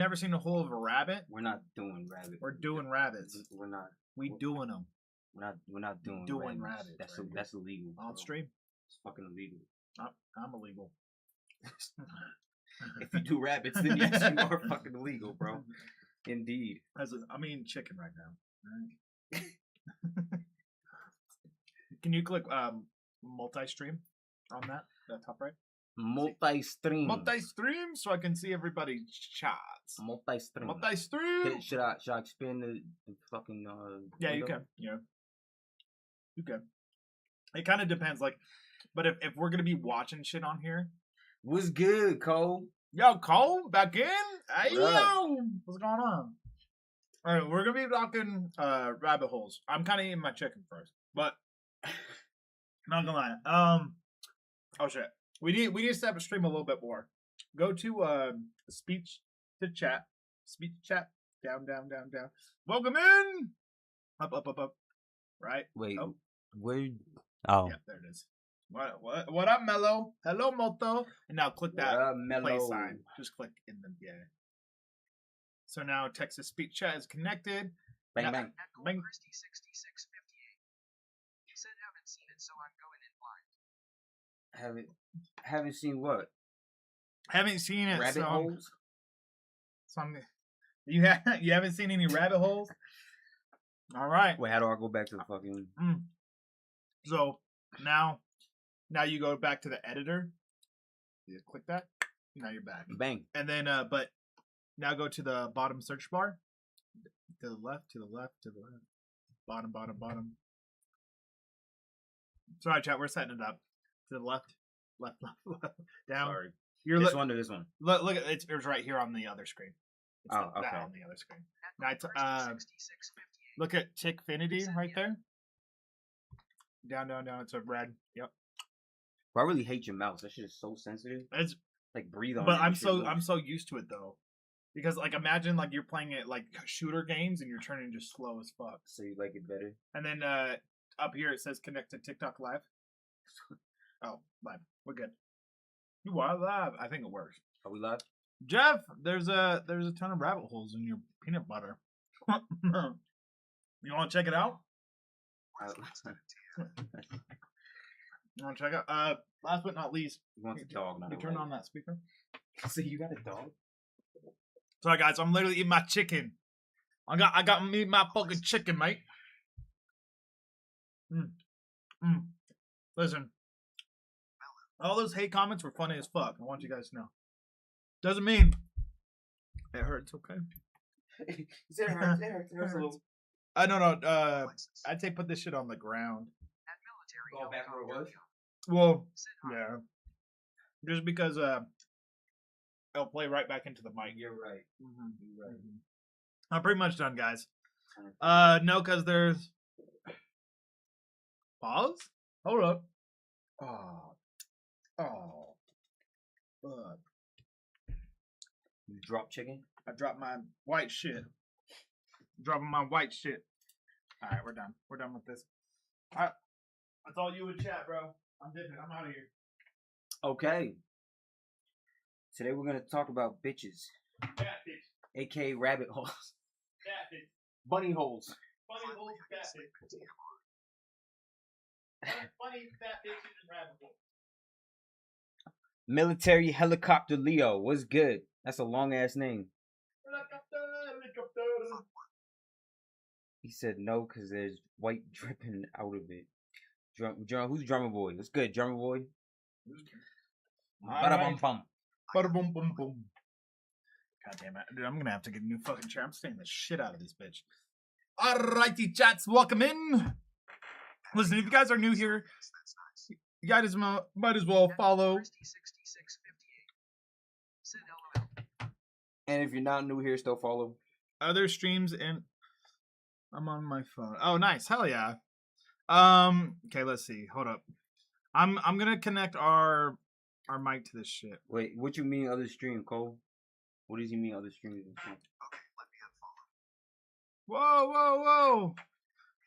Never seen a hole of a rabbit? We're not doing rabbit. We're doing rabbits. We're not. We doing them. We're not doing rabbits. That's illegal. On stream. It's fucking illegal. I'm illegal. If you do rabbits, then yes, you are fucking illegal, bro. Indeed. I mean chicken right now. Right? Can you click multi-stream on that top right? Multi-stream. Multi-stream, so I can see everybody's chats. Multi-stream. Multi-stream. Should I expand the fucking Yeah, you can. Yeah. You can. It kind of depends, like, but if we're gonna be watching shit on here. What's good, Cole? Yo, Cole, back in? Hey, What up? yo! What's going on? Alright, we're gonna be talking rabbit holes. I'm kinda eating my chicken first, but not gonna lie. Oh shit. We need to set up a stream a little bit more. Go to speech to chat. Speech to chat. Down. Welcome in. Up. Right? Wait, Oh. where? Oh. Yeah, there it is. What up, Mello? Hello, Moto. And now click that play sign. Just click in the So now Texas speech chat is connected. Bang now, bang. Bang. Christie 6658. He said haven't seen it, so I'm going in blind. Haven't seen what? Haven't seen it. Rabbit holes? You haven't seen any rabbit holes? All right. Wait, how do I go back to the fucking? So now you go back to the editor. You click that. Now you're back. Bang. And then, but now go to the bottom search bar. To the left. Bottom. Sorry, chat. We're setting it up. To the left. Down. Sorry. This one. Look at it's right here on the other screen. It's okay. that on the other screen. Now look at Chickfinity right there. Down. It's a red. Yep. But I really hate your mouse. That shit is so sensitive. It's like breathe on. But I'm so used to it though, because like imagine like you're playing it like shooter games and you're turning just slow as fuck. So you like it better. And then up here it says connect to TikTok live. Oh, live. We're good. You are live. I think it works. Are we live? Jeff, there's a ton of rabbit holes in your peanut butter. You want to check it out? You want to check out? Last but not least, you want the dog? You turn on that speaker. So you got a dog? Sorry guys, I'm literally eating my chicken. I got me my fucking chicken, mate. Listen, all those hate comments were funny as fuck. I want you guys to know. Doesn't mean it hurts. Okay. It hurts. It hurts a little. I don't know. I'd say put this shit on the ground. Go back where it was. Well, yeah. Just because it'll play right back into the mic. You're right. You're right. I'm pretty much done, guys. No, because there's pause. Hold up. You drop chicken? I dropped my white shit. Dropping my white shit. All right, we're done. We're done with this. All right. That's all you in chat, bro. I'm dipping. I'm out of here. Okay. Today we're gonna talk about bitches. Catfish. AKA rabbit holes. Catfish. Bunny holes. Funny holes, catfish. Funny fat bitches and rabbit holes. Military Helicopter Leo. What's good? That's a long ass name. Helicopter. He said no because there's white dripping out of it. Who's Drummer Boy? What's good, Drummer Boy? Bada bum bum. Bada bum bum bum. God damn it. Dude, I'm gonna have to get a new fucking chair. I'm staying the shit out of this bitch. Alrighty, chats, welcome in. Listen, if you guys are new here, you guys might as well follow. And if you're not new here, still follow other streams, and I'm on my phone. Oh, nice. Hell yeah. Okay, let's see. Hold up. I'm gonna connect our mic to this shit. Wait, what you mean other stream, Cole? What does he mean other streams? Okay, let me unfollow. Whoa.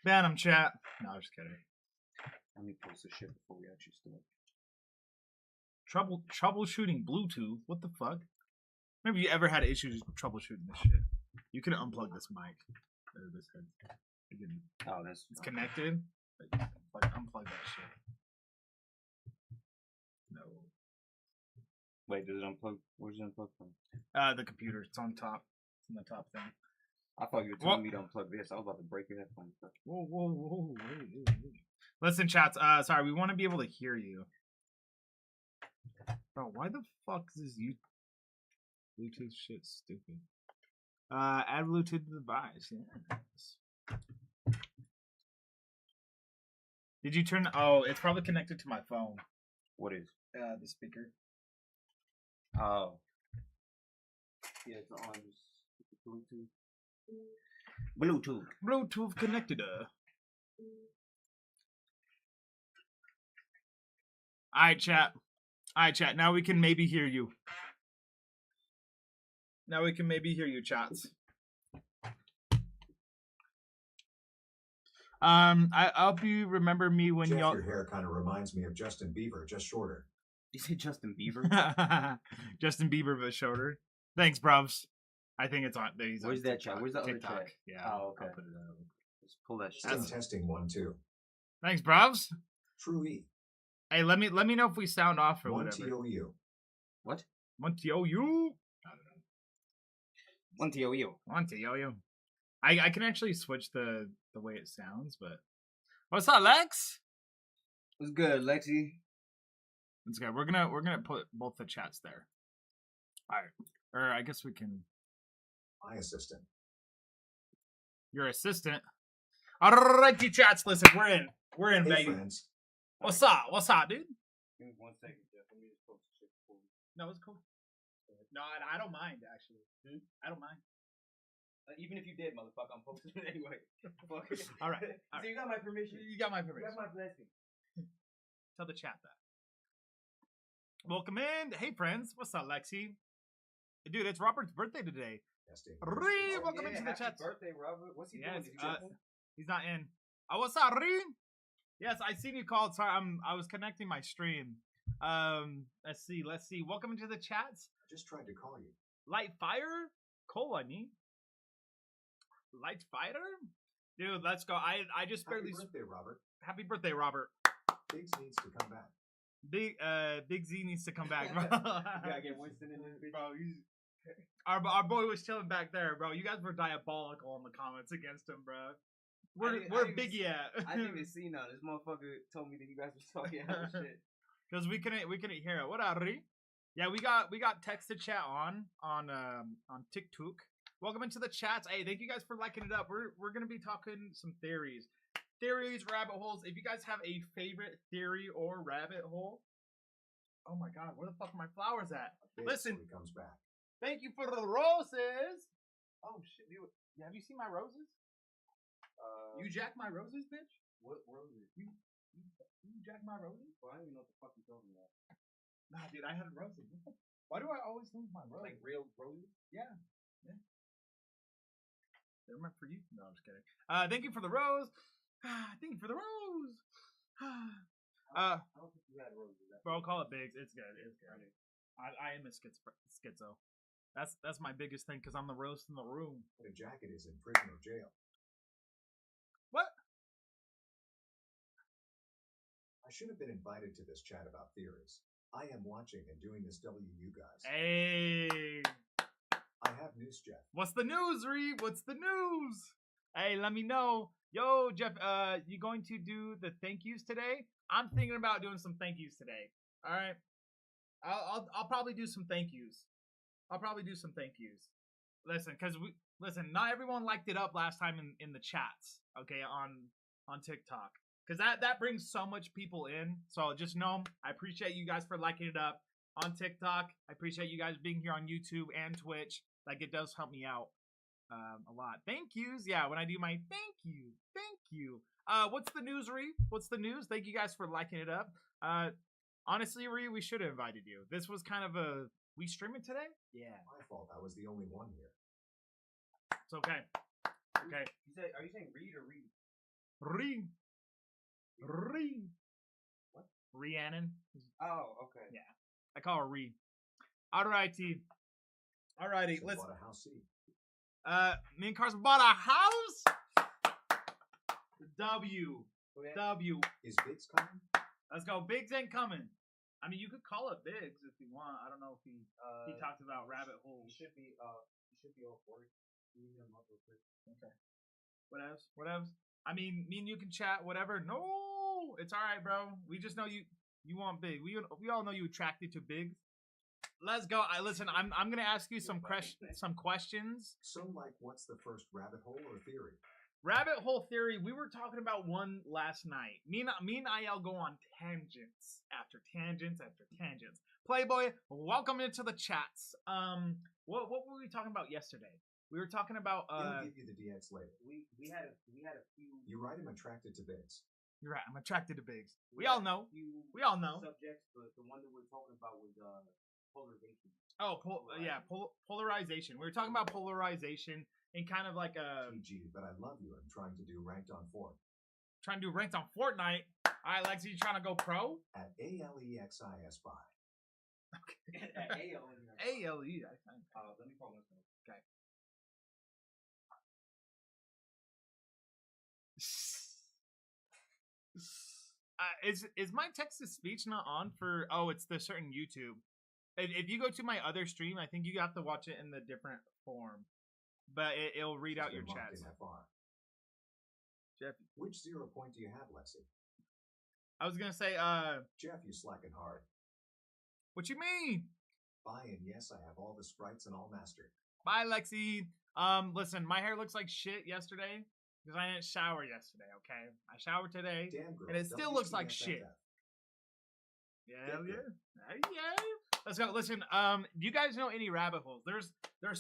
Ban him, chat. No, I'm just kidding. Let me post this shit before we actually start. Troubleshooting Bluetooth. What the fuck? Maybe you ever had issues troubleshooting this shit. You can unplug this mic. Or this head. You can, Oh, that's it's connected. Like unplug that shit. No. Wait, does it unplug? Where's it unplug from? The computer. It's on top. It's in the top thing. I thought you were telling me to unplug this. I was about to break your headphones. Whoa. Wait. Listen, chats. Sorry, we want to be able to hear you. Bro, why the fuck is this Bluetooth shit stupid? Add Bluetooth device. Yes. Did you turn? Oh, it's probably connected to my phone. What is? The speaker. Oh. Yeah, it's on Bluetooth. Bluetooth connected. Alright, chat. Now we can maybe hear you. Chats. I hope you remember me when Jeff, y'all. your hair kind of reminds me of Justin Bieber, just shorter. You say Justin Bieber? Justin Bieber, but shorter. Thanks, bruvs. I think it's on. He's Where's on that TikTok. chat? Where's the other TikTok. chat? Yeah. Oh, okay. I'll put it up. Let's pull that shit. Still up. testing 1, 2. Thanks, bruvs. True E. Hey, let me know if we sound off or 1 whatever. TOU. What? One TOU. I don't know. One TOU. One TOU. I can actually switch the way it sounds, but what's up, Lex? What's good, Lexi? Let's go. We're gonna put both the chats there. All right. Or I guess we can. My assistant. Your assistant. Alrighty, chats. Listen, we're in, Hey, baby. friends. What's up, dude? Give me 1 second, Jeff. Let me just post the shit for you. No, it's cool. No, I don't mind actually. I don't mind. Even if you did, motherfucker, I'm posting it anyway. Fuck it. All right. So you got my permission. You got my You permission. got my blessing. Tell the chat that. Welcome in. Hey, friends. What's up, Lexi? Dude, it's Robert's birthday today. Testing. Ree, welcome into the happy chat. birthday, Robert. What's he Yes, doing? Is he tripping? he's not in. Oh, what's up, Ree? Yes, I seen you called. Sorry, I was connecting my stream. Let's see. Welcome into the chats. I just tried to call you. Light Fire? Kolani? Light Fighter? Dude, let's go. I just Happy barely. birthday, Robert. Happy birthday, Robert. Biggs needs to come back. Big Z needs to come back, bro. You gotta get Winston in this bitch. Bro, our boy was chilling back there, bro. You guys were diabolical in the comments against him, bro. Where Biggie at? I didn't even see none. This motherfucker told me that you guys were talking about shit. Because we couldn't hear it. What up, Ri? Yeah, we got text to chat on TikTok. Welcome into the chats. Hey, thank you guys for liking it up. We're gonna be talking some theories, rabbit holes. If you guys have a favorite theory or rabbit hole, oh my god, where the fuck are my flowers at? Biggs Listen. when he comes back. Thank you for the roses. Oh shit, dude. Have you seen my roses? You jack my roses, bitch? What roses? You jack my roses? Well, I don't even know what the fuck you're talking about. Nah, dude, I had roses. Why do I always lose my roses? Like real roses? Yeah. They're meant for you. No, I'm just kidding. Thank you for the rose. Thank you for the rose. I don't think you had roses. Bro, call it Biggs. It's good. I am a schizo. That's my biggest thing because I'm the roast in the room. The jacket is in prison or jail. What? I should have been invited to this chat about theories. I am watching and doing this WU, guys. Hey. I have news, Jeff. What's the news, Reed? What's the news? Hey, let me know. Yo, Jeff, you going to do the thank yous today? I'm thinking about doing some thank yous today. All right. I'll probably do some thank yous. Listen, not everyone liked it up last time in the chats, okay, on TikTok. Because that brings so much people in. So just know I appreciate you guys for liking it up on TikTok. I appreciate you guys being here on YouTube and Twitch. Like, it does help me out a lot. Thank yous. Yeah, when I do my thank you. What's the news, Ree? What's the news? Thank you guys for liking it up. Honestly, Ree, we should have invited you. This was kind of a... We stream it today? Yeah. My fault. I was the only one here. It's okay. Okay. Are you saying read or read? Ree. What? Rhiannon. Oh, okay. Yeah. I call her Ree. Alrighty. Alrighty, So let's. bought a house seat. Me and Carson bought a house. W. Is Biggs coming? Let's go. Biggs ain't coming. I mean, you could call it Biggs if you want. I don't know if he talked about rabbit holes. He should be all for it. You need him up real quick. Okay. Whatevs. I mean, me and you can chat, whatever. No, it's all right, bro. We just know you want big. We all know you attracted to big. Let's go. Listen, I'm gonna ask you some questions. So, like, what's the first rabbit hole or theory? Rabbit hole theory. We were talking about one last night. Me and IL go on tangents after tangents after tangents. Playboy, welcome into the chats. What were we talking about yesterday? We were talking about He'll give you the DX later. We had a few. You write him attracted to Biggs. You're right. I'm attracted to bigs. We all know. We all know. Subjects, but the one that we're talking about was polarization. Oh, polarization. We were talking about polarization and kind of like PG, but I love you. I'm trying to do ranked on Fort. trying to do ranked on Fortnite. All right, Lexi, you trying to go pro? At ALEXIS by. Okay. At ALE. ALE, I think. Let me call myself. Okay. Is my text to speech not on for? Oh, it's the certain YouTube. If you go to my other stream, I think you have to watch it in the different form, but it'll read out your Been locked chats. in FR. Jeff, Which 0 point do you have, Lexi? I was gonna say, Jeff, you slacking hard. what you mean? Bye, and yes, I have all the sprites and all mastered. Bye, Lexi. Listen, my hair looks like shit yesterday because I didn't shower yesterday. Okay, I showered today, Damn girl. and it still looks like shit. Yeah, Get yeah, yeah. Let's go. Listen, do you guys know any rabbit holes? There's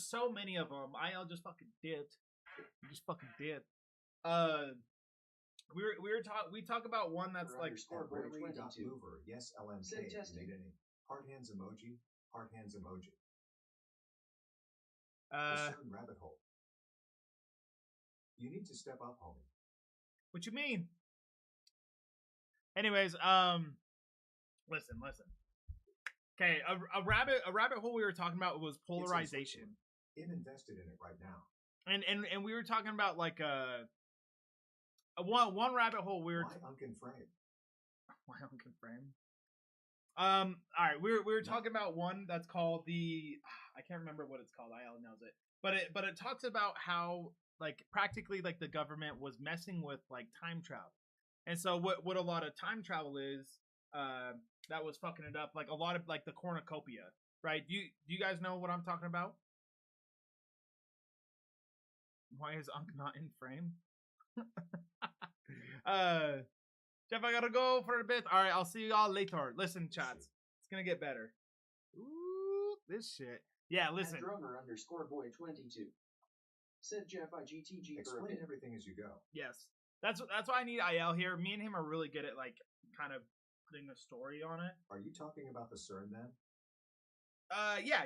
so many of them. I'll just fucking dipped. You just fucking dipped. We talk about one that's like Scoreboard Rarely got 22. mover. Yes, LMK. Suggested. Need any heart hands emoji? Heart hands emoji. A certain rabbit hole. You need to step up, homie. what you mean? Anyways, listen. Okay, a rabbit hole we were talking about was polarization. I'm invested in it right now. And we were talking about like one rabbit hole we were Why Uncan Frame? why Uncan Frame. All right, we were talking about one that's called the I can't remember what it's called. IL knows it, but it talks about how like practically like the government was messing with like time travel, and so what a lot of time travel is that was fucking it up, like a lot of like the cornucopia, right? Do you guys know what I'm talking about? Why is Unc not in frame? Jeff, I gotta go for a bit. All right, I'll see y'all later. Listen, chats, it's gonna get better. Ooh, this shit. Yeah, listen. Drummer _boy 22. Said Jeff IGTG for a Explain bit. everything as you go. Yes, that's why I need IL here. Me and him are really good at like kind of putting a story on it. Are you talking about the CERN then? Yeah.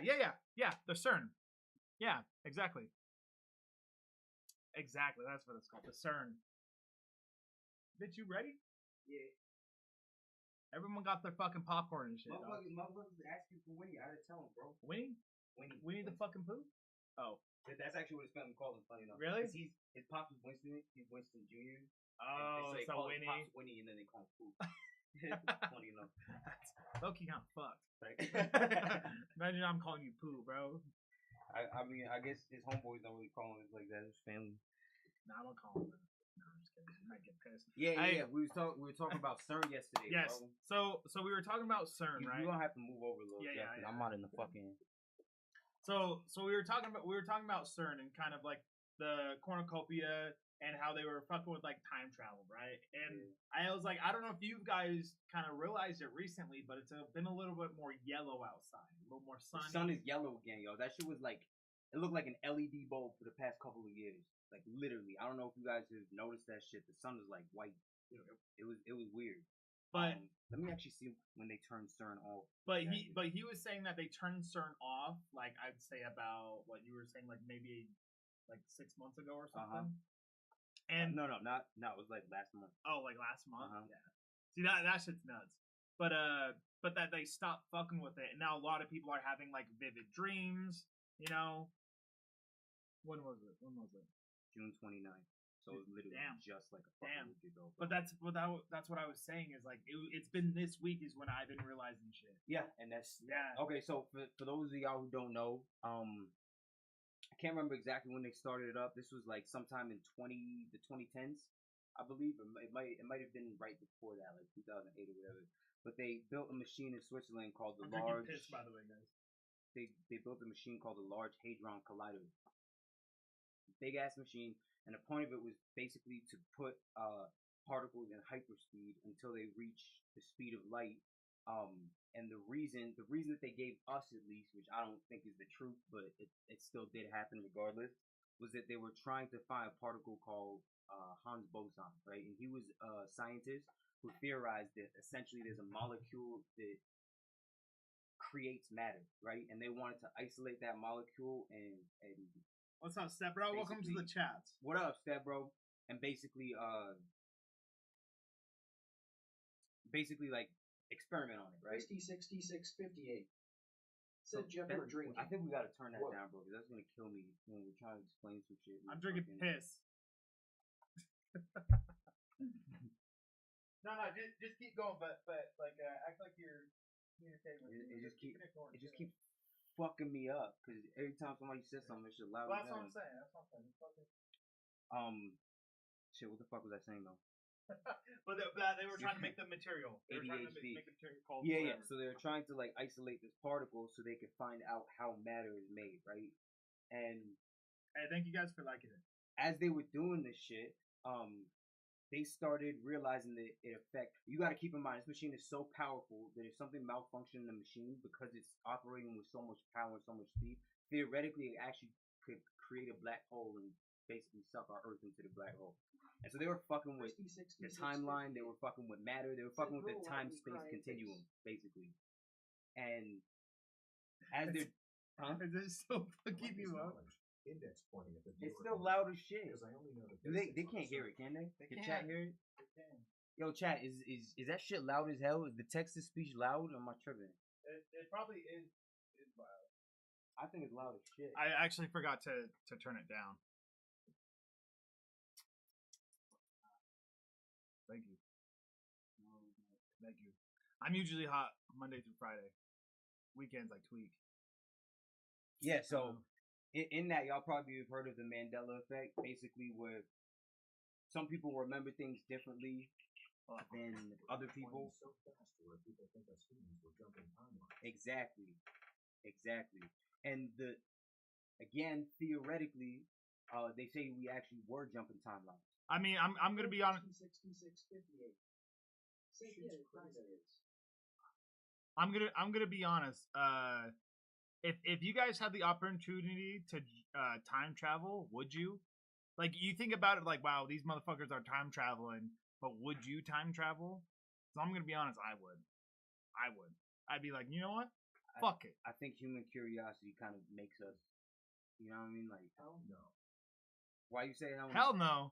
The CERN. Yeah, exactly. Exactly. That's what it's called. The CERN. Bitch, you ready? Yeah. Everyone got their fucking popcorn and shit. dog. Motherfuckers asking for Winnie. I had to tell him, bro. Winnie? Winnie the fucking poo? Oh. That's actually what his family calls him. Funny enough. Really? 'Cause his pops is Winston. He's Winston Jr. Oh, they so call Winnie. his pops Winnie, and then they call him Pooh. Funny enough. Loki kind of fucked. Like, Imagine I'm calling you poo, bro. I mean, I guess his homeboys don't really call him like that. His family. Nah, I'm gonna call him. No, I'm just kidding. I might get pissed. Yeah. We were talking about CERN yesterday. Yes. Bro. So we were talking about CERN, You right? don't have to move over a little. Yeah, Jeff, 'cause yeah. I'm not in the fucking. So we were talking about CERN and kind of like the cornucopia and how they were fucking with like time travel, right? And I was like, I don't know if you guys kind of realized it recently, but it's been a little bit more yellow outside, a little more The sunny. sun is yellow again, yo. That shit was like, it looked like an LED bulb for the past couple of years. Like literally, I don't know if you guys have noticed that shit. The sun is like white. It was weird. But let me actually see when they turn CERN off. But he was saying that they turned CERN off, like I'd say about what you were saying, like maybe like 6 months ago or something. And no, it was like last month. Oh, like last month? Yeah. See that shit's nuts. But that they stopped fucking with it, and now a lot of people are having like vivid dreams. You know, when was it? June 29th. So it was literally Damn. just like a Damn. fucking week ago. But that's what I was saying is like it's been this week is when I've been realizing shit. Yeah, and that's Yeah. okay. So for those of y'all who don't know, I can't remember exactly when they started it up. This was like sometime in the 2010s, I believe. It might have been right before that, like 2008 or whatever. But they built a machine in Switzerland called the I'm drinking Large. piss, by the way, guys. They built a machine called the Large Hadron Collider. Big ass machine, and the point of it was basically to put particles in hyperspeed until they reach the speed of light. And the reason that they gave us, at least, which I don't think is the truth, but it still did happen regardless, was that they were trying to find a particle called Hans boson, right? And he was a scientist who theorized that essentially there's a molecule that creates matter, right? And they wanted to isolate that molecule and What's up, Step Bro? Welcome to the chats. what up, Step Bro? And basically like experiment on it, right? 606658. So Said Jeff, that- you were drinking. I think we gotta turn that What? down, bro, because that's gonna kill me when we're trying to explain some shit. I'm drinking piss. No, just keep going, but like act like you're communicating with me. It just keeps keeps fucking me up because every time somebody says something, it's just loud. Well, that's what I'm saying. It's fucking... Shit. What the fuck was I saying though? But they were trying to make the material. They were trying to ADHD. make the material called Yeah. whatever. So they're trying to like isolate this particle so they can find out how matter is made, right? And Hey, thank you guys for liking it. as they were doing this shit, they started realizing that it affect. You got to keep in mind, this machine is so powerful that if something malfunctions in the machine because it's operating with so much power and so much speed, theoretically it actually could create a black hole and basically suck our Earth into the black hole. And so they were fucking with the timeline. They were fucking with matter. They were fucking with the time-space continuum, basically. And as they're, Is this so fucking you up? Index pointing at the it's viewer still only, loud as shit. because I only know the Do they basics on can't hear the it, can they? They Can can. chat hear it? Yo, chat, is that shit loud as hell? Is the text to speech loud or am I tripping? It probably is loud. I think it's loud as shit. I actually forgot to turn it down. Thank you. Thank you. I'm usually hot Monday through Friday. Weekends I tweak. Yeah, so in that, y'all probably have heard of the Mandela effect, basically where some people remember things differently than other people. so fast to where people think us humans were jumping timelines. Exactly. And again, theoretically, they say we actually were jumping timelines. I mean, I'm gonna be honest. 6658. Said Shit's yeah, it kinda crazy. is. I'm gonna be honest. If you guys had the opportunity to time travel, would you? Like, you think about it like, wow, these motherfuckers are time traveling, but would you time travel? So I'm gonna be honest, I would. I'd be like, you know what? Fuck it. I think human curiosity kind of makes us, you know what I mean? Like, Hell no. why you say hell? Hell no.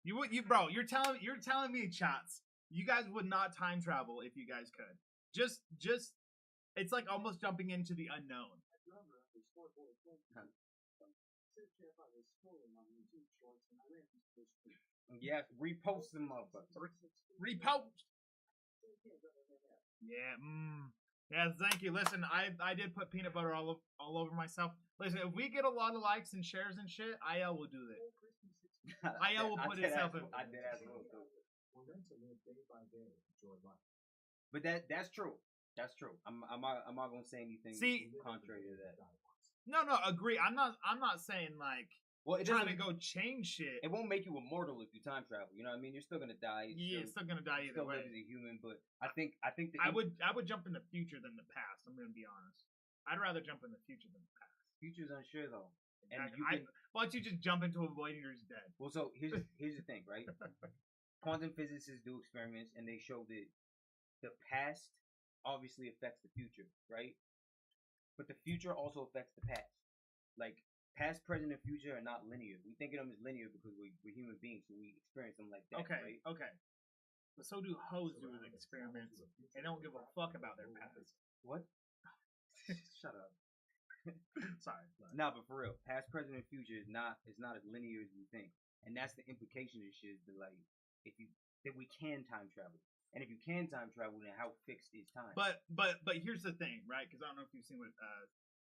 You would, bro. You're telling me, chats. You guys would not time travel if you guys could. Just, it's like almost jumping into the unknown. My drummer of his 442 said Jeff, I was scrolling on YouTube shorts and I ran into this tweet. Yes, repost them motherfuckers. Repost. Said, yeah, brother, they have. Yeah. Yeah. Thank you. Listen, I did put peanut butter all over myself. Listen, if we get a lot of likes and shares and shit, IL will do that. Oh, Crispy 60. IL will put itself in. I did ask him. We're meant to live day by day, enjoy life. But that's true. That's true. I'm not gonna say anything See- contrary to that. No, agree. I'm not saying like Well, it trying doesn't. to go change shit. It won't make you immortal if you time travel. You know what I mean? You're still gonna die. Yeah, it's still gonna die you either still live way. as a human. But I think that I would jump in the future than the past. I'm gonna be honest. I'd rather jump in the future than the past. future's unsure though. And Exactly. you can, Why don't you just jump into a void and you're just dead? well, so here's the thing, right? Quantum physicists do experiments and they show that the past obviously affects the future, right? But the future also affects the past. Like past, present, and future are not linear. We think of them as linear because we're human beings, so we experience them like that, Okay, right? okay. But so do hoes do the experiments. They don't give a fuck about their past. What? Shut up. Sorry. Nah, but for real, past, present, and future is not as linear as we think, and that's the implication of this shit. Is that like that we can time travel, and if you can time travel, then how fixed is time? But here's the thing, right? Because I don't know if you've seen what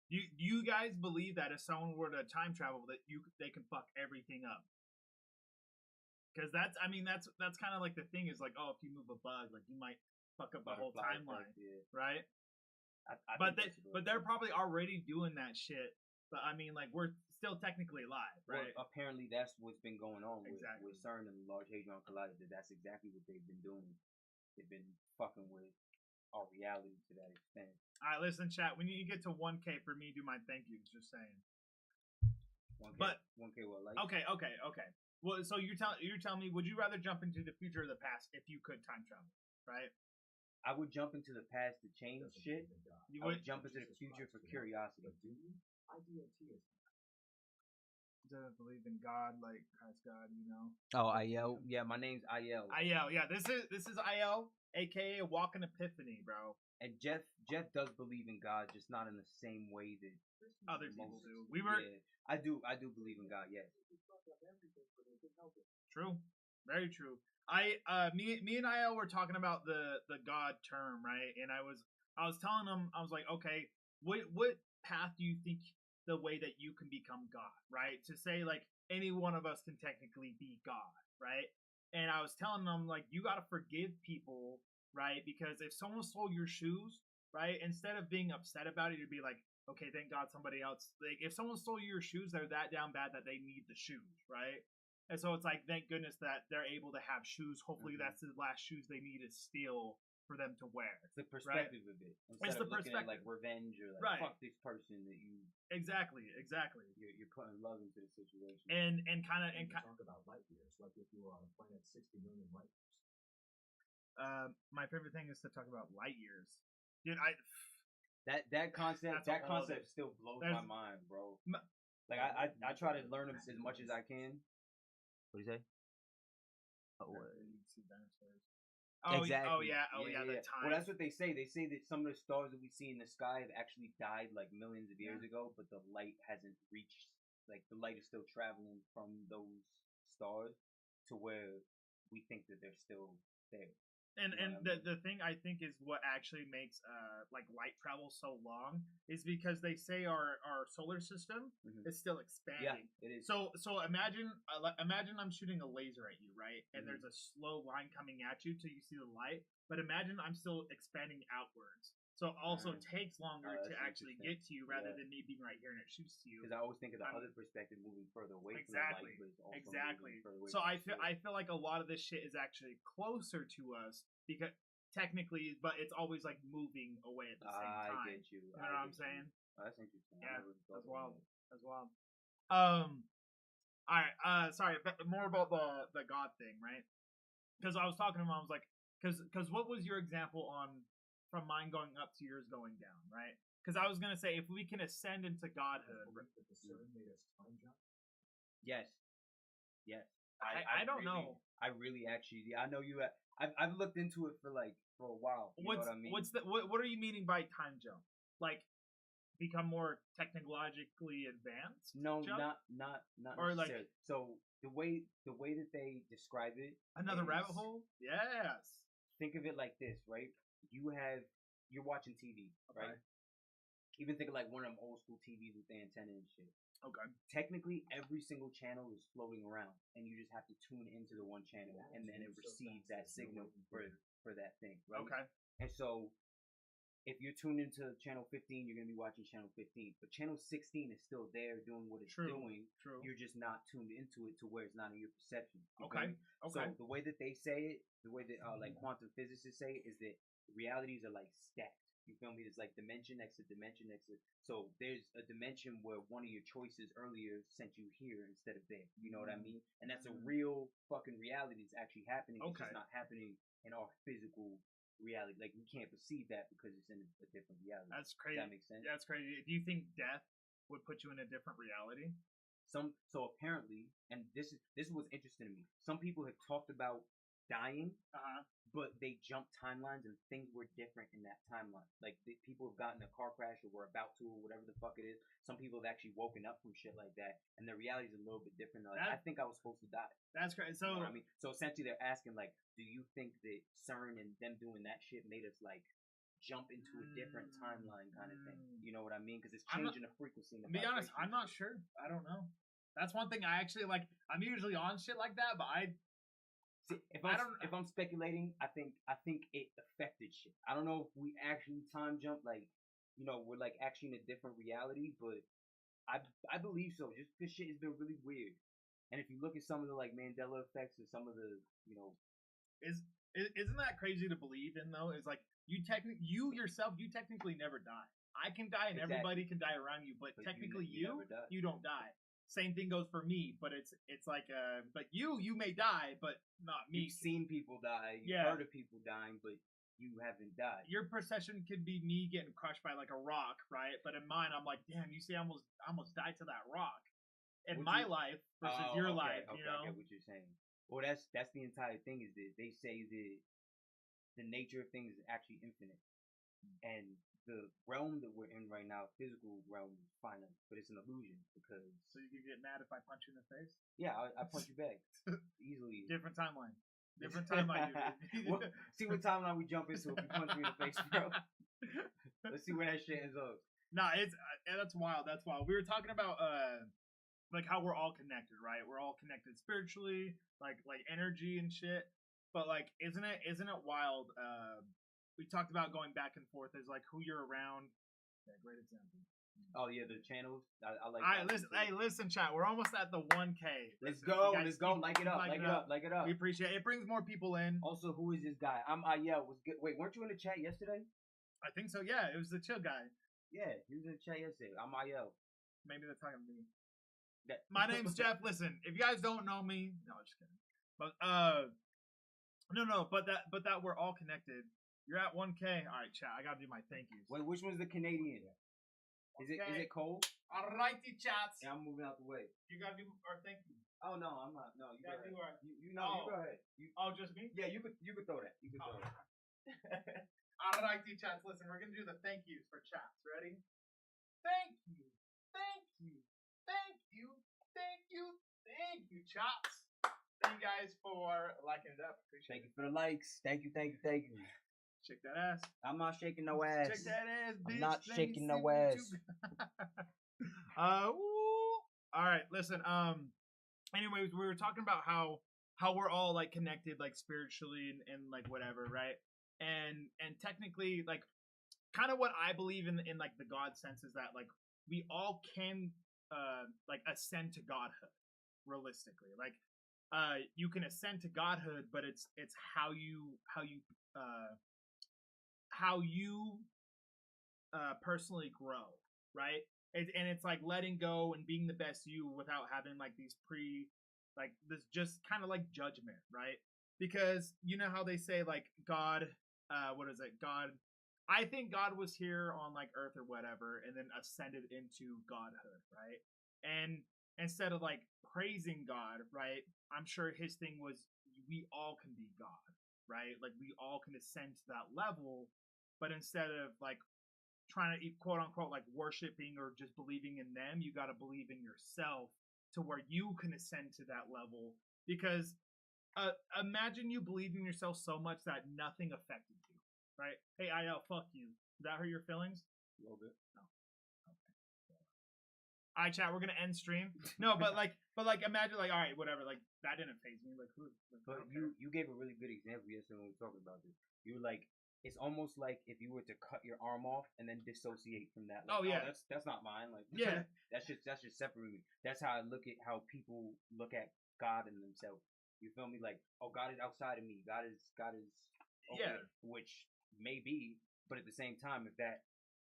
you guys believe that if someone were to time travel that they can fuck everything up. Because that's kind of like the thing is like, oh, if you move a bug, like you might fuck up the whole Butterfly timeline, effect, yeah. right? I But think that's a good they're point. probably already doing that shit. But I mean, like we're still technically alive, right? Well, apparently that's what's been going on Exactly. with CERN and the Large Hadron Collider. That's exactly what they've been doing. They've been fucking with our reality to that extent. All right, listen, chat. When you get to 1K for me, do my thank yous. Just saying. 1K, But 1K what, like? Okay. Well, so you're telling me, would you rather jump into the future or the past if you could time travel, right? I would jump into the past to change Doesn't shit. believe in God. You I would would jump into the Jesus future Christ, for you know. curiosity. But do you? IDOT is doesn't believe in God, like Christ God, you know. Oh, IL. Yeah, my name's IL. IL, yeah. This is IL, aka Walking Epiphany, bro. And Jeff does believe in God, just not in the same way that Other people most- do. We were Yeah, I do believe in God. Yes. true, very true. Me and IL were talking about the God term, right? And I was telling him, I was like, okay, what path do you think the way that you can become God, right? To say like any one of us can technically be God, right? And I was telling them like you gotta forgive people, right? Because if someone stole your shoes, right, instead of being upset about it, you'd be like, okay, thank God somebody else. Like if someone stole your shoes, they're that down bad that they need the shoes, right? And so it's like, thank goodness that they're able to have shoes. Hopefully, Mhm. that's the last shoes they need to steal for them to wear. It's the perspective of it. Instead It's the of looking at like perspective. revenge or like Right. fuck this person that Exactly. you're putting love into the situation. And kind of And talk about light years, like if you were on a planet 60 million light years. my favorite thing is to talk about light years, dude. That concept That's a whole other- still blows there's- my mind, bro. M- Like I try to learn them as much as I can. What do you say? Exactly. Oh yeah. The time. Well, that's what they say. They say that some of the stars that we see in the sky have actually died like millions of years ago, but the light hasn't reached. Like the light is still traveling from those stars to where we think that they're still there. And You know and what I the thing I think is what actually makes like light travel so long is because they say our solar system Mhm. is still Yeah, expanding. it is. So imagine I'm shooting a laser at you, right? And Mhm. there's a slow line coming at you till you see the light. But imagine I'm still expanding outwards. So it also Mm. takes longer Oh, to that's actually interesting. get to you rather Yeah. than me being right here and it shoots to you. Because I always think of the I'm- other perspective, moving further away Exactly. from the light, but it's also Exactly. moving further away So from I the feel source. I feel like a lot of this shit is actually closer to us because technically, but it's always like moving away at the same time. I get you. You know what I'm saying? Oh, that's interesting. Yeah, I never thought that's about wild. that. As well. All right. Sorry, but more about the God thing, right? Because I was talking to him, I was like, because what was your example on from mine going up to yours going down, right? Because I was gonna say if we can ascend into godhood, Believe that the CERN made us time jump. Yes. Yes. I don't really- know. I really actually. I know you. I've looked into it for a while. You know what I mean? What are you meaning by time jump? Like become more technologically advanced? No, jump? not Or, like- necessarily. So the way that they describe it, Another is- rabbit hole? Yes. Think of it like this, right? You're watching TV, right? Okay. Even think of like one of them old school TVs with the antenna and shit. Okay. Technically, every single channel is floating around, and you just have to tune into the one channel, and then it So receives fast, that there's no signal way you can- for that thing, right? Okay. And so, if you're tuned into channel 15, you're gonna be watching channel 15. But channel 16 is still there doing what it's True. doing. True. You're just not tuned into it to where it's not in your perception. You feel Okay. me? Okay. So the way that they say it, the way that like quantum physicists say it, is that realities are like stacked. You feel me? There's like dimension next to dimension next to. So there's a dimension where one of your choices earlier sent you here instead of there. You know what I mean? And that's a real fucking reality that's actually happening. It's Okay. just not happening in our physical reality. Like we can't perceive that because it's in a different reality. That's Does crazy. that make sense? That's crazy. Do you think death would put you in a different reality? So apparently, and this is what's interesting to me. Some people have talked about dying, Uh-huh. but they jumped timelines and things were different in that timeline. Like people have gotten a car crash or were about to or whatever the fuck it is. Some people have actually woken up from shit like that, and their reality is a little bit different. They're like, I think I was supposed to die. That's great. You know So what I mean, so essentially they're asking like, do you think that CERN and them doing that shit made us like jump into a different timeline kind of thing? You know what I mean? Because it's I'm not- changing the frequency. And the to be honest, vibration. I'm not sure. I don't know. That's one thing I actually like. I'm usually on shit like that, but See, if I I'm, don't- if I'm speculating, I think it affected shit. I don't know if we actually time jump, like, you know, we're like actually in a different reality, but I believe so. Just because shit has been really weird, and if you look at some of the like Mandela effects or some of the, you know, isn't that crazy to believe in though? It's like you technically never die. I can die and Exactly. everybody can die around you, but But technically you never die. you don't die. Same thing goes for me, but it's like but you may die, but not me. you've seen people die, you've Yeah. heard of people dying, but you haven't died. Your perception could be me getting crushed by like a rock, right? But in mine, I'm like, damn, you see, I almost died to that rock. In Would my you- life versus your life, okay, you know. I get what you're saying. Well, that's the entire thing. Is that they say that the nature of things is actually infinite, and the realm that we're in right now, physical realm, is finite, but it's an illusion because So you could get mad if I punch you in the face. yeah, I punch you back easily. Different timeline. Different timeline, dude. Well, see what timeline we jump into if you punch me in the face, bro. Let's see where that shit ends up. Nah, it's that's wild. That's wild. We were talking about like how we're all connected, right? We're all connected spiritually, like energy and shit. But like, isn't it wild? We talked about going back and forth as like who you're around. Yeah, great example. Oh yeah, the channels. I like. All right, that. listen. Hey, listen, chat. We're almost at the 1K. Let's Listen, go. you guys Let's go. keep- Like it keep up. liking Like it up. Like it up. We appreciate it. It brings more people in. Also, who is this guy? I'm Ayel. Was good. Wait, weren't you in the chat yesterday? I think so. Yeah, it was the chill guy. Yeah, he was in the chat yesterday. I'm Ayel. Maybe they're talking to me. That- My name's Jeff. Listen, if you guys don't know me, no, just kidding. But no, but that we're all connected. You're at 1K. All right, chat. I gotta do my thank yous. Wait, which one's the Canadian? Is Okay. it Cole? Alrighty, chats. Yeah, I'm moving out the way. You gotta do our thank you. Oh no, I'm not. No, you Gotta go do ahead. our. You know, you Oh. go ahead. You, Oh, just me. yeah, you could throw that. You could Oh. throw that. Alrighty, chats. Listen, we're gonna do the thank yous for chats. Ready? Thank you, thank you, thank you, thank you, thank you, chats. Thank you guys for liking it up. Appreciate Thank you for the likes. Thank you. it. Shake that ass. I'm not shaking no ass. Check that ass, bitch. I'm not Let me shaking see no what ass. you got. Woo. All right, listen. Anyways, we were talking about how we're all like connected, like spiritually and like whatever, right? And technically, like, kind of what I believe in like the God sense is that like we all can like ascend to godhood realistically. Like, you can ascend to godhood, but it's how you personally grow, right? And it's like letting go and being the best you without having like these this just kind of like judgment, right? Because you know how they say like God, what is it? God, I think God was here on like earth or whatever, and then ascended into godhood, right? And instead of like praising God, right? I'm sure his thing was we all can be God, right? Like we all can ascend to that level, but instead of like trying to quote unquote like worshiping or just believing in them, you got to believe in yourself to where you can ascend to that level. Because imagine you believe in yourself so much that nothing affected you, right? Hey, IL, fuck you. Did that hurt your feelings? A little bit. No. Okay. All right, chat. We're gonna end stream. No, but like imagine like all right, whatever. Like that didn't phase me. Like who? Like, I But don't care. you gave a really good example yesterday when we were talking about this. You were like, it's almost like if you were to cut your arm off and then dissociate from that. Like, Oh, yeah. that's not mine. Like Yeah. that's just separate me. That's how I look at how people look at God and themselves. You feel me? Like, oh, God is outside of me. God is okay, Yeah. which may be, but at the same time, if that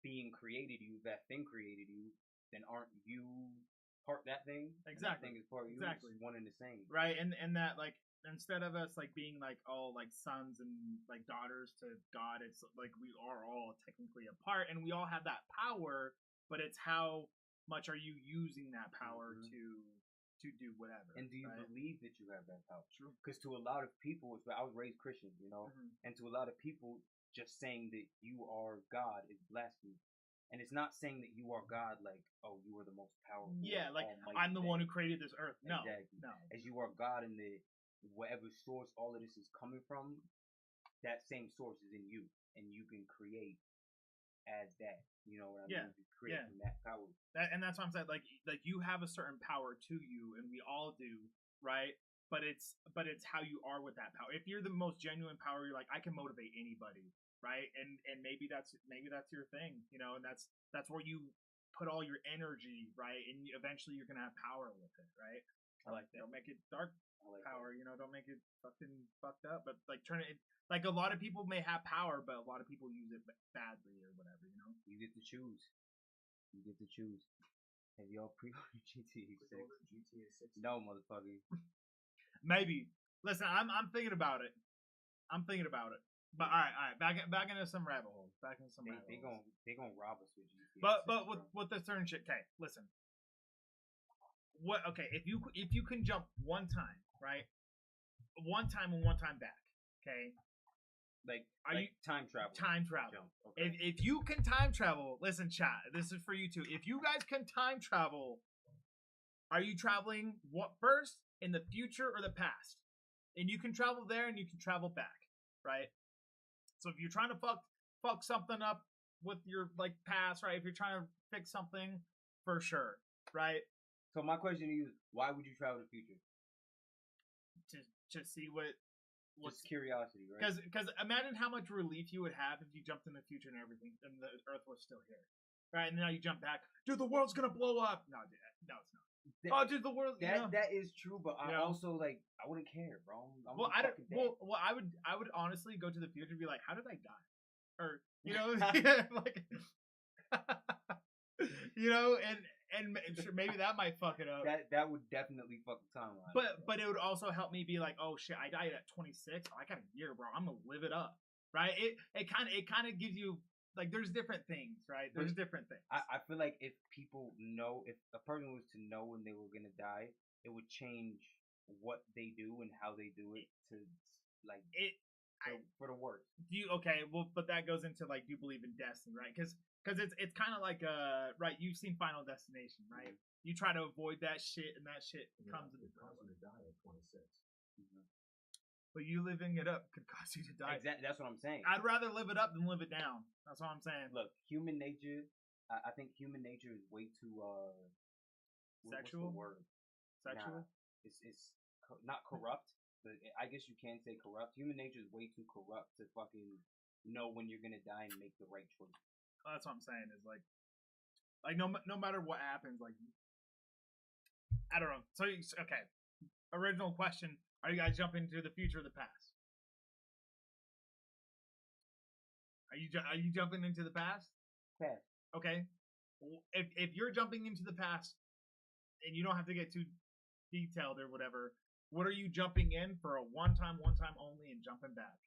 being created you, that thing created you, then aren't you part that thing? And Exactly. that thing is part of you. Exactly. It's one and the same. Right, and that like instead of us like being like all like sons and like daughters to God, it's like we are all technically a part, and we all have that power, but it's how much are you using that power Mhm. to to do whatever. And do you right? believe that you have that power? True. Because to a lot of people, I was raised Christian, you know, Mhm. and to a lot of people, just saying that you are God is blasphemy. And it's not saying that you are God like, oh, you are the most powerful. Yeah, like almighty I'm the one who thing. created this earth. No, Exactly. no. As you are God in the whatever source all of this is coming from, that same source is in you, and you can create as that. You know what I Yeah, mean? You create yeah. from that power. And that's what I'm saying. Like you have a certain power to you, and we all do, right? But it's how you are with that power. If you're the most genuine power, you're like, I can motivate anybody, right? And maybe that's your thing, you know. And that's where you put all your energy, right? And eventually you're gonna have power with it, right? I like that. Don't make it dark I like power, you know. Don't make it fucking fucked up. But like turn it. Like a lot of people may have power, but a lot of people use it badly or whatever, you know. You get to choose. You get to choose. Have y'all pre-ordered GTA 6? Pre-ordered GTA 6? No, motherfucker. Maybe. Listen, I'm thinking about it. But all right. Back into some rabbit holes. Back into some rabbit holes. They gonna rob us with GTA. But 6, with the certain shit. Okay, listen. What? Okay, if you can jump one time, right? One time and one time back. Okay. like Are you time travel? time travel? Jump. Okay. If you can time travel, listen, chat. This is for you too. If you guys can time travel, are you traveling what first in the future or the past? And you can travel there and you can travel back, right? So if you're trying to fuck something up with your like past, right? If you're trying to fix something, for sure, right? So my question to you is, why would you travel to the future? To see what's Just curiosity, right? because imagine how much relief you would have if you jumped in the future and everything, and the Earth was still here, right? And now you jump back, dude. The world's gonna blow up. No, dude, no, it's not. Oh, dude, the world. That is true, but I Yeah. also like I wouldn't care, bro. Well, I don't. Well, I would honestly go to the future and be like, how did I die? Or you know, like, you know, and sure, maybe that might fuck it up. That would definitely fuck the timeline. But it would also help me be like, oh shit, I died at 26. I got a year, bro. I'm gonna live it up, right? It kind of gives you like there's different things, right? There's different things. I feel like if people know, if a person was to know when they were gonna die, it would change what they do and how they do it to like for the worse. Do you okay? Well, but that goes into like, do you believe in destiny, right? Because it's kind of like right. You've seen Final Destination, right? Mm-hmm. You try to avoid that shit, and that shit comes. It caused you to die at 26. Mm-hmm. But you living it up could cause you to die. Exactly. That's what I'm saying. I'd rather live it up than live it down. That's what I'm saying. Look, human nature. I think human nature is way too sexual. What's the word? Sexual. Nah, it's not corrupt, but I guess you can say corrupt. Human nature is way too corrupt to fucking know when you're gonna die and make the right choice. That's what I'm saying. Is like no matter what happens, like I don't know. So okay, original question: are you guys jumping to the future or the past? Are you jumping into the past? Past. Okay. If you're jumping into the past, and you don't have to get too detailed or whatever, what are you jumping in for a one time only, and jumping back?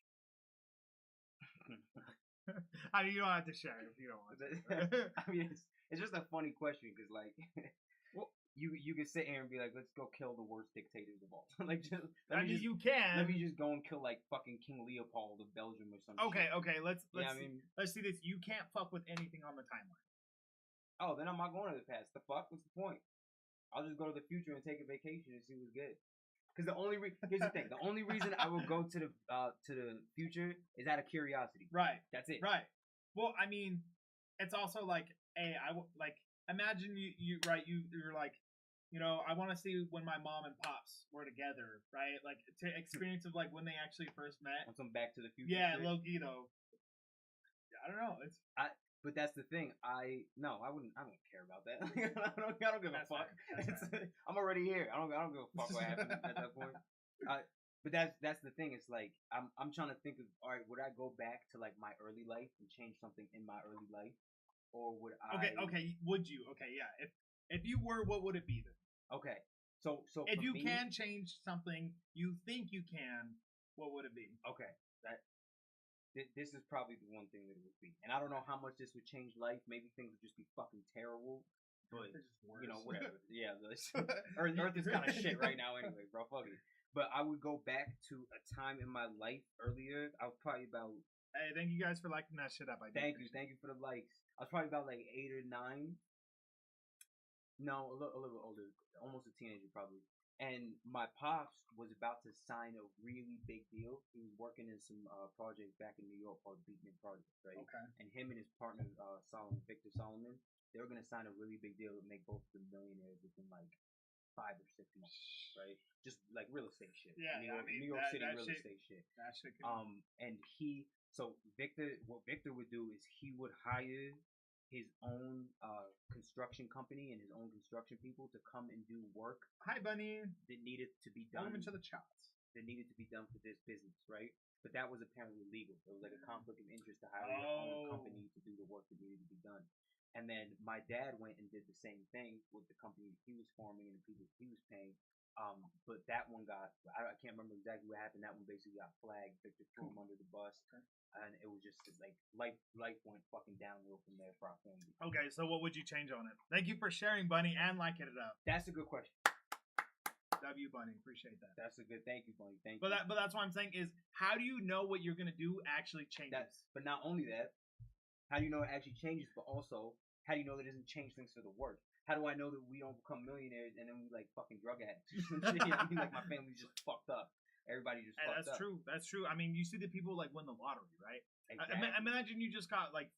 I mean, you don't have to share if you don't want to. I mean, it's just a funny question because like, well, you can sit here and be like, let's go kill the worst dictators of all time. Like, just you can. Let me just go and kill like fucking King Leopold of Belgium or something. Okay. Let's yeah, let's see this. You can't fuck with anything on the timeline. Oh, then I'm not going to the past. The fuck? What's the point? I'll just go to the future and take a vacation and see what's good. Because here's the thing: the only reason I will go to the future is out of curiosity. Right. That's it. Right. Well, I mean, it's also like, hey, like imagine you're like, you know, I want to see when my mom and pops were together, right? Like to experience of like when they actually first met. On some Back to the Future. Yeah, shit. low-key though. I don't know. But that's the thing. I don't care about that. I don't give a fuck. I'm already here. I don't give a fuck what happens at that point. But that's the thing. It's like I'm trying to think of, all right, would I go back to like my early life and change something in my early life, or would I? Okay. Would you? Okay, yeah. If you were, what would it be then? Okay. So if you can change something, you think you can, what would it be? Okay. This is probably the one thing that it would be. And I don't know how much this would change life. Maybe things would just be fucking terrible. but It's just you know, worse. whatever. Yeah, Earth is kind of shit right now anyway, bro. Fuck it. But I would go back to a time in my life earlier. I was probably about. Hey, thank you guys for liking that shit up. I do Thank you appreciate for the likes. I was probably about like 8 or 9. No, a little older, almost a teenager probably. And my pops was about to sign a really big deal. He was working in some project back in New York called Beatnik Project, right? Okay. And him and his partner Victor Solomon, they were gonna sign a really big deal to make both of them millionaires within like 5 or 6 months, right? Just like real estate shit. Yeah, New York City real estate shit. That shit. And what Victor would do is he would hire his own construction company and his own construction people to come and do work Hi, Bunny. that needed to be done. Welcome to the chats. That needed to be done for this business, right? But that was apparently illegal. There was like a conflict of interest to hire your own company to do the work that needed to be done. And then my dad went and did the same thing with the company he was forming and the people he was paying. But that one I can't remember exactly what happened. That one basically got flagged. Victor threw him under the bus. And it was just like life went fucking downhill from there for our family. Okay, so what would you change on it? Thank you for sharing, Bunny, and liking it up. That's a good question. W Bunny, appreciate that. That's a good. Thank you, Bunny. Thank But you. but that's what I'm saying is, how do you know what you're gonna do actually changes? But not only that, how do you know it actually changes? But also, how do you know that it doesn't change things for the worse? How do I know that we don't become millionaires and then we like fucking drug addicts? You know what I mean, like my family's just fucked up. Everybody just fucked that's up. true. That's true. I mean, you see the people like win the lottery, right? Exactly. Imagine you just got like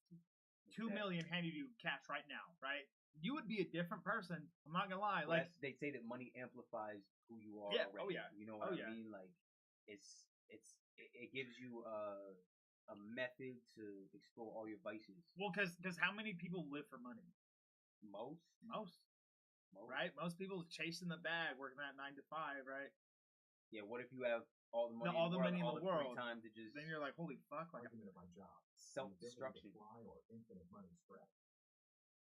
2 Exactly. million handed to you cash right now, right? You would be a different person. I'm not gonna lie. Well, Like they say that money amplifies who you are. Yeah, Already. oh, yeah. You know what Oh, I yeah. mean? Like it gives you a method to explore all your vices. well, because how many people live for money? Most. Right? Most people chasing the bag, working that 9 to 5, right? Yeah. What if you have all the money? all the money in all the free world. time to just Then you're like, holy fuck, like Argument of my job. self-destruction. The ability to fly or infinite money spread.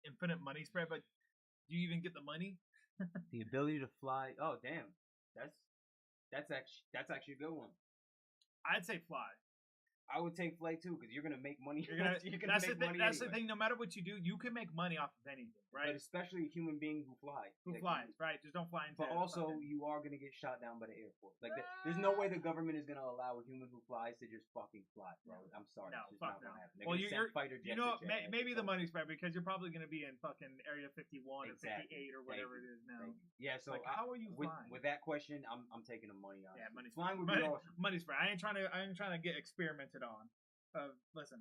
infinite money spread, but do you even get the money? The ability to fly. Oh damn, that's actually a good one. I'd say fly. I would take flight too because you're gonna make money. You're gonna, that's the make money. That's the anyway. thing. No matter what you do, you can make money off of anything, But right? especially a human being who flies. Who Like, flies, right? Just don't fly into. But also, fucking- you are gonna get shot down by the Air Force. Like, there's no way the government is gonna allow a human who flies to just fucking fly, bro. I'm sorry, No, it's just fuck not gonna no. happen. They're Well, gonna you're send fighter jets. you know, at your ass, maybe the so- money spread because you're probably going to be in fucking Area 51 Exactly. or 58 or Thank whatever you. it is now. Thank you. Yeah, so Like, how are you with, flying? with that question, I'm taking the money on. Yeah, money Flying would money, be awesome. money spread. I ain't trying to get experimented on. Listen,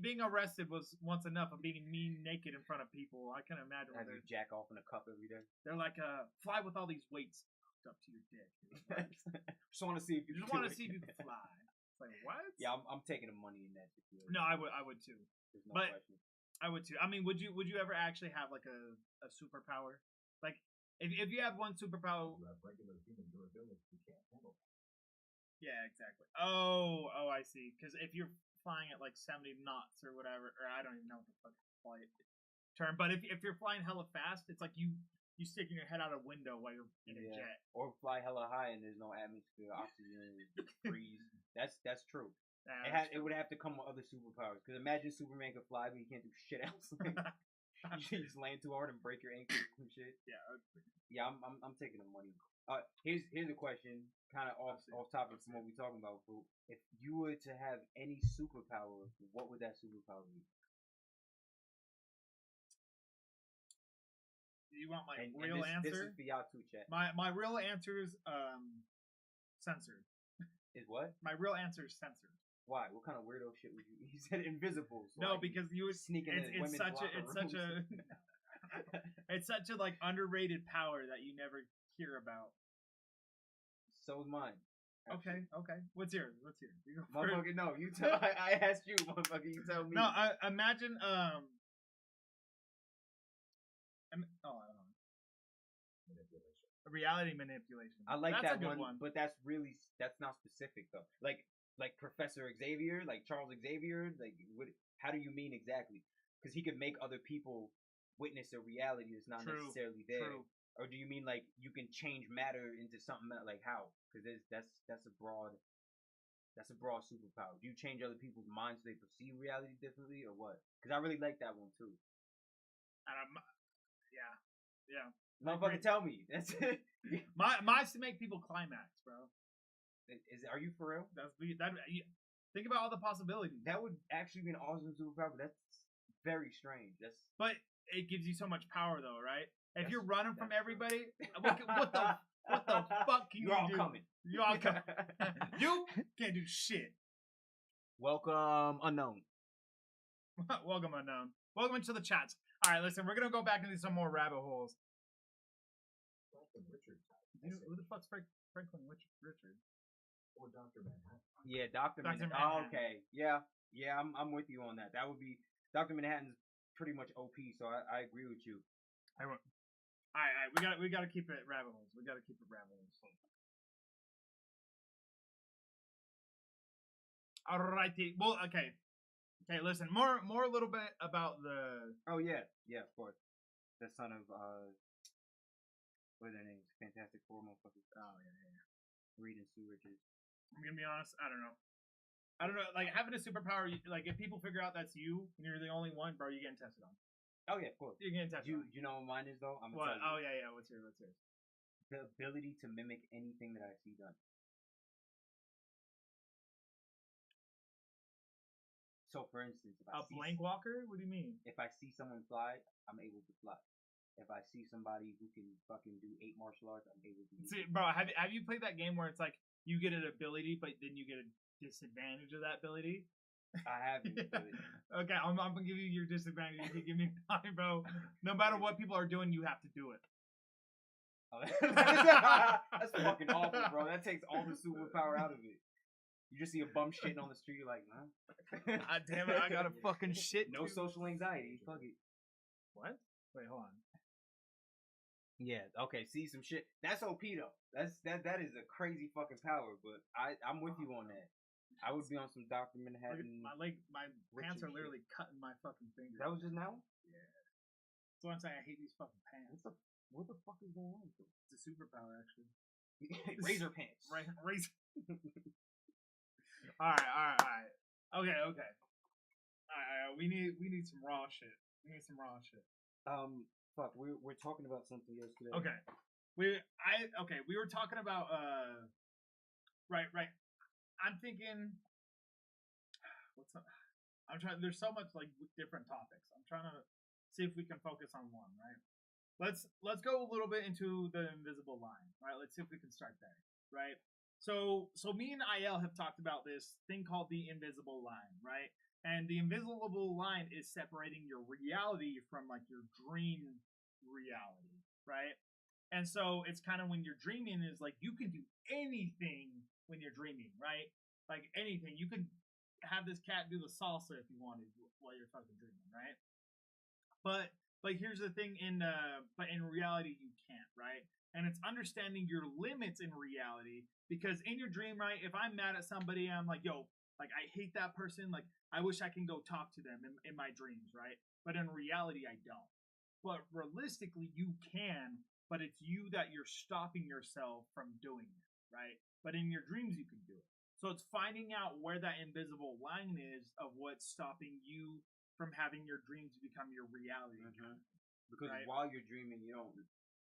being arrested was once enough of being mean naked in front of people. I can imagine Have when you jack off in a cup every day? they're like, fly with all these weights hooked up to your dick. Just want to see if You you just can want do to it. see if you can fly. It's like, what? Yeah, I'm taking the money in that situation. No, I would too. There's no but- question. I would too. I mean, would you ever actually have like a superpower? Like, if you have one superpower, You have regular human durability. You can't handle that. yeah, exactly. Oh, I see. Because if you're flying at like 70 knots or whatever, or I don't even know what the fuck flight term, but if you're flying hella fast, it's like you sticking your head out a window while you're in a Yeah. jet. Or fly hella high and there's no atmosphere, oxygen, freeze. That's true. It would have to come with other superpowers. Because imagine Superman could fly, but he can't do shit else. You just land too hard and break your ankle and shit. Yeah. Yeah, I'm taking the money. Here's a question, kind of off topic from what we're talking about. But if you were to have any superpower, what would that superpower be? Do you want my And real this answer? is for y'all too, chat. My real answer is censored. Is what? My real answer is censored. Why? What kind of weirdo shit would you? He said invisible. So No, I can because you would sneak into it's women's such a locker it's such a rooms. it's such a like underrated power that you never hear about. So is mine. Okay. What's yours? You go first. Motherfucker, no. You tell. I asked you, motherfucker. You tell me. No, imagine I don't know. Manipulation. Reality manipulation. I like That's that a good one, but that's not specific though. Like Professor Xavier, like Charles Xavier. Like, how do you mean exactly? Because he could make other people witness a reality that's not True, necessarily there. true. Or do you mean like you can change matter into something that, like how? Because that's a broad superpower. Do you change other people's minds so they perceive reality differently, or what? Because I really like that one too. And Yeah. Motherfucker, tell me. That's it. Mine's to make people climax, bro. Are you for real? Think about all the possibilities. That would actually be an awesome superpower, but that's very strange. But it gives you so much power, though, right? If That's- you're running from that's true. everybody, what the fuck can You're you all do? coming. You all coming. You can't do shit. Welcome, unknown. Welcome, unknown. Welcome into the chats. All right, listen, we're gonna go back into some more rabbit holes. Franklin Richard type. Who the fuck's Franklin Richard? Or Dr. Manhattan. Yeah, Dr. Dr. Manhattan. Manhattan. Oh, okay. Yeah, I'm with you on that. That would be Dr. Manhattan's pretty much OP, so I agree with you. All right, we gotta keep it rabbit holes. We gotta keep it rabbit holes. Alrighty. Well, okay. Okay, listen. More a little bit about the. Oh yeah, of course. The son of what are their names? Fantastic Four motherfuckers. Oh yeah. Reed and Sue Richards. I'm gonna be honest. I don't know. Like having a superpower. Like if people figure out that's you and you're the only one, bro, you're getting tested on. Oh yeah, of course. You're getting tested on. You know what mine is though? I'm What? gonna tell Oh you. yeah. What's yours? The ability to mimic anything that I see done. So, for instance, if I A blank walker? What do you mean? if I see someone fly, I'm able to fly. If I see somebody who can fucking do 8 martial arts, I'm able to. See, bro, have you played that game where it's like you get an ability, but then you get a disadvantage of that ability? I haven't. Okay, I'm gonna give you your disadvantage. You can give me mine, bro. No matter what people are doing, you have to do it. That's fucking awful, bro. That takes all the superpower out of it. You just see a bum shitting on the street, you're like, nah. God damn it, I got a fucking shit. No too. social anxiety. Fuck it. What? Wait, hold on. Yeah. Okay. See some shit. That's OP though. That is a crazy fucking power. But I'm with you on that. I would be on some Dr. Look at Manhattan. my pants are shit. literally cutting my fucking fingers. That was just now. That's why I'm saying I hate these fucking pants. What the fuck is going on? It's a superpower, actually. Razor pants. Right, razor. All right. Okay. All right. We need some raw shit. Fuck. We're talking about something yesterday. Okay. We were talking about right. I'm thinking I'm trying there's so much like different topics. I'm trying to see if we can focus on one, right? Let's go a little bit into the invisible line, right? Let's see if we can start there, right? So me and IL have talked about this thing called the invisible line, right? And the invisible line is separating your reality from like your dream reality, right? And so it's kind of when you're dreaming is like you can do anything when you're dreaming, right? Like anything. You could have this cat do the salsa if you wanted while you're fucking dreaming, right? But here's the thing but in reality you can't, right? And it's understanding your limits in reality because in your dream, right, if I'm mad at somebody, I'm like, yo, like I hate that person, like I wish I can go talk to them in my dreams, right? But in reality I don't. But realistically you can, but it's you that you're stopping yourself from doing it, right? But in your dreams you can do it. So it's finding out where that invisible line is of what's stopping you from having your dreams become your reality. Mm-hmm. Because right? while you're dreaming, you don't,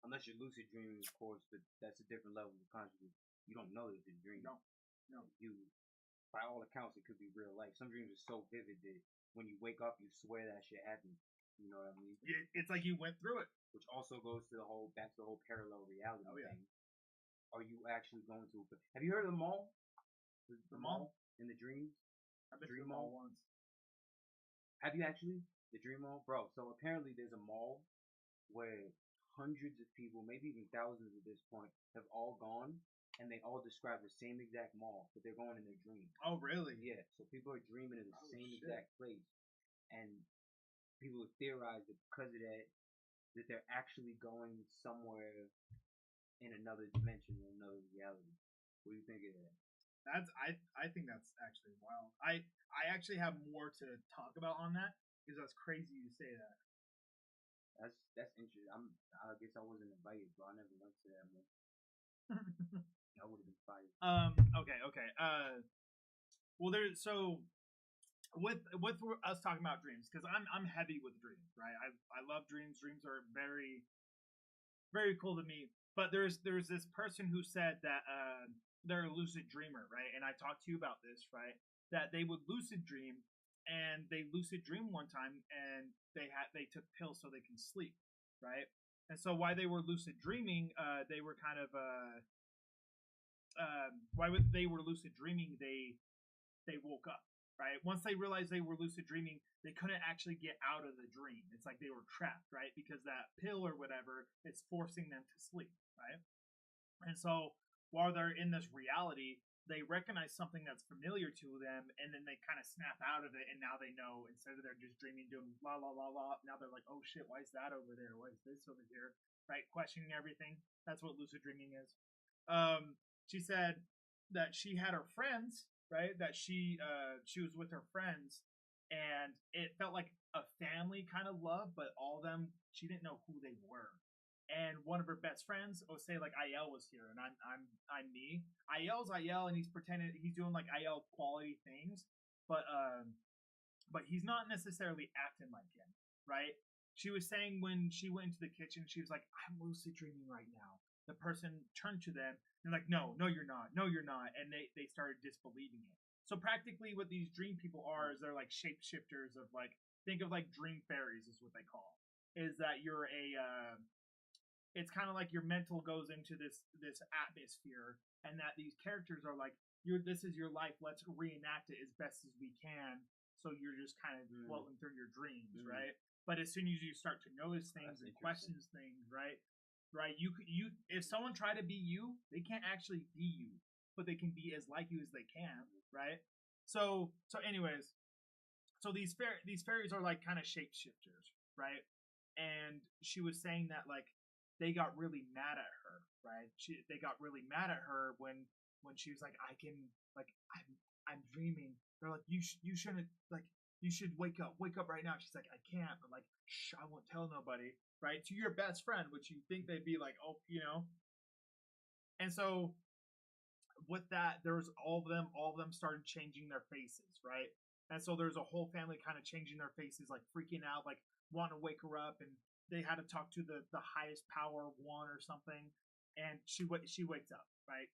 unless you're lucid dreaming, of course, but that's a different level of consciousness. You don't know that you're dreaming. No. You, by all accounts, it could be real life. Some dreams are so vivid that when you wake up, you swear that shit happened. You know what I mean? It's like you went through it. Which also goes to back to the whole parallel reality thing. Are you actually going to? Have you heard of the mall? The mall in the dreams. I've been Dream to the mall mall once. Have you actually? The Dream Mall? Bro, so apparently there's a mall where hundreds of people, maybe even thousands at this point, have all gone, and they all describe the same exact mall, but they're going in their dreams. Oh, really? Yeah, so people are dreaming of the same exact place, and people have theorized that because of that they're actually going somewhere in another dimension, in another reality. What do you think of that? I think that's actually wild. I actually have more to talk about on that because that's crazy you say that. That's interesting. I guess I wasn't invited, bro. I never went to that one. I would have been fired. Okay. Well, with us talking about dreams, because I'm heavy with dreams, right? I love dreams. Dreams are very very cool to me. But there's this person who said that they're a lucid dreamer, right? And I talked to you about this, right? That they would lucid dream, and they lucid dream one time, and they took pills so they can sleep, right? And so while they were lucid dreaming, they were kind of they were lucid dreaming, they woke up, right? Once they realized they were lucid dreaming, they couldn't actually get out of the dream. It's like they were trapped, right? Because that pill or whatever is forcing them to sleep, right? And so while they're in this reality, they recognize something that's familiar to them, and then they kind of snap out of it, and now they know, instead of they're just dreaming, doing la la la la, now they're like, oh shit, why is that over there? Why is this over here? Right? Questioning everything. That's what lucid dreaming is. She said that she had her friends, right? That she was with her friends, and it felt like a family kind of love, but all of them, she didn't know who they were. And one of her best friends, say like Aiel was here, and I'm me. Aiel's Aiel, and he's pretending he's doing like Aiel quality things, but he's not necessarily acting like him, right? She was saying when she went into the kitchen, she was like, "I'm lucid dreaming right now." The person turned to them and like, "No, no, you're not. No, you're not," and they started disbelieving it. So practically, what these dream people are is they're like shapeshifters of like, think of like dream fairies is what they call. Is that you're a it's kind of like your mental goes into this atmosphere, and that these characters are like, this is your life, let's reenact it as best as we can, so you're just kind of floating through your dreams, right? But as soon as you start to notice things and questions things, right, you if someone try to be you, they can't actually be you, but they can be as like you as they can, right? So anyways, so these fairies are like kind of shapeshifters, right? And she was saying that like they got really mad at her, right? They got really mad at her when she was like, I can, like, I'm dreaming. They're like, you shouldn't, like, you should wake up right now. She's like, I can't, but like, shh, I won't tell nobody, right? To your best friend, which you think they'd be like, oh, you know. And so with that, there was all of them started changing their faces, right? And so there's a whole family kind of changing their faces, like freaking out, like wanting to wake her up, and they had to talk to the highest power of one or something, and she wakes up, right?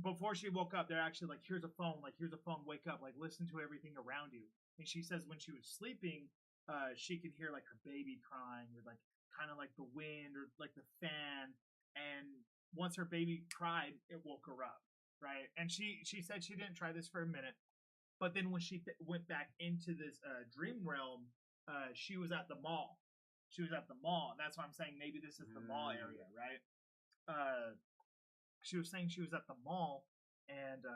Before she woke up, they're actually like, here's a phone, wake up, like listen to everything around you. And she says when she was sleeping, she could hear like her baby crying, or like kind of like the wind, or like the fan. And once her baby cried, it woke her up, right? And she said she didn't try this for a minute, but then when she went back into this dream realm, she was at the mall. And that's why I'm saying maybe this is the mall area, right? She was saying she was at the mall, and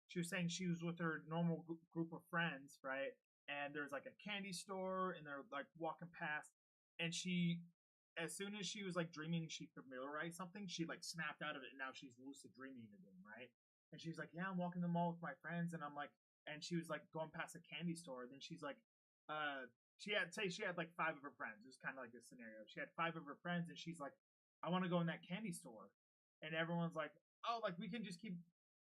she was saying she was with her normal group of friends, right? And there's like a candy store, and they're like walking past, and as soon as she was like dreaming, she familiarized something. She like snapped out of it, and now she's lucid dreaming again, right? And she's like, "Yeah, I'm walking the mall with my friends," and I'm like, and she was like going past a candy store. And then she's like, she had like 5 of her friends. It was kind of like this scenario. She had 5 of her friends, and she's like, I want to go in that candy store. And everyone's like, oh, like we can just keep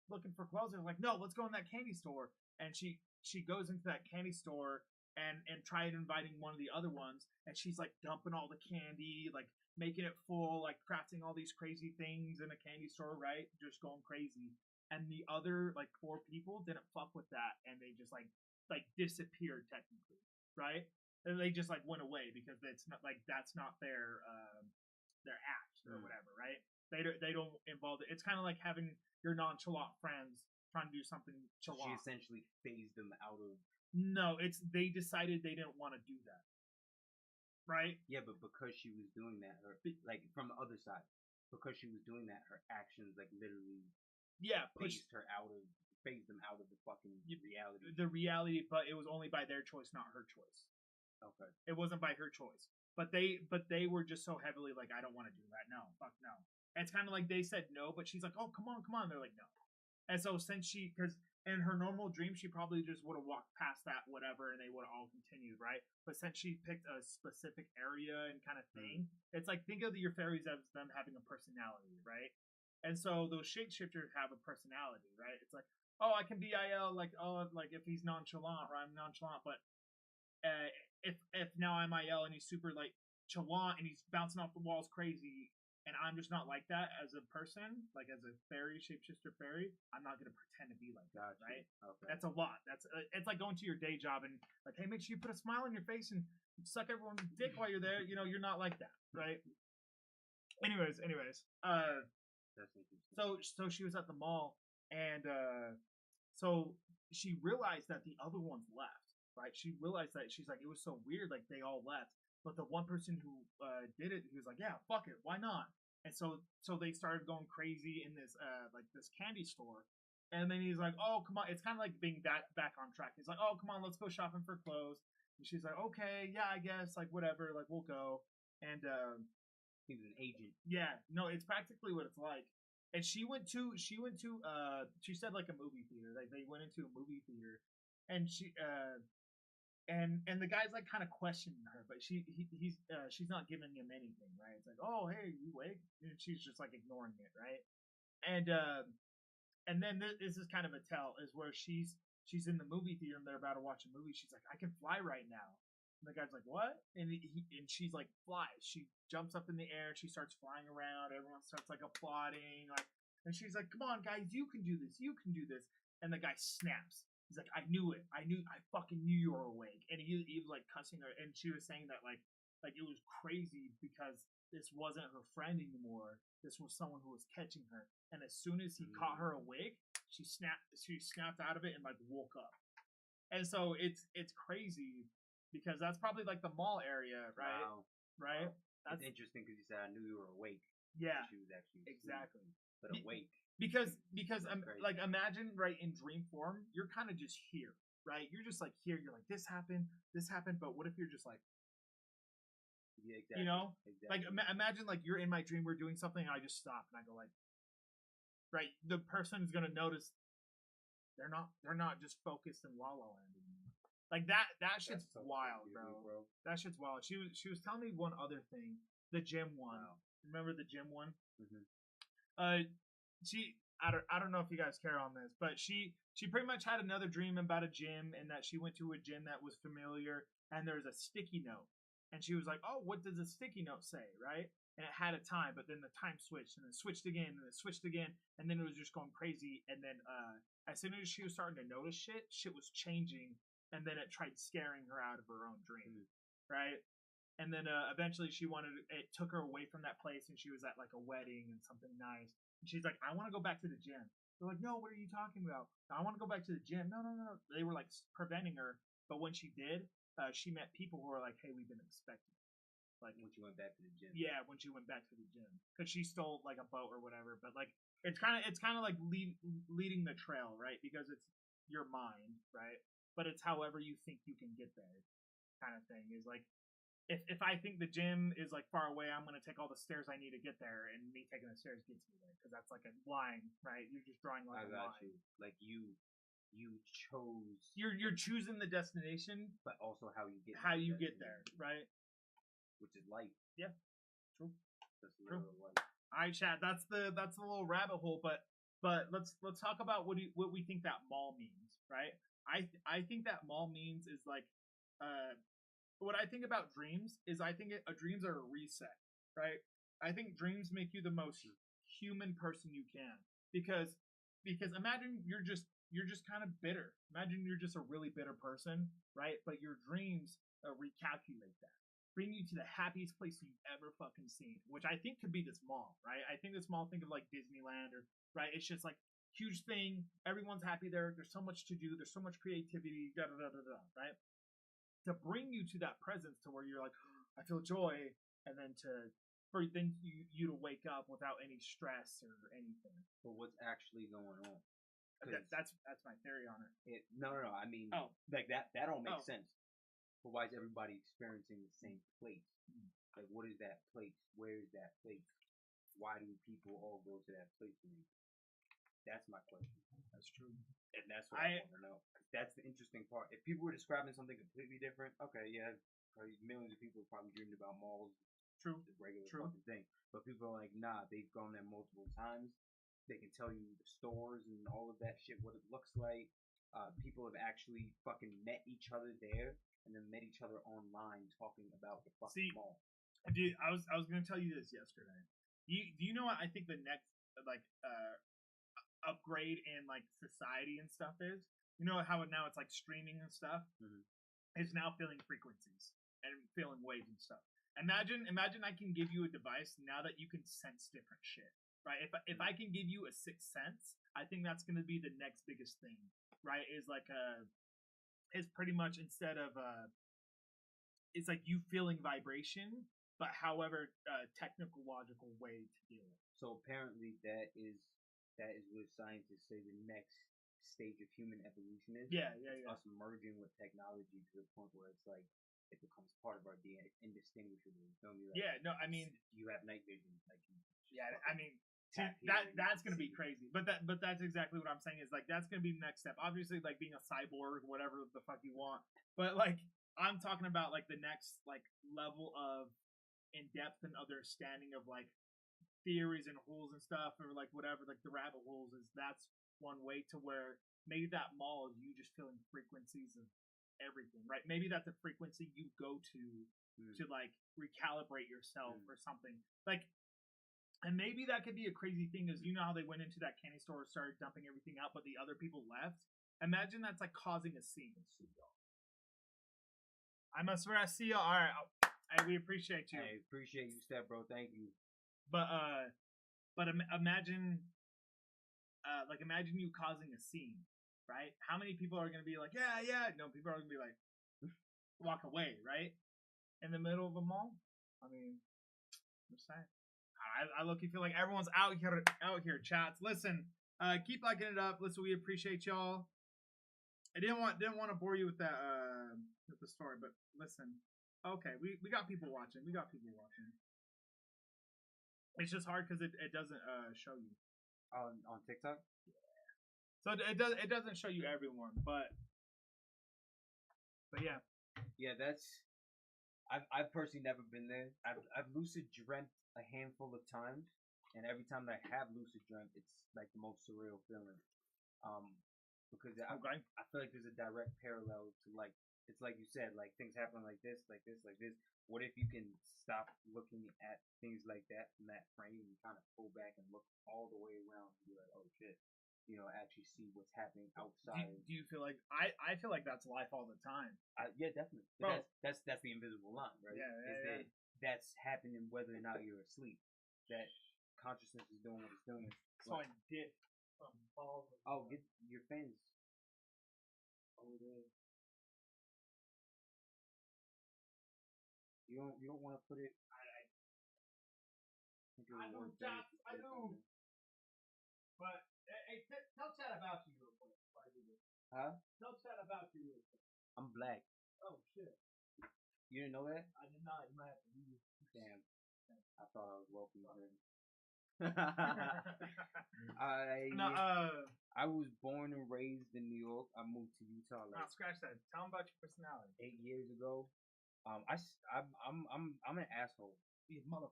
looking for clothes. They're like, no, let's go in that candy store. And she goes into that candy store and tried inviting one of the other ones, and she's like dumping all the candy, like making it full, like crafting all these crazy things in a candy store, right? Just going crazy. And the other like 4 people didn't fuck with that, and they just like disappeared technically, right? And they just like went away, because it's not like that's not their act or whatever, right? They don't involve it. It's kind of like having your nonchalant friends trying to do something chalant. She essentially phased them out of. No, they decided they didn't want to do that, right? Yeah, but because she was doing that, or like from the other side, because she was doing that, her actions like literally phased them out of the fucking reality. The reality, but it was only by their choice, not her choice. Okay. It wasn't by her choice. But they were just so heavily like, I don't want to do that. No, fuck no. And it's kind of like they said no, but she's like, oh, come on. They're like, no. And so since because in her normal dream, she probably just would have walked past that, whatever, and they would have all continued, right? But since she picked a specific area and kind of thing, it's like, think of your fairies as them having a personality, right? And so those shapeshifters have a personality, right? It's like, oh, I can BIL, like, oh, like if he's nonchalant or I'm nonchalant, but if now I'm IL and he's super like chalant and he's bouncing off the walls crazy, and I'm just not like that as a person, like as a fairy shapeshifter fairy, I'm not gonna pretend to be like that, Gotcha. right? Okay. That's a lot. That's it's like going to your day job and like, hey, make sure you put a smile on your face and suck everyone's dick while you're there. You know, you're not like that, right? Anyways, That's interesting. so she was at the mall and so she realized that the other ones left, right? She realized that she's like, it was so weird, like they all left, but the one person who did it, he was like, yeah, fuck it, why not? And so they started going crazy in this like this candy store, and then he's like, oh come on, it's kind of like being back on track. He's like, oh come on, let's go shopping for clothes. And she's like, okay, yeah, I guess, like whatever, like we'll go. And He was an agent. yeah, no, it's practically what it's like. And she said like a movie theater. Like they went into a movie theater and and the guy's like kind of questioning her, but she's not giving him anything, right? It's like, oh hey, you awake? And she's just like ignoring it, right? And then this is kind of a tell is where she's in the movie theater and they're about to watch a movie. She's like, I can fly right now. And the guy's like, what? And she's like, flies. She jumps up in the air. She starts flying around. Everyone starts like applauding. Like, and she's like, come on, guys, you can do this. You can do this. And the guy snaps. He's like, I knew it. I fucking knew you were awake. And he was like cussing her. And she was saying that like it was crazy because this wasn't her friend anymore. This was someone who was catching her. And as soon as he caught her awake, she snapped out of it and like woke up. And so it's crazy because that's probably like the mall area, right? Wow. Right? Wow. That's interesting because you said I knew you were awake. Yeah. She was actually asleep, exactly. but awake. Because crazy. like imagine right in dream form, you're kind of just here, right? You're just like here. You're like this happened, but what if you're just like, yeah, exactly. You know, exactly. like imagine like you're in my dream, we're doing something, and I just stop and I go like, right? The person's gonna notice they're not just focused in La La Land anymore. Like that shit's so wild, crazy, bro. That shit's wild. She was telling me one other thing, the gym one. Wow. Remember the gym one? Mm-hmm. I don't know if you guys care on this, but she pretty much had another dream about a gym and that she went to a gym that was familiar and there was a sticky note. And she was like, oh, what does a sticky note say, right? And it had a time, but then the time switched and it switched again and it switched again and then it was just going crazy. And then as soon as she was starting to notice shit was changing, and then it tried scaring her out of her own dream, right? And then eventually it took her away from that place and she was at like a wedding and something nice. And she's like, I want to go back to the gym. They're like, no, what are you talking about? I want to go back to the gym. No. They were like preventing her. But when she did, she met people who were like, hey, we've been expecting. Like when she went back to the gym. Yeah, when she went back to the gym. Because she stole like a boat or whatever. But like, it's kind of like leading the trail, right? Because it's your mind, right? But it's however you think you can get there kind of thing. Is like, if I think the gym is like far away, I'm gonna take all the stairs I need to get there, and me taking the stairs gets me there because that's like a line, right? You're just drawing like a line. You. Like you chose. You're choosing the destination, but also how you get there, right? Which is life. Yeah, true. That's literal life. All right, chat. That's the little rabbit hole, but let's talk about what we think that mall means, right? I think that mall means is like what I think about dreams is I think dreams are a reset, right? I think dreams make you the most human person you can because imagine you're just kind of bitter. Imagine you're just a really bitter person, right? But your dreams recalculate that, bring you to the happiest place you've ever fucking seen, which I think could be this mall, right? I think this mall, think of like Disneyland or right. It's just like huge thing. Everyone's happy there. There's so much to do. There's so much creativity. Da da da da da. Right. To bring you to that presence to where you're like, oh, I feel joy, and then for you to wake up without any stress or anything. But what's actually going on? That's my theory on it. No. I mean, like that don't make sense. But why is everybody experiencing the same place? Like, what is that place? Where is that place? Why do people all go to that place? That's my question. That's true. And that's what I want to know. Because that's the interesting part. If people were describing something completely different, okay, yeah, probably millions of people probably dreamed about malls. True. The regular fucking thing. But people are like, nah, they've gone there multiple times. They can tell you the stores and all of that shit, what it looks like. People have actually fucking met each other there, and then met each other online talking about the fucking See, mall. Dude, I was gonna tell you this yesterday. Do you know what I think the next like upgrade in like society and stuff is? You know how now it's like streaming and stuff. Mhm. It's now feeling frequencies and feeling waves and stuff. Imagine I can give you a device now that you can sense different shit. Right? If I can give you a sixth sense, I think that's gonna be the next biggest thing. Right? Is like is pretty much instead of it's like you feeling vibration, but however technological way to do it. So apparently that is what scientists say the next stage of human evolution is. Yeah. It's us merging with technology to the point where it's like it becomes part of our DNA, indistinguishable. You feel me? Like, Yeah, no, I mean, you have night vision, like I mean, tap here and that's you gonna be see. crazy. But that's exactly what I'm saying is like that's gonna be the next step. Obviously, like being a cyborg, whatever the fuck you want. But like I'm talking about like the next like level of in depth and understanding of like theories and holes and stuff, or like whatever, like the rabbit holes is. That's one way to where maybe that mall is you just feeling frequencies of everything, right? Maybe that's a frequency you go to like recalibrate yourself or something. Like, and maybe that could be a crazy thing is you know how they went into that candy store and started dumping everything out, but the other people left? Imagine that's like causing a scene. I must see you. All right. We appreciate you. I appreciate you, step bro. Thank you. But imagine imagine you causing a scene, right? How many people are gonna be like, yeah? No, people are gonna be like, walk away, right? In the middle of a mall. I mean, I'm just saying. I look, you feel like everyone's out here, chats. Listen, keep liking it up. Listen, we appreciate y'all. I didn't want to bore you with that with the story, but listen. Okay, we got people watching. It's just hard because it doesn't show you On TikTok? so it doesn't show you everyone, but yeah. Yeah, that's. I've personally never been there. I've lucid dreamt a handful of times, and every time that I have lucid dreamt, it's like the most surreal feeling. Because Okay. I feel like there's a direct parallel to like it's like you said, like things happen like this, like this, like this. What if you can stop looking at things like that from that frame and kind of pull back and look all the way around and be like, oh shit, actually see what's happening outside. Do you feel like I feel like that's life all the time? Yeah, definitely. But that's the invisible line, right? Yeah. That's happening whether or not you're asleep. That consciousness is doing what it's doing. So I did some balls. Oh, get your fans over there. You don't want to put it. I do, chat. I do. But hey, tell chat about you real quick. Huh? Tell chat about you real quick. I'm black. Oh shit! You didn't know that? I did not. You might have to leave. Damn. I thought I was welcome here. I was born and raised in New York. I moved to Utah like scratch that. Tell them about your personality. 8 years ago. I'm an asshole. You mother.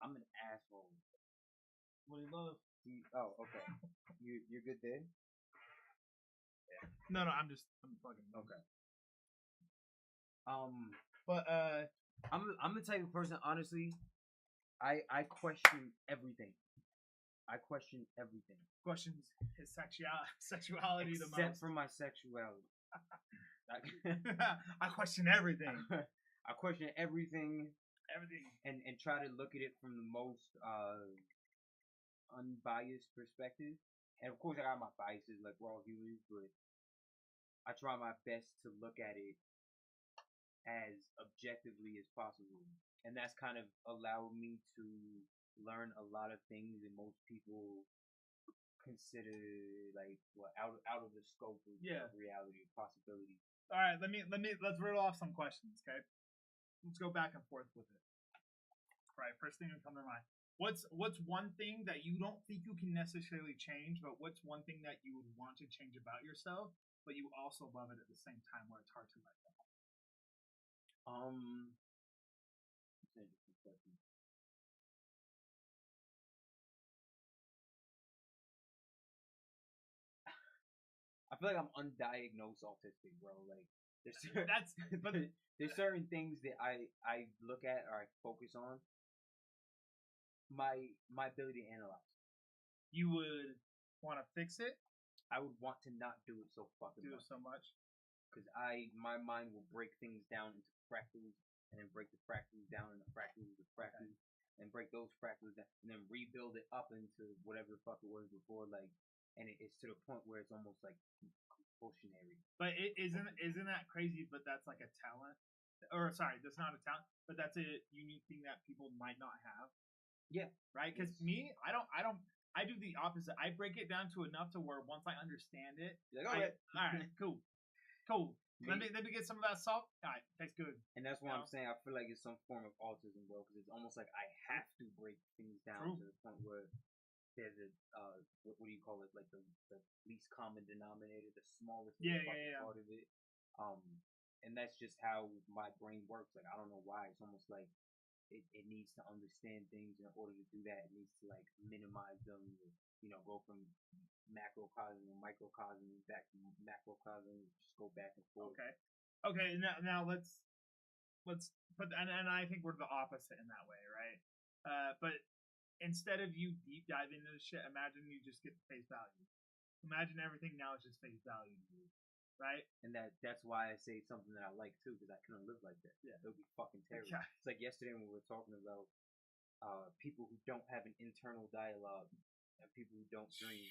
I'm an asshole. What do you love? Oh, okay. You're good there? Yeah. No, I'm fucking okay. But I'm the type of person, honestly. I question everything. Questions his sexuality the most. Except for my sexuality. I question everything. I question everything. Everything. And try to look at it from the most unbiased perspective. And of course I got my biases, like we're all humans, but I try my best to look at it as objectively as possible. And that's kind of allowed me to learn a lot of things that most people consider like out of the scope of reality or possibility. All right, let's riddle off some questions, okay? Let's go back and forth with it. All right, first thing that comes to mind. What's one thing that you don't think you can necessarily change, but what's one thing that you would want to change about yourself, but you also love it at the same time where it's hard to let go? feel like I'm undiagnosed autistic, bro. Like there's certain, That's but there's certain things that I look at or I focus on. My ability to analyze. you would want to fix it, I would want to not do it so fucking do it much so much. because my mind will break things down into fractals and then break the fractals down into fractals and break those fractals down and then rebuild it up into whatever the fuck it was before. Like, and it's to the point where it's almost like compulsionary. But it isn't that crazy? But that's like a talent, or sorry, that's not a talent, but that's a unique thing that people might not have. Yeah, Right? Because Yes. me, I do the opposite. I break it down to enough to where once I understand it, You're all like, right, cool. Let Me- me get some of that salt. All right, tastes good. And that's why No. I'm saying I feel like it's some form of autism, bro. Because it's almost like I have to break things down True. to the point where there's a what do you call it? Like the least common denominator, the smallest Yeah, little fucking yeah. part of it. And that's just how my brain works. Like I don't know why. It's almost like it needs to understand things in order to do that. It needs to like minimize them, go from macrocosm and microcosm back to macrocosm, just go back and forth. Okay. Now let's put and I think we're the opposite in that way, right? But instead of you deep dive into the shit, imagine you just get the face value. Imagine everything now is just face value to you, right? And that's why I say something that I like too, because I couldn't live like that. Yeah. It would be fucking terrible. Yeah. It's like yesterday when we were talking about people who don't have an internal dialogue and people who don't dream.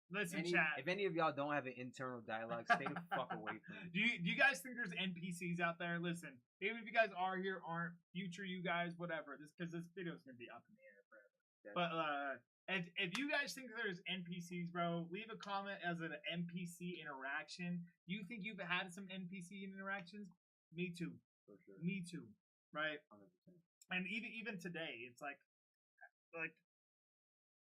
Listen, chat. If any of y'all don't have an internal dialogue, stay the fuck away from me. Do you guys think there's NPCs out there? Listen, even if you guys are here, aren't future you guys, whatever. Because this video is gonna be up in the air forever. But and if you guys think there's NPCs, bro, leave a comment as an NPC interaction. You think you've had some NPC interactions? Me too. For sure. Me too. Right. 100%. And even today, it's like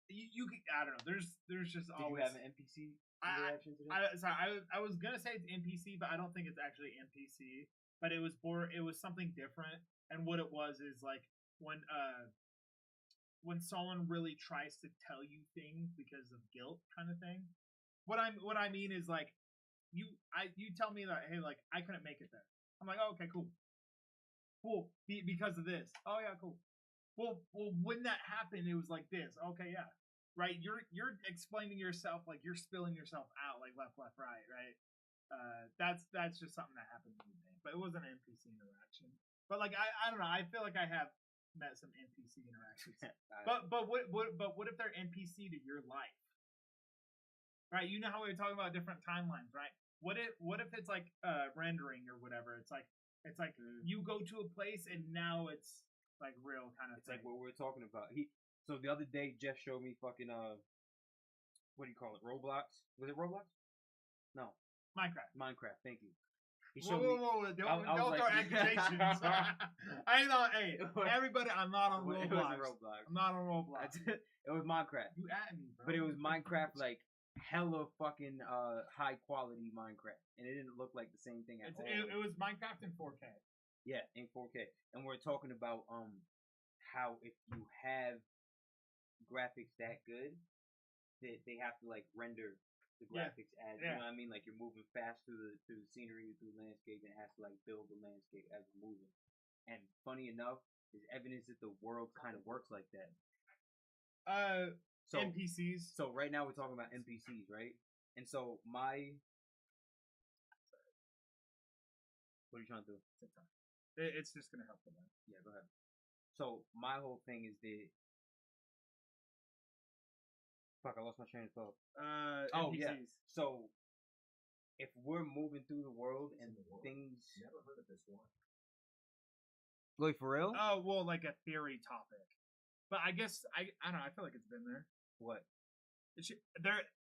you I don't know. There's just Do you always have an NPC interaction today? I was gonna say it's NPC, but I don't think it's actually NPC. But it was something different, and what it was is like when someone really tries to tell you things because of guilt, kind of thing. What I mean is like you tell me that, hey, like I couldn't make it there. I'm like, oh, okay, cool, because of this. Oh yeah, cool. Well, when that happened, it was like this. Okay, yeah, right. You're explaining yourself, like you're spilling yourself out, like left, right, right. That's just something that happened to me, but it was an NPC interaction. But like I don't know. I feel like I have met some NPC interactions. But what if they're NPC to your life? Right? You know how we were talking about different timelines, right? What if it's like rendering or whatever? It's like you go to a place and now it's like real kind of It's thing. like what we're talking about. So the other day Jeff showed me fucking what do you call it? Roblox? Was it Roblox? No. Minecraft. Thank you. He Whoa, showed me. Don't I was throw like- accusations. I know. Hey, everybody, I'm not on It Roblox. wasn't Roblox. I'm not on Roblox. It was Minecraft. You at me, bro. But it was Minecraft, like hella fucking high quality Minecraft, and it didn't look like the same thing at all. It was Minecraft in 4K. Yeah, in 4K, and we're talking about how if you have graphics that good, they have to like render the graphics as you know what I mean, like you're moving fast through the scenery, through the landscape, and it has to like build the landscape as you're moving. And funny enough, there's evidence that the world kind of works like that. So NPCs. So right now we're talking about NPCs, right? And so what are you trying to do? It's just gonna help them. Yeah, go ahead. So my whole thing is that fuck, I lost my train of thought. Oh NPCs. yeah. So if we're moving through the world and things, Never heard of this one. wait, for real? Oh well, like a theory topic. But I guess I don't know. I feel like it's been there. What?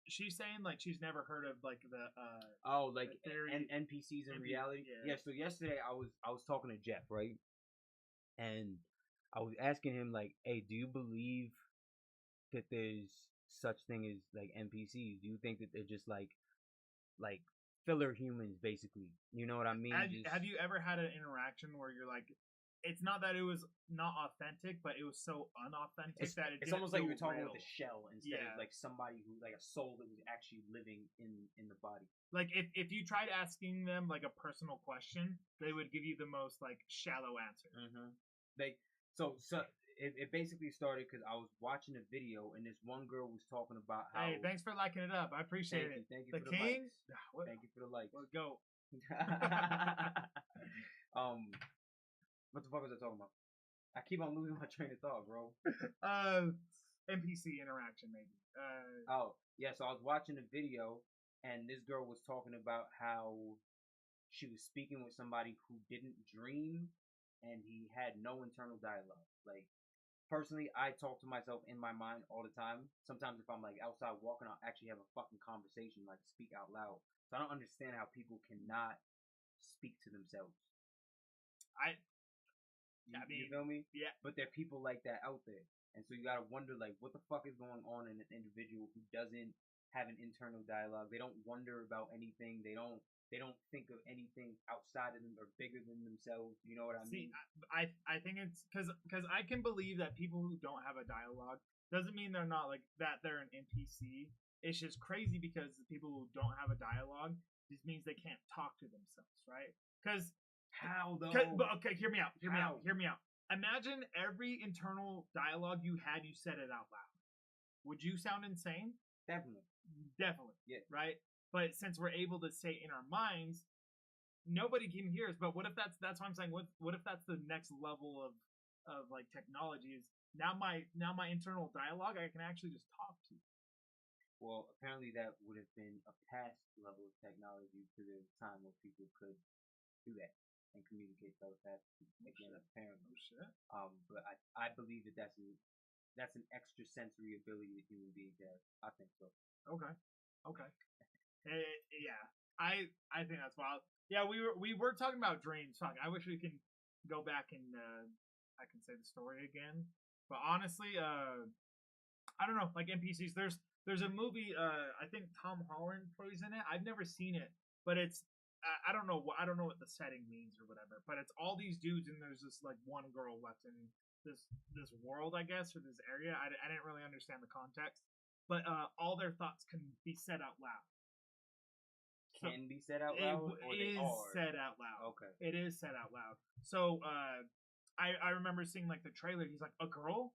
She's saying like she's never heard of like the like theory, NPCs in reality. yeah. So yesterday I was talking to Jeff, right? And I was asking him like, hey, do you believe that there's such thing as like NPCs? Do you think that they're just like filler humans, basically? You know what I mean? Have you ever had an interaction where you're like it's not that it was not authentic, but it was so unauthentic It's, that it it's didn't almost like you feel were talking real. with a shell instead Yeah. of like somebody who like a soul that was actually living in the body. Like if you tried asking them like a personal question, they would give you the most like shallow answer. Mm-hmm. So it basically started because I was watching a video and this one girl was talking about how. Hey, thanks for liking it up. I appreciate it. Thank you The for the king. likes. What, Thank you for the likes. let's go. What the fuck was I talking about? I keep on losing my train of thought, bro. NPC interaction maybe. Oh yeah, so I was watching a video and this girl was talking about how she was speaking with somebody who didn't dream and he had no internal dialogue. Like personally, I talk to myself in my mind all the time. Sometimes if I'm like outside walking, I'll actually have a fucking conversation, like speak out loud. So I don't understand how people cannot speak to themselves. I mean, you feel me? yeah. But there are people like that out there. And so you gotta wonder, like, what the fuck is going on in an individual who doesn't have an internal dialogue? They don't wonder about anything. They don't think of anything outside of them or bigger than themselves. You know what I mean? I think it's because I can believe that people who don't have a dialogue doesn't mean they're not like that. They're an NPC. It's just crazy because the people who don't have a dialogue just means they can't talk to themselves, right? Because how though? Okay, hear me out. Hear me out. Imagine every internal dialogue you had, you said it out loud. Would you sound insane? Definitely. Yeah. Right. But since we're able to say it in our minds, nobody can hear us. But what if that's what I'm saying? What if that's the next level of like technology? Is now my internal dialogue I can actually just talk to. Well, apparently that would have been a past level of technology to the time where people could do that and communicate telepathically. Again, apparently. But I believe that that's an extra sensory ability that human beings have. I think so. Okay. Yeah, I think that's wild. Yeah, we were talking about dreams. Fuck, I wish we can go back and I can say the story again. But honestly, I don't know. Like NPCs, there's a movie. I think Tom Holland plays in it. I've never seen it, but it's I don't know what the setting means or whatever. But it's all these dudes and there's this like one girl left in this world, I guess, or this area. I didn't really understand the context, but all their thoughts can be said out loud. Can be said out loud, or it they is are said out loud. Okay, it is said out loud. So I remember seeing like the trailer. He's like, a girl,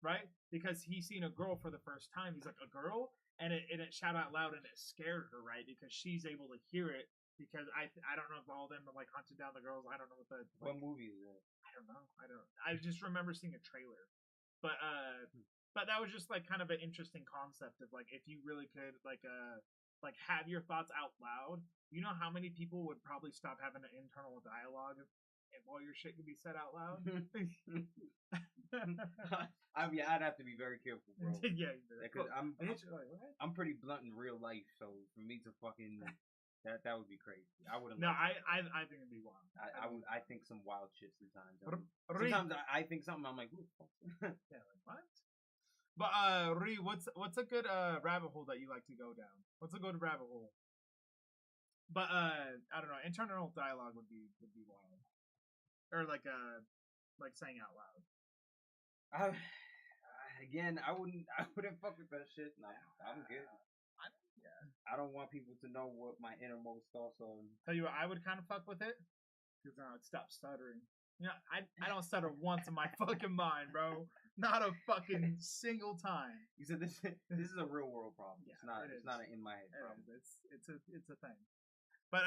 right? Because he's seen a girl for the first time. He's like, a girl, and it shout out loud, and it scared her, right? Because she's able to hear it. Because I don't know if all of them are like hunted down the girls. I don't know what the what movie is that? I don't know. I just remember seeing a trailer, but that was just like kind of an interesting concept of like if you really could like have your thoughts out loud. You know how many people would probably stop having an internal dialogue if all your shit could be said out loud? I mean, I'd have to be very careful, bro. Yeah, because I'm pretty blunt in real life, so for me to fucking that would be crazy. I wouldn't. No, I think it'd be wild. I think some wild shit sometimes. Sometimes I think something. I'm like, who the fuck? Yeah, like what? But Ree, what's a good rabbit hole that you like to go down? What's a good rabbit hole? But I don't know. Internal dialogue would be wild, or like saying out loud. Again, I wouldn't fuck with that shit. No, I'm good. I don't want people to know what my innermost thoughts are. Tell you what, I would kind of fuck with it because I would stop stuttering. You know, I don't stutter once in my fucking mind, bro. Not a fucking single time. You said this is a real world problem. Yeah, it's not an in my head problem. It's a thing. But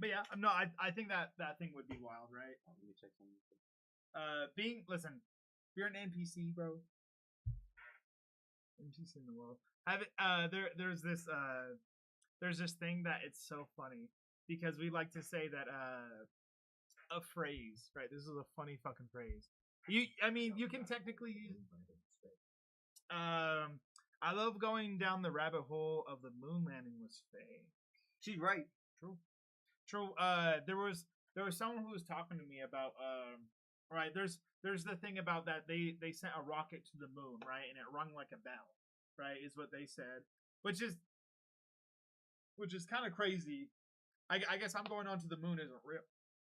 yeah, no, I think that thing would be wild, right? Let me check something. Listen, if you're an NPC, bro. NPC in the world. There's this thing that it's so funny because we like to say that a phrase, right? This is a funny fucking phrase. You can technically use. I love going down the rabbit hole of the moon landing was fake. She's right. True. There was someone who was talking to me about right. There's the thing about that they sent a rocket to the moon, right, and it rung like a bell, right, is what they said, which is kind of crazy. I guess I'm going on to the moon isn't real.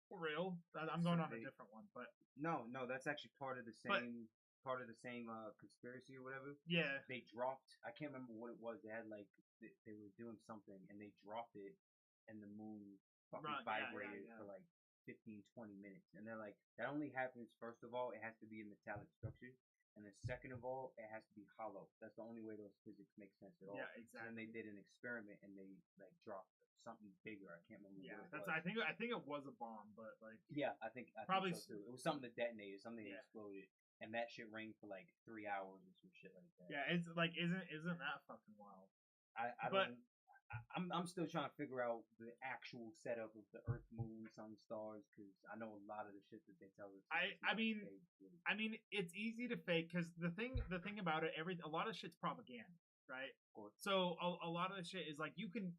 For real? I'm going So on a they- different one, but No, that's actually part of the But- same conspiracy or whatever. yeah, They dropped. I can't remember what it was. They had like they were doing something and they dropped it, and the moon fucking Right, yeah, vibrated yeah. for like 15, 20 minutes. And they're like, that only happens. First of all, it has to be a metallic structure, and then second of all, it has to be hollow. That's the only way those physics make sense at all. yeah, And then they exactly. did an experiment and they like dropped something bigger. I can't remember. Yeah, what it that's. was. I think it was a bomb, but like, Yeah, I think Probably so too. It was something that detonated, something that Yeah. exploded, and that shit rang for like 3 hours or some shit like that. yeah, it's like, isn't that fucking wild? I But- don't. I'm still trying to figure out the actual setup of the Earth, Moon, Sun, stars, because I know a lot of the shit that they tell us. is I not mean, fake, really. I mean, it's easy to fake because the thing about it, a lot of shit's propaganda, right? course. So a lot of the shit is like you can.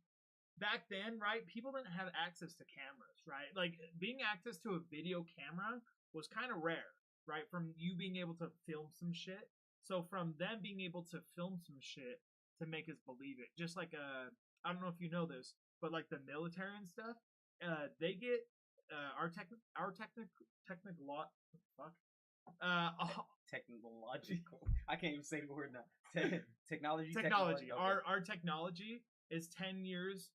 Back then, right? People didn't have access to cameras, right? Like being access to a video camera was kind of rare, right? From you being able to film some shit. So from them being able to film some shit to make us believe it, just like I don't know if you know this, but like the military and stuff, they get our technical lot. What the fuck? Technological. I can't even say the word now. Technology. Technology. Okay. Our technology is 10 years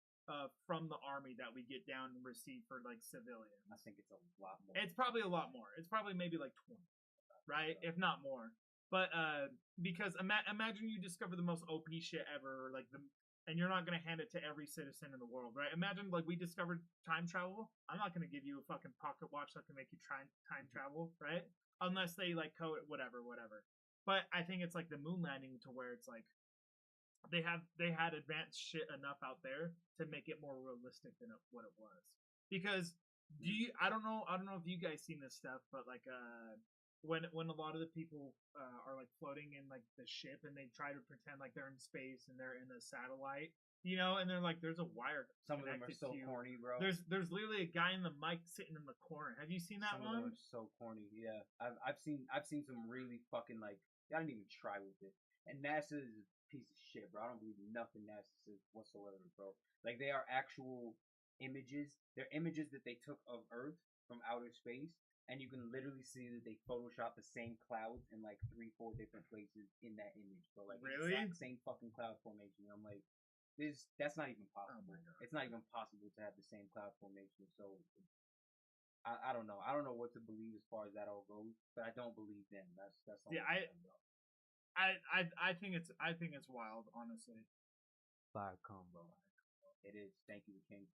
from the army that we get down and receive for like civilians. I think it's a lot more. It's probably a lot more. It's probably maybe like 20, right? If not more. But because imagine you discover the most OP shit ever, like and you're not gonna hand it to every citizen in the world, right? Imagine like we discovered time travel. I'm not gonna give you a fucking pocket watch that can make you try time travel, right? Unless they like code whatever. But I think it's like the moon landing to where it's like they had advanced shit enough out there to make it more realistic than what it was. Because I don't know if you guys seen this stuff, but like when a lot of the people are like floating in like the ship and they try to pretend like they're in space and they're in a satellite, you know, and they're like there's a wire. Some of them are connected so to you. corny, bro. There's literally a guy in the mic sitting in the corner. Have you seen that Some one? of them are so corny. Yeah, I've seen some really fucking like I didn't even try with it. And NASA is a piece of shit, bro. I don't believe nothing NASA says whatsoever, bro. Like they are actual images. They're images that they took of Earth from outer space, and you can literally see that they photoshopped the same clouds in like 3-4 different places in that image, bro. Like Really? exact same fucking cloud formation. I'm like, that's not even possible. my God. It's not even possible to have the same cloud formation. So I don't know. I don't know what to believe as far as that all goes, but I don't believe them. That's all. Yeah, I'm saying, bro. I think it's wild, honestly. Fire combo. It is. Thank you, King.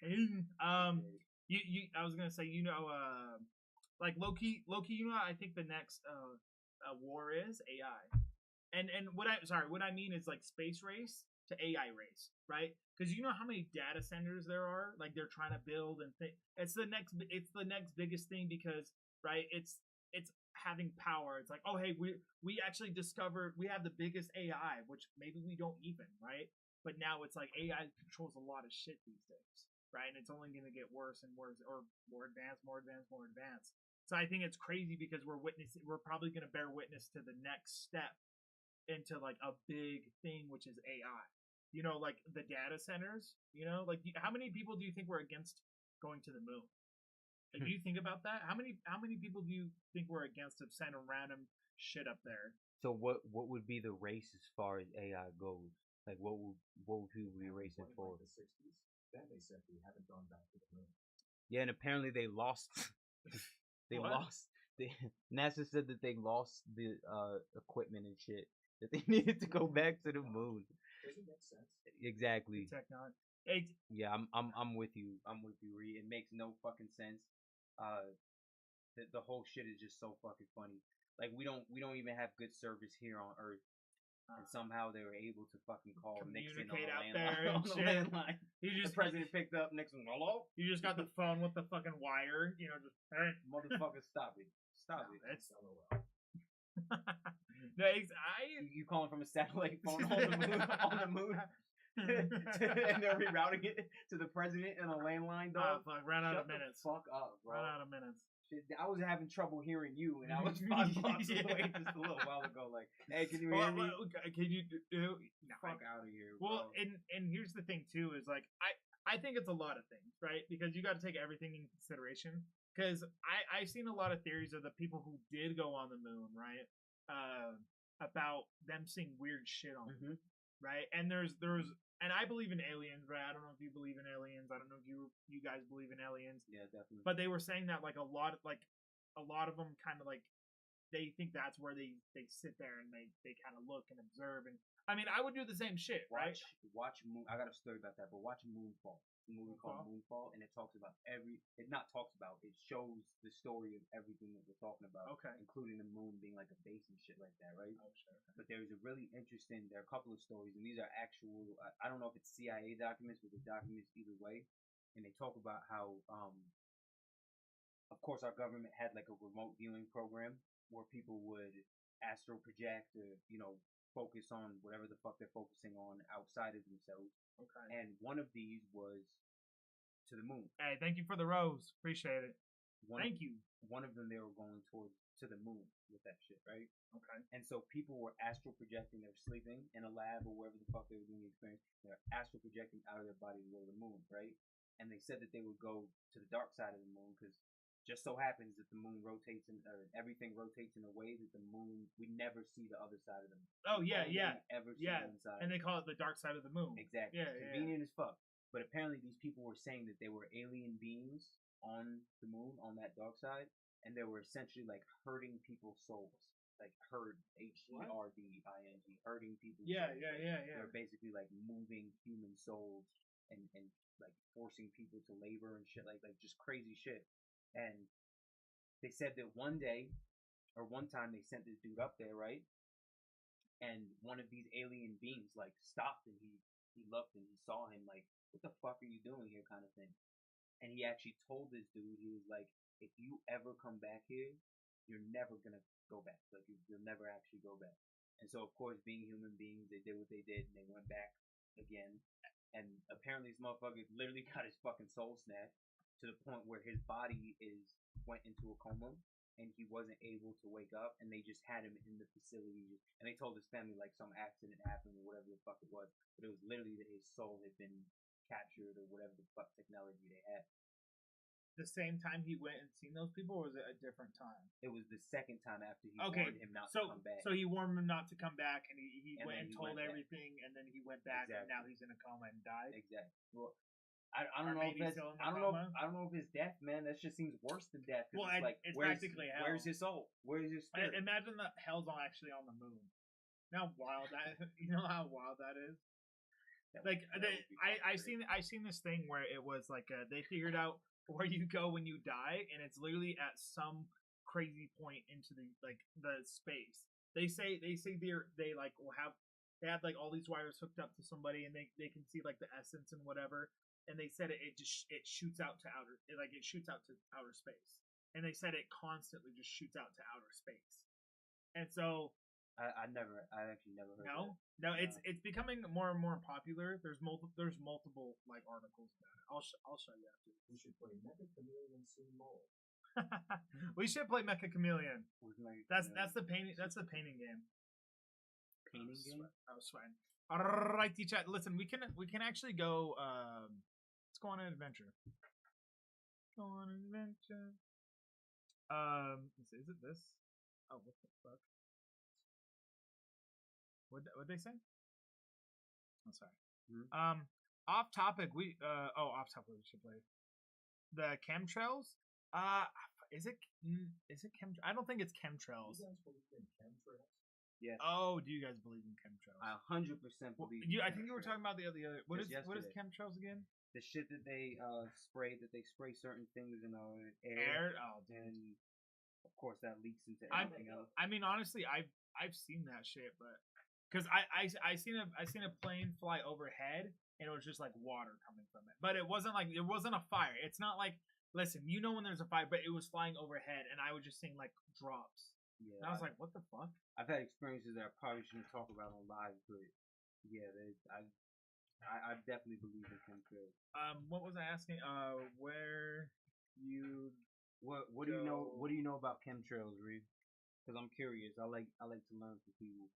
King. Appreciate it. You I was gonna say, you know, like Loki, you know, I think the next war is AI, and what I mean is like space race to AI race, right? Because you know how many data centers there are, like they're trying to build and it's the next biggest thing because right, it's having power. It's like, oh hey, we actually discovered we have the biggest AI, which maybe we don't even, right? But now it's like AI controls a lot of shit these days, right? And it's only going to get worse and worse, or more advanced. So I think it's crazy because we're probably going to bear witness to the next step into like a big thing, which is AI. You know, like the data centers. You know, like how many people do you think were against going to the moon? Like, do you think about that? How many people do you think were against of sending random shit up there? So what would be the race as far as AI goes? Like what would people be racing Like for? the 60s, then they said we haven't gone back to the moon. Yeah, and apparently they lost. What? NASA said that they lost the equipment and shit that they needed to go back to the moon. Doesn't make sense. Exactly. Technology. Yeah, I'm with you. I'm with you, Ree. It makes no fucking sense. The whole shit is just so fucking funny. Like we don't even have good service here on Earth, and somehow they were able to fucking call Nixon on Communicate the out landline. there and on the shit. landline. You The just president picked up Nixon. Hello, You just got the phone with the fucking wire, you know, just hey. motherfucker, stop it, stop it. That's LOL. no, You calling from a satellite phone on the moon, and they're rerouting it to the president in a landline. Dog, fuck, ran out Shut of the minutes. fuck up, bro. Ran out of minutes. Shit, I was having trouble hearing you, and I was 5 blocks away just a little while ago. Like, hey, can you hear me? Can you do? No, Fuck out of here, well, bro. and here's the thing too is like I think it's a lot of things, right? Because you got to take everything in consideration. Because I've seen a lot of theories of the people who did go on the moon, right? About them seeing weird shit on the moon, right? And there's and I believe in aliens, right? I don't know if you believe in aliens. I don't know if you guys believe in aliens. Yeah, definitely. But they were saying that like a lot of them kind of like they think that's where they sit there and they kind of look and observe. And I mean, I would do the same shit, right? Watch Moon. I got a story about that, but watch Moonfall. It's a movie called Moonfall, and it talks about it not talks about, it shows the story of everything that we're talking about, Okay. including the moon being like a base and shit like that, right? Oh, sure. But there are a couple of stories, and these are actual. I don't know if it's CIA documents, but the documents either way, and they talk about how, of course, our government had like a remote viewing program where people would astral project or focus on whatever the fuck they're focusing on outside of themselves. Okay. And one of these was to the moon. Hey, thank you for the rose. Appreciate it. Thank you. One of them, they were going to the moon with that shit, right? Okay. And so people were astral projecting. They were sleeping in a lab or wherever the fuck they were doing the experience. They're astral projecting out of their body to go to the moon, right? And they said that they would go to the dark side of the moon because just so happens that the moon rotates everything rotates in a way that the moon, we never see the other side of the moon. Oh yeah, yeah. Ever see yeah. one side. And they call it the dark side of the moon. Exactly. Yeah, Convenient as fuck. But apparently these people were saying that they were alien beings on the moon, on that dark side, and they were essentially like hurting people's souls. Like herding, hurting people's souls. Yeah. They're basically like moving human souls and like forcing people to labor and shit, like just crazy shit. And they said that one time they sent this dude up there, right? And one of these alien beings like stopped, and he looked and he saw him like, what the fuck are you doing here, kind of thing. And he actually told this dude, he was like, if you ever come back here, you're never gonna go back. Like you'll never actually go back. And so of course, being human beings, they did what they did and they went back again. And apparently this motherfucker literally got his fucking soul snatched to the point where his body went into a coma and he wasn't able to wake up, and they just had him in the facility, and they told his family like some accident happened or whatever the fuck it was, but it was literally that his soul had been captured or whatever the fuck technology they had. The same time he went and seen those people, or was it a different time? It was the second time after he warned him not to come back. So he warned him not to come back, and he And went then and he told went everything, and then he went back, and now he's in a coma and died. Exactly. Well, I don't know if that's, I don't know if it's death, man. That just seems worse than death. Well, it's like, it's practically hell. Where's his soul? Where's his spirit? Imagine that hell's actually on the moon. You know how wild that you know how wild that is. I seen this thing where it was like they figured out where you go when you die, and it's literally at some crazy point into the space. They say they had like all these wires hooked up to somebody, and they can see like the essence and whatever. And they said it shoots out to outer space. And they said it constantly just shoots out to outer space. And so I actually never heard of that. No, it's becoming more and more popular. There's multiple like articles about it. I'll show you after. We should play Mecha Chameleon See Mole. We should play Mecha Chameleon. That's the painting game. Painting game? I was sweating. Alrighty, chat. Listen, we can actually go. Let's go on an adventure. Go on an adventure. Is it this? Oh, what the fuck? What'd they say? Oh, sorry. Mm-hmm. Off topic. Off topic. We should play the chemtrails. Is it chem? I don't think it's chemtrails. You guys believe in chemtrails? Yes. Oh, do you guys believe in chemtrails? I 100% believe. I think you were talking about the other. What is chemtrails again? The shit that they spray. That they spray certain things in our air. Oh, dude. And of course that leaks into everything else. I mean, honestly, I've seen that shit, but because I seen a plane fly overhead, and it was just like water coming from it, but it wasn't a fire. It's not like, listen, you know when there's a fire, but it was flying overhead, and I was just seeing like drops. Yeah, and I was like, what the fuck? I've had experiences that I probably shouldn't talk about on live, but yeah, I definitely believe in chemtrails. What was I asking? Where you? What do you know? What do you know about chemtrails, Reed? Because I'm curious. I like to learn from people.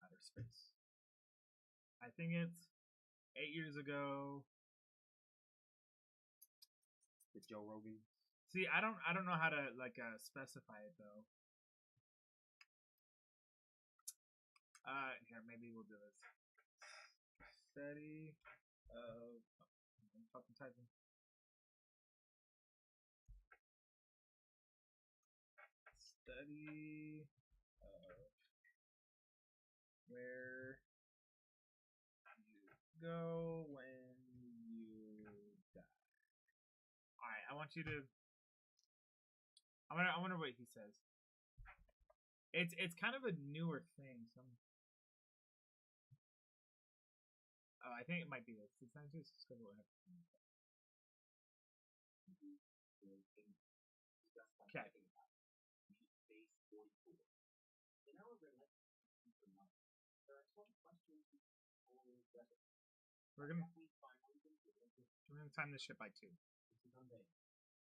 Outer space. I think it's 8 years ago. The Joe Rogan. See, I don't know how to like specify it though. Here maybe we'll do this. Study of I'm fucking typing. Study of where you go when you die. All right, I want you to. I wonder what he says. It's kind of a newer thing. So I think it might be this. It's not just because what happened. Okay. In our relentless for months, there are 12 questions we always wrestle. We're gonna We finally concluded this time this shit by 2. is unveiled.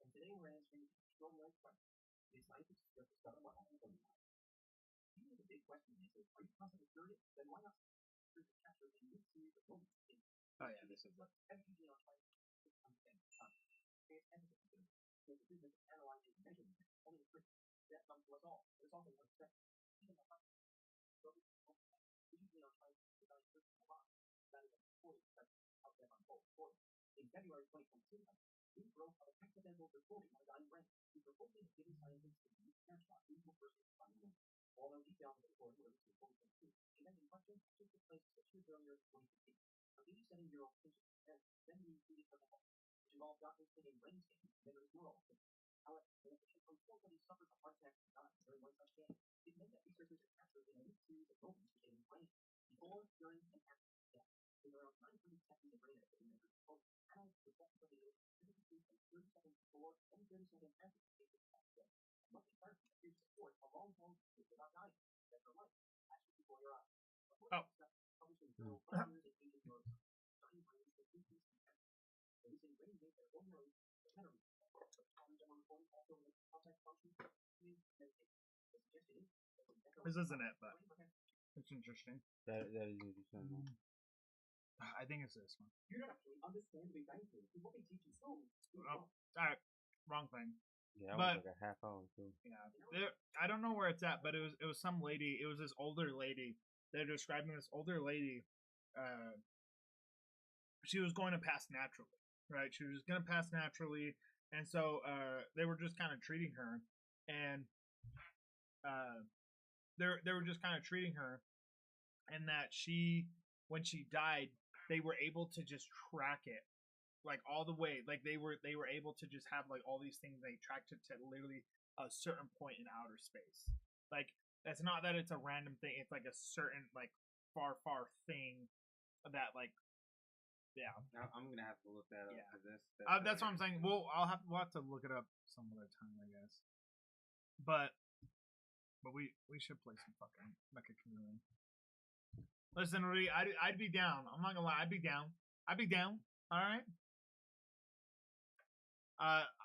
And today we're answering the extraordinary question. Is life just discover what happens on life? Usually the big question is, are you constantly curious? Then why not search to capture a new series of moments in Oh yeah, this is what everything on time is understand time. Experience empathy to the business of analyzing and measuring things. Only the trick that comes to us all. But it's also unexpected. Even the hard focus is usually on time to design certain lives rather than recording how them unfold for you. In February 2022, we broke an accidental recording on dying brain. We reportedly have given scientists a unique snapshot into a person's final moment. All those details of the recording were released in 2022. The event in question actually took place 6 years earlier in 2015. An 87-year-old patient then being treated for mental health, which involved doctors taking brain scans and measuring neural activity. However, when the patient unfortunately suffers a heart attack and dies during one such scan, it meant that researchers had captured a unique series of moments in the brain before, during, and after death. With around 900 seconds of brain activity measured in total, analysts projected the video specifically from 30 seconds before and 30 seconds after the patient passed away. A monthly therapy appears to support a long-term without dying, better life, actually before your eyes. Oh. Published in the journal 5 Years in Aging Neuroscience, dying brains with increased impact. Releasing brain waves that ordinarily better recording also in the context function meditation. The suggestion is that This isn't it, but it's interesting. That is interesting. I think it's this one. you don't actually understand the Big Bang Theory. What they teach in school. Oh, alright. Wrong thing. Yeah, that But- was like a half hour too. Yeah. I don't know where it's at, but it was some lady, it was this older lady. They're describing this older lady. She was going to pass naturally. Right? She was gonna pass naturally. And so they were just kind of treating her. And they were just kind of treating her. And that when she died, they were able to just track it like all the way. Like they were able to just have like all these things. They tracked it to literally a certain point in outer space. Like it's not that it's a random thing. It's like a certain like far thing that like yeah. I'm gonna have to look that up. Yeah. 'Cause That's what I'm saying. We'll have to look it up some other time, I guess. But we should play some fucking Mecha Chameleon. Listen, Rudy, I'd be down. I'm not gonna lie, I'd be down. All right.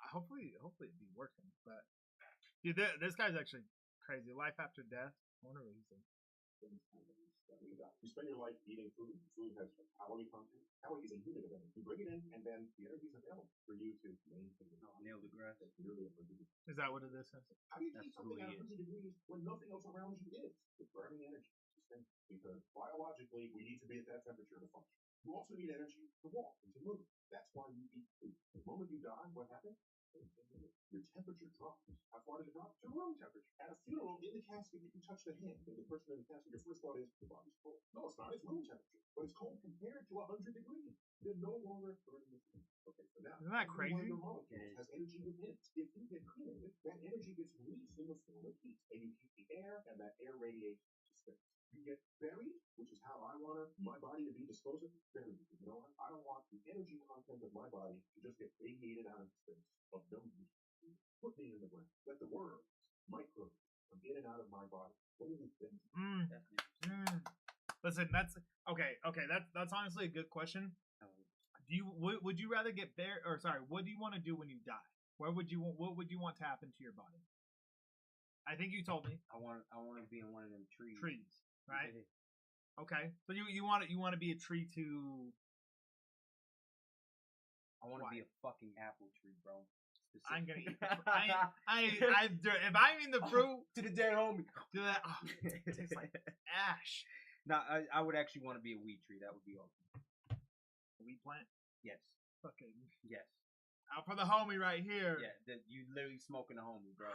Hopefully it'd be working. But dude, this guy's actually crazy. Life after death. I wonder what he said. You spend your life eating food. Food has calorie content. Calorie is a unit of energy. You bring it in, and then the energy is available for you to maintain it. Neil deGrasse. That's nearly 100 degrees. Is that what it is? How do you That's keep something who at he is. 100 degrees when nothing else around you is? It's burning energy. Because biologically, we need to be at that temperature to function. You also need energy to walk and to move. That's why you eat food. The moment you die, what happens? Your temperature drops. How far does it drop? To room temperature. At a funeral, in the casket, if you touch the hand of the person in the casket, your first thought is, the body's cold. No, it's not. It's room temperature. But it's cold compared to 100 degrees. You're no longer burning the food. Okay, so now, Isn't that every one of crazy? your molecules has energy within it. If you get cremated, that energy gets released in the form of heat. And you heat the air, and that air radiates to space. You get buried, which is how I want my body to be disposed of. Buried. You know what? I don't want the energy content of my body to just get radiated out into space of no use. Put me in the ground. Let the worms, microbes, come in and out of my body. What do you think? Listen, that's okay. That's honestly a good question. Would you rather get buried, or sorry, what do you want to do when you die? What would you want to happen to your body? I think you told me I want to be in one of them trees. trees, right? Okay, so you want to be a tree to I want to Why? be a fucking apple tree, bro. I'm gonna Specific- eat. If I'm eating the fruit, to the dead homie. do that. Oh, it tastes like ash. No, I would actually want to be a weed tree. That would be awesome. Weed plant. Yes. Fucking Yes. out for the homie right here. Yeah. You literally smoking a homie, bro.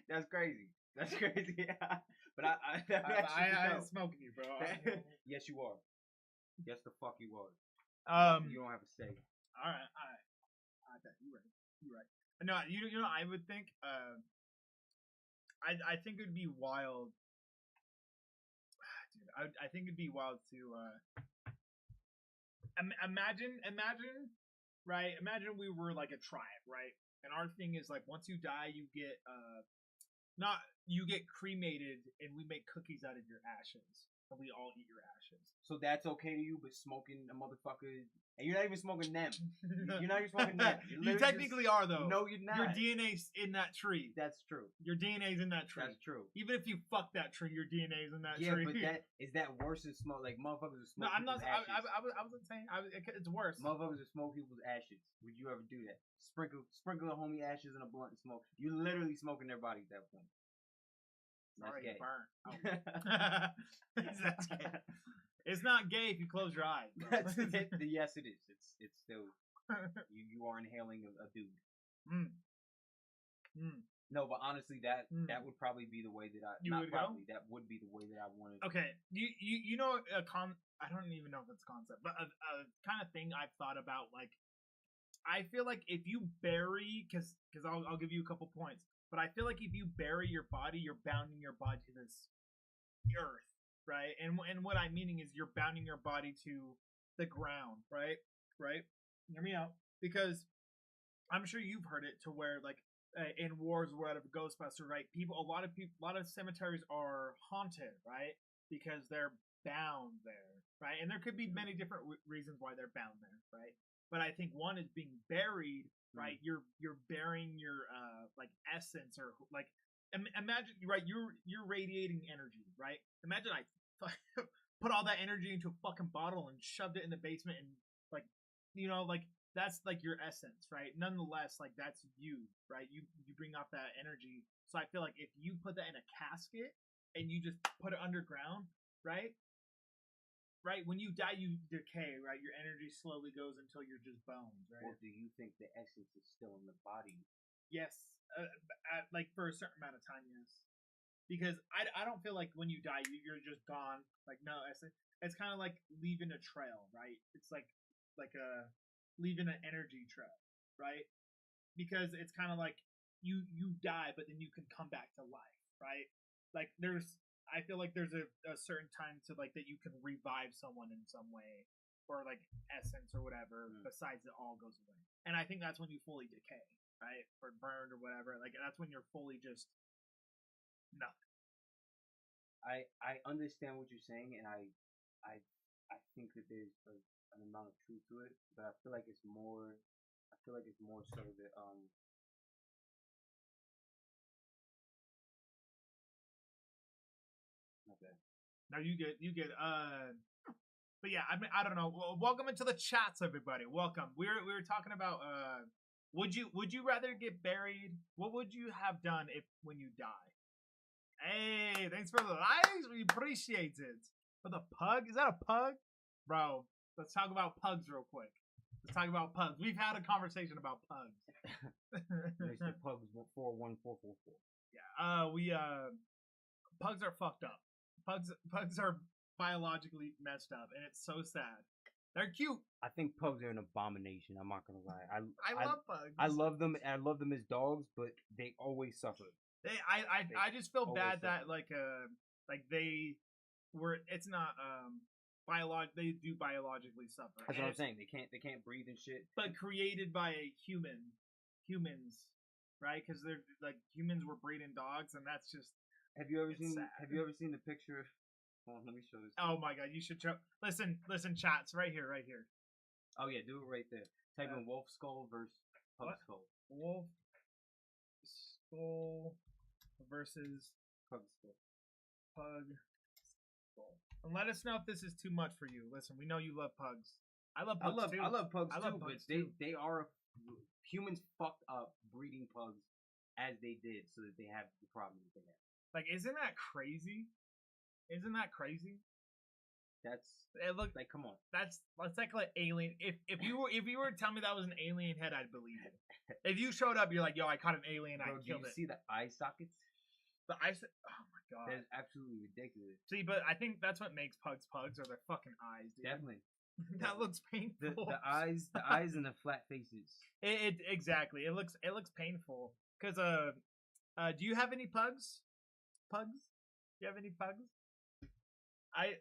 That's crazy. That's crazy. But I I'm smoking you, bro. Yes, you are. Yes, the fuck you are. You don't have a say. All right. I bet you're right. No, you know, I would think. I think it'd be wild. Dude, I think it'd be wild to imagine, right? Imagine we were like a tribe, right? And our thing is like once you die, you get you get cremated, and we make cookies out of your ashes, and we all eat your ashes. So that's okay to you, but smoking a motherfucker, and you're not even smoking them. You're not even smoking them. You literally technically are though. No, you're not. Your DNA's in that tree. That's true. Your DNA's in that tree. That's true. Even if you fuck that tree, your DNA's in that Yeah, tree. but that worse than smoke? Like motherfuckers who No, smoke I'm not. people's ashes. I wasn't saying. It's worse. Motherfuckers who smoke people's ashes. Would you ever do that? Sprinkle a homie ashes in a blunt and smoke. You literally smoking their body at that point. That's Sorry, gay. burn. Oh. That's gay. It's not gay if you close your eyes. Yes, it is. It's still you are inhaling a dude. Mm. Mm. No, but honestly, that would probably be the way that I. You not would probably. Go? That would be the way that I wanted. Okay, you know I don't even know if it's a concept, but a kind of thing I've thought about. Like, I feel like if you bury, because I'll give you a couple points, but I feel like if you bury your body, you're bounding your body to this earth, right? And what I'm meaning is you're bounding your body to the ground, right? Right? Hear me out, because I'm sure you've heard it to where like in wars or whatever, Ghostbusters, right? A lot of cemeteries are haunted, right? Because they're bound there, right? And there could be many different reasons why they're bound there, right? But I think one is being buried, right? You're burying your like essence, or like imagine, right? You're radiating energy, right? Imagine I put all that energy into a fucking bottle and shoved it in the basement, and like, you know, like that's like your essence, right? Nonetheless, like that's you, right? You bring out that energy. So I feel like if you put that in a casket and you just put it underground, right? Right, when you die, you decay, right? Your energy slowly goes until you're just bones, right? Or do you think the essence is still in the body? Yes, like for a certain amount of time, yes. Because I don't feel like when you die, you're just gone. Like, no, it's kind of like leaving a trail, right? It's like a leaving an energy trail, right? Because it's kind of like you die, but then you can come back to life, right? Like I feel like there's a certain time to like that you can revive someone in some way, or like essence or whatever. Besides, it all goes away, and I think that's when you fully decay, right, or burned or whatever. Like that's when you're fully just nothing. I understand what you're saying, and I think that there's an amount of truth to it, but I feel like it's more. I feel like it's more so that Okay. No, you get. But yeah, I mean, I don't know. Well, welcome into the chats, everybody. Welcome. We were talking about would you rather get buried? What would you have done when you die? Hey, thanks for the likes. We appreciate it. For the pug, is that a pug, bro? Let's talk about pugs real quick. Let's talk about pugs. We've had a conversation about pugs. Mr. Pugs 41444. Yeah. Pugs are fucked up. Pugs are biologically messed up, and it's so sad. They're cute. I think pugs are an abomination. I'm not gonna lie. I love pugs. I love them, and I love them as dogs, but they always suffer. I just feel bad that suffer. like they were. It's not They do biologically suffer. That's what I'm saying. They can't breathe and shit. But created by humans, right? Because they're like humans were breeding dogs, and that's just. Have you ever seen? sad. Have you ever seen the picture? Hold on, let me show this. Oh my god, you should show. Listen, chats right here. Oh yeah, do it right there. Type in wolf skull versus pug what? skull. Wolf skull versus Pug skull. pug scroll. And let us know if this is too much for you. Listen, we know you love pugs. I love pugs too. I love pugs I love too, pugs but too. they are humans fucked up breeding pugs as they did, so that they have the problems they have. Like, isn't that crazy? Isn't that crazy? That's It looked like, come on. that's like alien. If you were to tell me that was an alien head, I'd believe it. If you showed up, you're like, yo, I caught an alien, Bro, I do killed you it. see the eye sockets? The ice. Oh my god. That's absolutely ridiculous. See, but I think that's what makes pugs pugs, are their fucking eyes, dude. Definitely. That looks painful. The eyes and the flat faces. It exactly. It looks painful. Cause do you have any pugs? Pugs? Do you have any pugs? I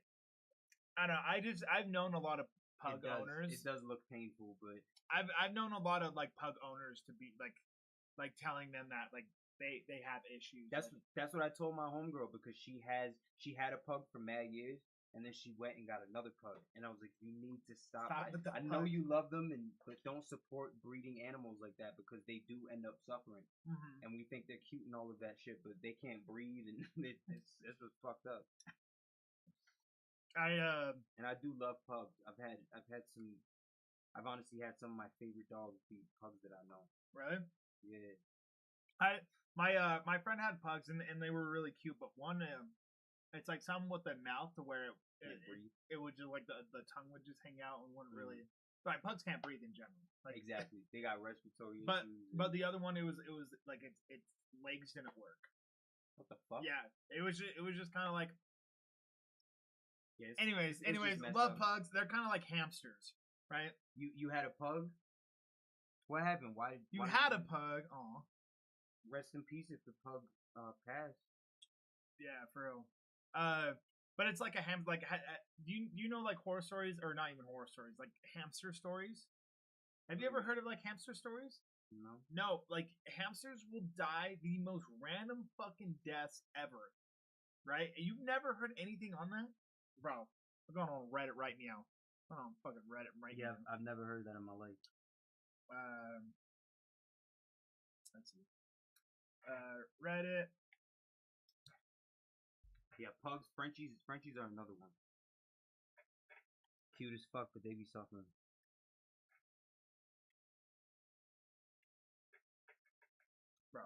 don't know. I've known a lot of pug owners. It does look painful, but I've known a lot of like pug owners to be like telling them that like they have issues. that's what I told my homegirl, because she had a pug for mad years, and then she went and got another pug, and I was like, you need to stop. With the I know pug. you love them, but don't support breeding animals like that, because they do end up suffering. Mhm. And we think they're cute and all of that shit, but they can't breathe, and it's what's fucked up. And I do love pugs. I've honestly had some of my favorite dogs be pugs that I know. Really? Yeah. My friend had pugs and they were really cute, but one it's like some with the mouth to where it would just like the tongue would just hang out and wouldn't really. Like pugs can't breathe in general. Like, Exactly. They got respiratory but issues. but the other one it was like its legs didn't work. What the fuck? Yeah, it was just kind of like. Yes. Anyways, It's just messed love up. pugs. They're kind of like hamsters, right? You had a pug? What happened? Why You why had a did pug. Aw. Rest in peace if the pug passed. Yeah, for real. But it's like a ham. Like, do you know like horror stories, or not even horror stories, like hamster stories? Have you ever heard of like hamster stories? No. No, like hamsters will die the most random fucking deaths ever. Right? You've never heard anything on that, bro? I'm going on Reddit right now. I'm on fucking Reddit right Yeah, now. I've never heard that in my life. Let's see. Reddit. Yeah, pugs, Frenchies are another one. Cute as fuck, but they be suffering. Bro.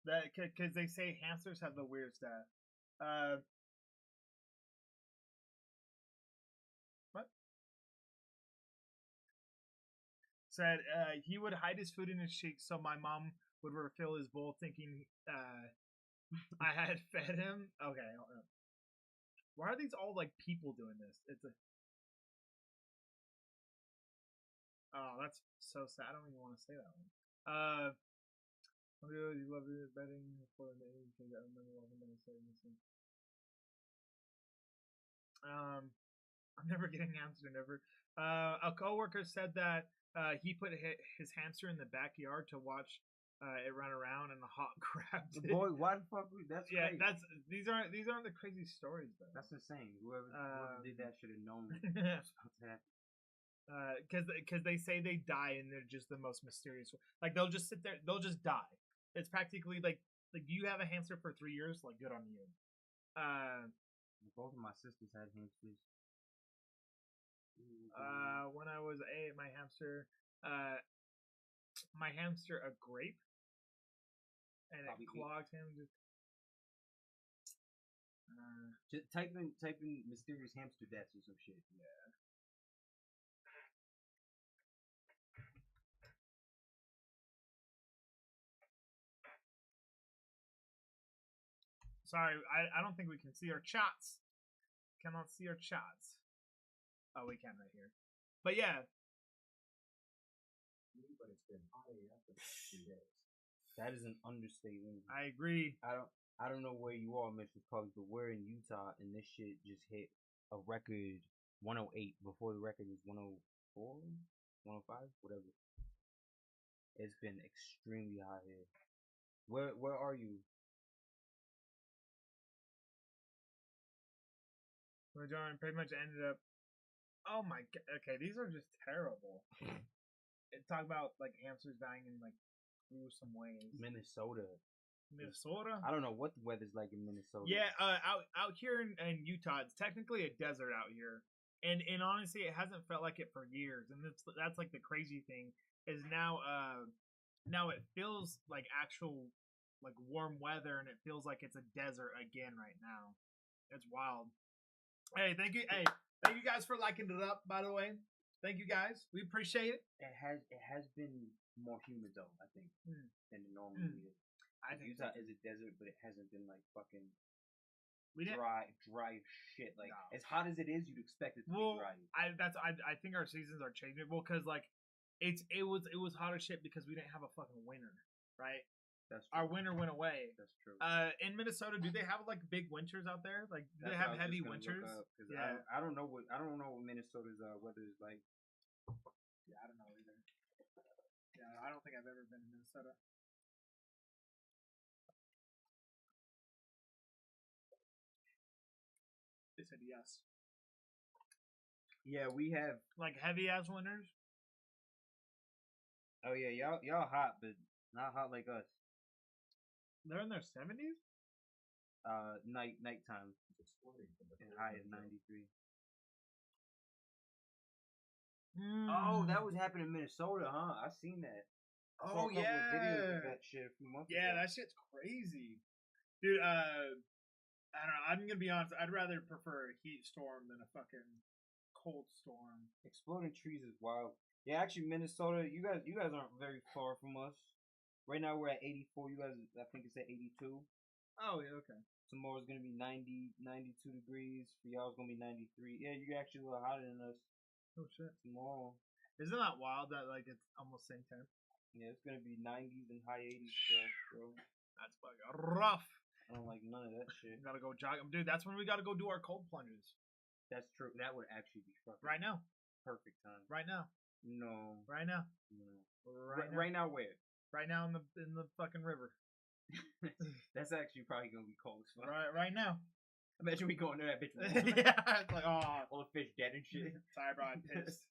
That because they say hamsters have the weirdest death. What? Said he would hide his food in his cheeks so my mom would refill his bowl, thinking I had fed him. Okay. Why are these all like people doing this? It's a. Oh, that's so sad. I don't even want to say that one. You love it betting for the age because I remember loving them saying this. I'm never getting hamster. Never. A coworker said that he put his hamster in the backyard to watch it run around, and the hawk grabbed it. Boy, why the fuck? That's Yeah, crazy. these aren't the crazy stories though. That's insane. Whoever did that should have known what Yeah. was about to happen. Because they say they die and they're just the most mysterious. Like they'll just sit there, they'll just die. It's practically like you have a hamster for 3 years, like good on you. Both of my sisters had hamsters. When I was 8, my hamster a grape, and Probably it clogged him. Just type in mysterious hamster deaths or some shit. Yeah. Sorry, I don't think we can see our chats. Cannot see our chats. Oh, we can right here. But yeah. But it's been hot AF the past 2 days. That is an understatement. I agree. I don't know where you are, Mr. Pugs, but we're in Utah, and this shit just hit a record 108 before the record was 104, 105, whatever. It's been extremely hot here. Where are you? John pretty much ended up. Oh my god. Okay, these are just terrible. Talk about like hamsters dying in like gruesome ways. Minnesota. Minnesota. I don't know what the weather's like in Minnesota. Yeah, out here in Utah, it's technically a desert out here, and honestly, it hasn't felt like it for years. And that's like the crazy thing is now it feels like actual like warm weather, and it feels like it's a desert again right now. It's wild. Hey, thank you guys for liking it up. By the way, thank you guys. We appreciate it. It has been more humid though, I think, than it normally is. I think Utah is a desert, but it hasn't been like fucking we didn't. dry shit. Like No. as hot as it is, you'd expect it to Well, be dry. I think our seasons are changing. Well, because like it was hot as shit because we didn't have a fucking winter, right? That's true. Our winter went away. That's true. In Minnesota, do they have like big winters out there? Like, do they That's have what I was heavy just gonna winters? look up, 'cause Yeah. I don't know what Minnesota's weather is like. Yeah, I don't know either. Yeah, I don't think I've ever been to Minnesota. They said yes. Yeah, we have. Like heavy ass winters. Oh yeah, y'all hot, but not hot like us. They're in their 70s. Nighttime It's exploding from the and cold high at window. 93. Mm. Oh, that was happening in Minnesota, huh? I seen that. I saw Oh, a couple of videos yeah. of that shit a few months Yeah, ago. that shit's crazy, dude. I don't know. I'm gonna be honest. I'd rather prefer a heat storm than a fucking cold storm. Exploding trees is wild. Yeah, actually, Minnesota, you guys aren't very far from us. Right now we're at 84. You guys, I think it's at 82. Oh yeah, okay. Tomorrow's gonna be 90, 92 degrees. For y'all, it's gonna be 93. Yeah, you're actually a little hotter than us Oh shit. tomorrow. Isn't that wild that like it's almost same temp? Yeah, it's gonna be 90s and high 80s stuff, bro. That's fucking rough. I don't like none of that shit. We gotta go jog, dude. That's when we gotta go do our cold plunges. That's true. That would actually be fucking Right now. perfect time. Right now. No, Right now. no. Right now. Right now, where? Right now in the fucking river. That's actually probably gonna be cold as fuck. Right now. Imagine we go into that bitch. Yeah, it's like oh, All the fish dead and shit. sorry, bro, I'm pissed.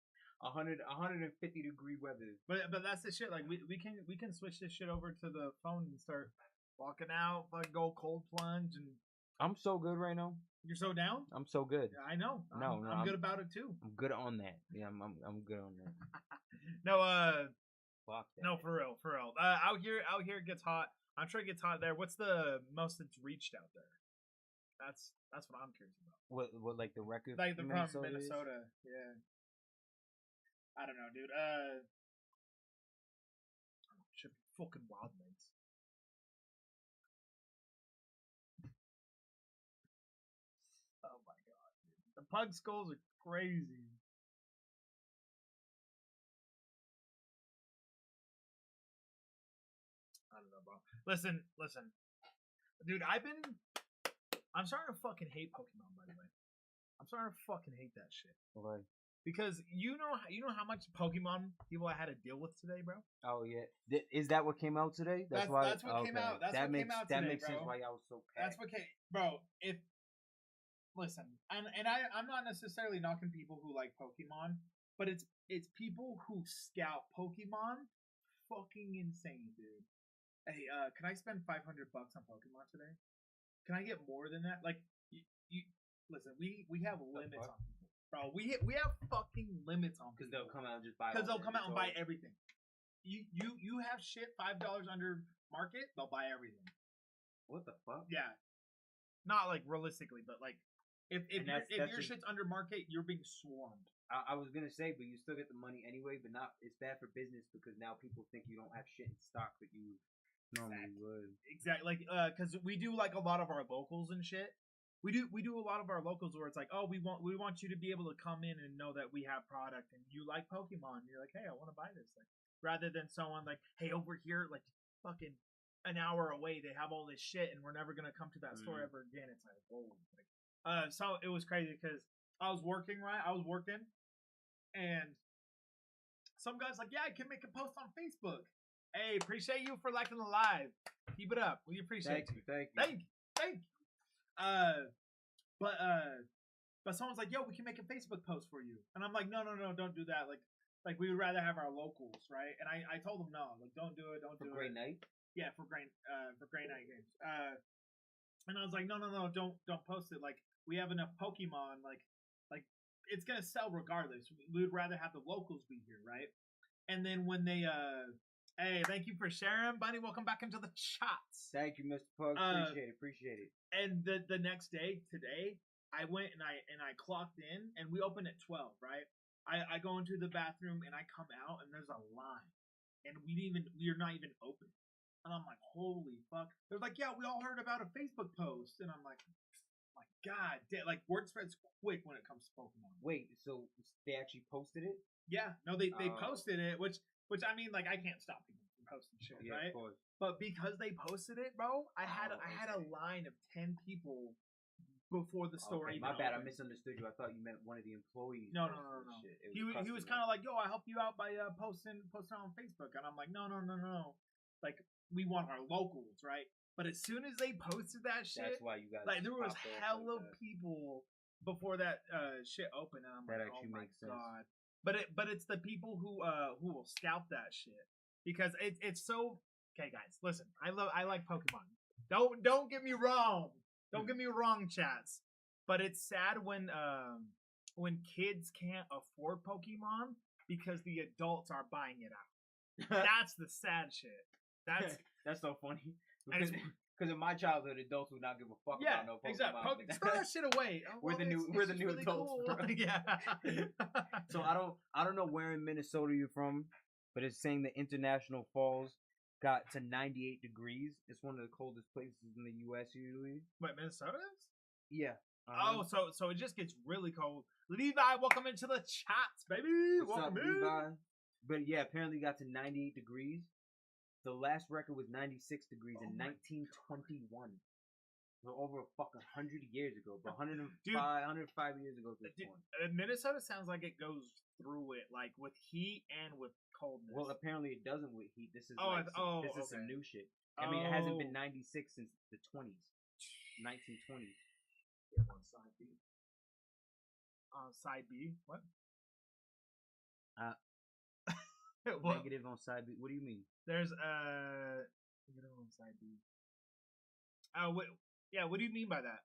150 degree weather. But that's the shit. Like we can switch this shit over to the phone and start walking out, like go cold plunge, and I'm so good right now. you're so down. I'm so good. Yeah, I know. No, I'm good about it too. I'm good on that. Yeah, I'm good on that. No, Fuck that. no, for real. Out here it gets hot. I'm sure it gets hot there. What's the most it's reached out there? That's what I'm curious about. What like the record? Like the from Minnesota is? Minnesota. Yeah. I don't know, dude. Should be fucking wild mints. Oh my god, dude. The pug skulls are crazy. I don't know, bro. Listen, dude. I'm starting to fucking hate Pokemon. By the way, I'm starting to fucking hate that shit. Why? Because you know how much Pokemon people I had to deal with today, bro. Oh yeah, is that what came out today? That's why. what came okay. out. That's that what makes came out that today, makes sense bro. why y'all was so That's packed. what came, bro. If listen, and I'm not necessarily knocking people who like Pokemon, but it's people who scout Pokemon, fucking insane, dude. Hey, can I spend $500 on Pokemon today? Can I get more than that? Like, you listen. We have limits fuck? on people, bro. We have fucking limits on Because people. they'll come out and just buy. Because all they'll come out and buy everything. everything. You have shit $5 under market, they'll buy everything. What the fuck? Yeah, not like realistically, but like if And that's your just- shit's under market, you're being swarmed. I was gonna say, but you still get the money anyway. But not it's bad for business because now people think you don't have shit in stock that you normally would. Exactly, like because we do like a lot of our locals and shit. We do a lot of our locals where it's like, oh, we want you to be able to come in and know that we have product and you like Pokemon. And you're like, hey, I want to buy this. Like, rather than someone like, hey, over here, like fucking an hour away, they have all this shit and we're never gonna come to that store ever again. It's like, whoa. Like, so it was crazy because I was working, and some guy's like, yeah, I can make a post on Facebook. Hey, appreciate you for liking the live. Keep it up. We appreciate you. Thank you. Thank you. But someone's like, yo, we can make a Facebook post for you. And I'm like, no, don't do that. Like we would rather have our locals, right? And I told them, no, like, don't do it. For Great Night. Yeah, for Grey Night games. And I was like, no, don't post it. Like, we have enough Pokemon. Like it's gonna sell regardless. We would rather have the locals be here, right? And then when they hey, thank you for sharing, buddy. Welcome back into the chats. Thank you, Mr. Pug. Appreciate it. And the next day, today, I went and I clocked in, and we opened at 12, right? I go into the bathroom and I come out and there's a line, and we're not even open. And I'm like, holy fuck! They're like, yeah, we all heard about a Facebook post, and I'm like, my god, like word spreads quick when it comes to Pokemon. Wait, so they actually posted it? Yeah, no, they Oh. posted it, which I mean, like, I can't stop people from posting shit, Yeah, right? of course. But because they posted it, bro, I had a okay. line of 10 people before the store Okay, even my bad. I opened. misunderstood you. I thought you meant one of the employees. No. posted this shit. It He was customers. kind of like, yo, I help you out by posting on Facebook, and I'm like, no. Like, we want our locals, right? But as soon as they posted that shit, That's why you guys like, there was popped off hella like that. people before that shit opened, and I'm That like, actually oh my makes sense. god. But it's the people who will scalp that shit, because it's so. Okay, guys, listen. I like Pokemon. Don't get me wrong. Don't get me wrong, chats. But it's sad when kids can't afford Pokemon because the adults are buying it out. That's the sad shit. That's so funny. And it's- Because in my childhood, adults would not give a fuck Yeah, about no Pokemon. exactly. Throw that shit away. Oh, We're the new- it's we're the just new really adults, cool. bro. Yeah. So I don't know where in Minnesota you're from, but it's saying the International Falls got to 98 degrees. It's one of the coldest places in the U.S. usually. Wait, Minnesota is? Yeah. Oh, so it just gets really cold. Levi, welcome into the chats, baby. What's up, Welcome in. Levi? But yeah, apparently got to 98 degrees. The last record was 96 degrees in 1921. So over a fucking 100 years ago, but 105 years ago at this point. Minnesota sounds like it goes through it, like with heat and with coldness. Well, apparently it doesn't with heat. This is this is some new shit. I mean, it hasn't been 96 since the 20s, 1920s. Yeah, on side B. Side B? What? What? Negative on side B. What do you mean? There's negative on side B. Oh, wait. Yeah, what do you mean by that?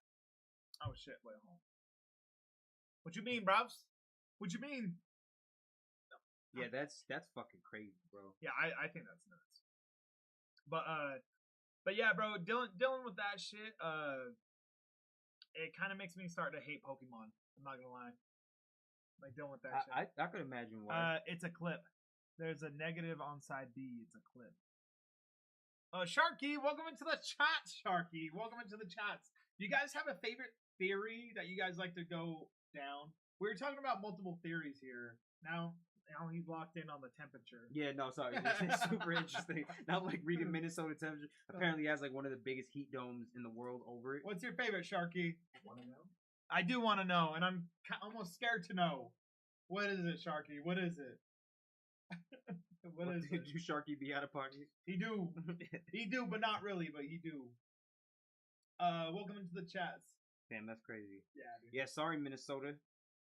Oh shit! Wait, hold on. What you mean, bros? What you mean? Yeah, that's fucking crazy, bro. Yeah, I think that's nuts. But yeah, bro, dealing with that shit, it kind of makes me start to hate Pokemon. I'm not gonna lie. Like dealing with that shit. I could imagine why. It's a clip. There's a negative on side B. It's a clip. Sharky, welcome into the chat. Sharky, welcome into the chats. Do you guys have a favorite theory that you guys like to go down? We were talking about multiple theories here. Now he's locked in on the temperature. Yeah, no, sorry. It's super interesting. Now I'm like reading Minnesota temperature. Apparently, it has like one of the biggest heat domes in the world over it. What's your favorite, Sharky? Want to know? I do want to know, and I'm almost scared to know. What is it, Sharky? What is it? what is it? Do Sharky be out of parties? He do. He do, but not really, but he do. Welcome into the chats. Damn, that's crazy. Yeah, dude. Yeah, sorry, Minnesota.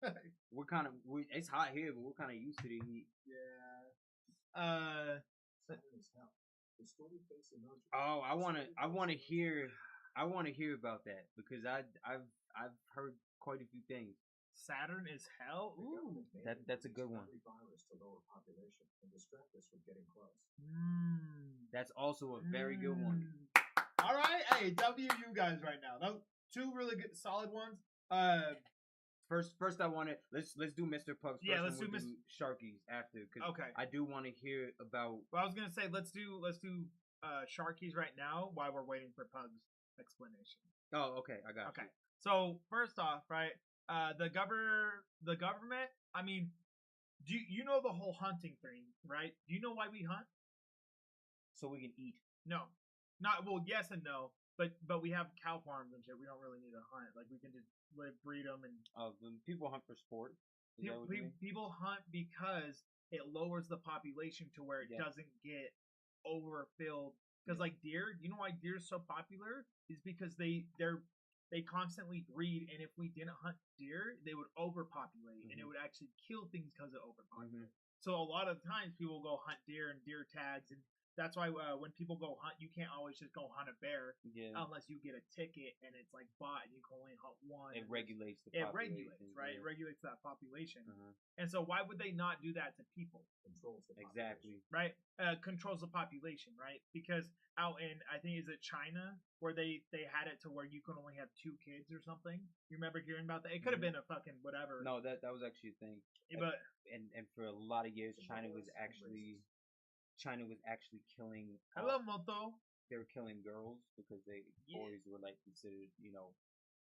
It's hot here, but we're kind of used to the heat. Yeah. Southern as hell. The story face emoji. Oh, I want to hear about that because I've heard quite a few things. Saturn is hell. The Ooh. government may That's a good one. use virus to lower population and distract us from getting close. That's also a very good one. All right, hey, W you guys right now. Those two really good, solid ones. First, I want to let's do Mr. Pugs. Yeah, first, let's and do we'll Sharkies after because Okay. I do want to hear about. Well, I was gonna say let's do Sharkies right now while we're waiting for Pug's explanation. Oh, okay, I got Okay. you. So first off, right, the government. I mean, do you know the whole hunting thing, right? Do you know why we hunt? So we can eat. No, not well. Yes and no, but we have cow farms and shit. We don't really need to hunt. Like we can just breed them and. When people hunt for sport. Is that what you mean? People hunt because it lowers the population to where it doesn't get overfilled. Because like deer, you know why deer is so popular is because they constantly breed, and if we didn't hunt deer, they would overpopulate, and it would actually kill things because of overpopulation. So a lot of times people go hunt deer and deer tags, and That's why when people go hunt, you can't always just go hunt a bear Yeah. unless you get a ticket and it's like bought and you can only hunt one. It and regulates the It population. regulates, right? It Yeah. regulates that population. Uh-huh. And so why would they not do that to people? Controls the Exactly. Right? Controls the population, right? Because out in, I think, is it China, where they had it to where you could only have 2 kids or something? You remember hearing about that? It could have been a fucking whatever. No, that was actually a thing. But And for a lot of years, The China Moors was and actually killing. hello, Moto, They were killing girls because Yeah. boys were like considered,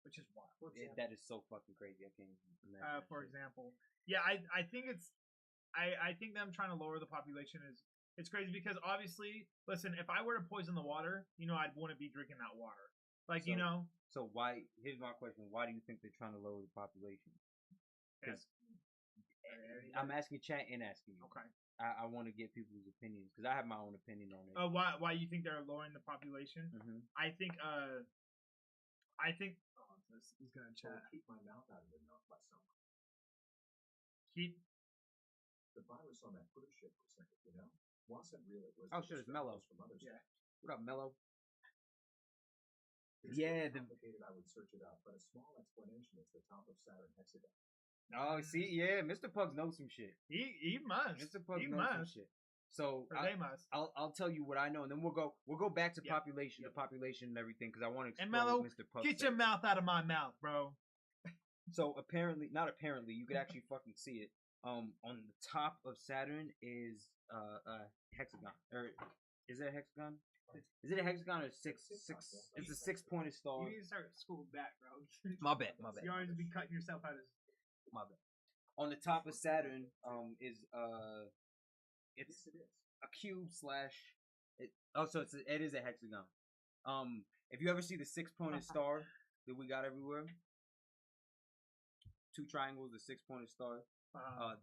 which is wild. that is so fucking crazy. I can't even imagine. that For shit. example, yeah, I think it's I think them trying to lower the population is it's crazy because obviously, listen, if I were to poison the water, I wouldn't be drinking that water. Like So- So why? Here's my question: why do you think they're trying to lower the population? 'Cause I'm asking chat and asking you. okay. I want to get people's opinions because I have my own opinion on it. Why you think they're lowering the population? Hmm. I think oh, this is gonna So chat. keep my mouth out of your mouth by someone. Keep The virus on that cruise ship was like, wasn't really. Was Oh, shit, it's Mello. From other Yeah. stuff. What up, Mello? It's Yeah, really the- complicated. I would search it up, but a small explanation is the top of Saturn hexagon. Oh, see, yeah, Mr. Pugs knows some shit. he must. Mr. Pugs He knows some must. shit. So Or they must. I'll tell you what I know, and then we'll go back to Yeah. population, Yep. the population and everything, because I want to explore And Mello, what Mr. Pugs get your said. mouth out of my mouth, bro. So apparently, not apparently, you could actually fucking see it. On the top of Saturn is a hexagon, or is it a hexagon? Is it a hexagon or six? It's a 6-pointed star. You need to start school back, bro. My bad. You always be cutting yourself out of. My bad. On the top of Saturn, is it's Yes, it is. a cube slash. So it is a hexagon. If you ever see the 6-pointed star that we got everywhere, 2 triangles, a 6-pointed star.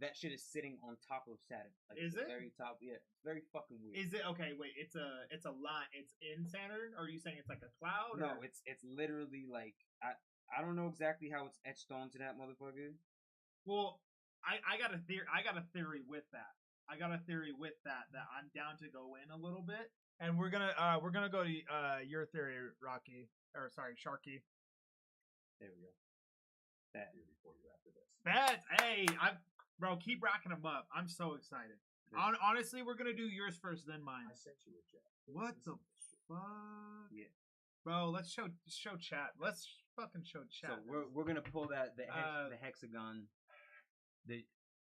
That shit is sitting on top of Saturn. Like Is the it? Very top. Yeah, it's very fucking weird. Is it okay? Wait, it's a line. It's in Saturn, or are you saying it's like a cloud? No, or? it's literally like I don't know exactly how it's etched onto that motherfucker. Well, I got a theory. I got a theory with that. That I'm down to go in a little bit, and we're gonna go to your theory, Rocky, or sorry, Sharky. There we go. That. Here before you after this. Bro, keep racking them up. I'm so excited. This- Honestly, we're gonna do yours first, then mine. I sent you a jet. What Listen the to this shit. fuck? Yeah. Bro, let's show chat. Let's fucking show chat. So we're gonna pull that the hexagon that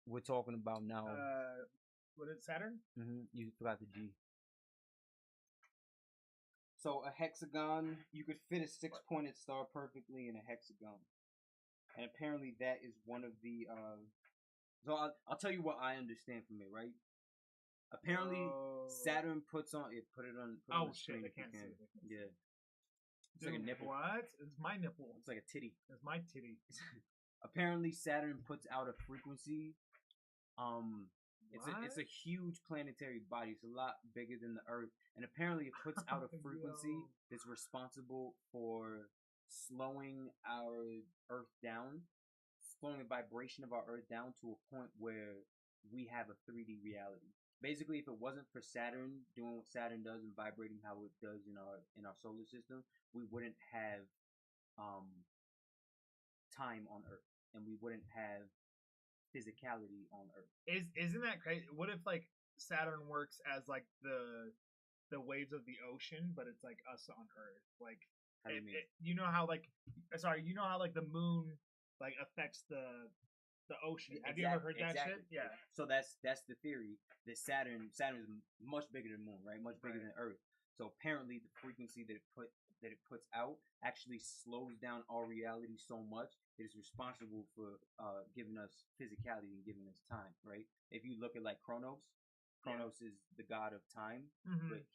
we're talking about now. What is Saturn? You forgot the G. So a hexagon, you could fit a 6-pointed star perfectly in a hexagon, and apparently that is one of the. So I'll tell you what I understand from it, right? Apparently, Oh. Saturn puts on it. Put it on. Put it on Oh the shit! screen I if you can't see can. it. Yeah, it's like a Dude, nipple. What? It's my nipple. It's like a titty. It's my titty. Apparently, Saturn puts out a frequency. It's a What? huge planetary body. It's a lot bigger than the Earth, and apparently, it puts out a frequency Yo. that's responsible for slowing our Earth down, slowing the vibration of our Earth down to a point where we have a 3D reality. Basically, if it wasn't for Saturn doing what Saturn does and vibrating how it does in our solar system, we wouldn't have time on Earth, and we wouldn't have physicality on Earth. Isn't that crazy? What if like Saturn works as like the waves of the ocean, but it's like us on Earth? Like, How do you mean? you know how like the moon like affects the ocean. Have you ever heard that Exactly. shit? Yeah. So that's the theory that Saturn is much bigger than Moon, right? Much bigger Right. than Earth. So apparently the frequency that it puts out actually slows down our reality so much that it's responsible for giving us physicality and giving us time, right? If you look at like Kronos is the god of time, Mhm. but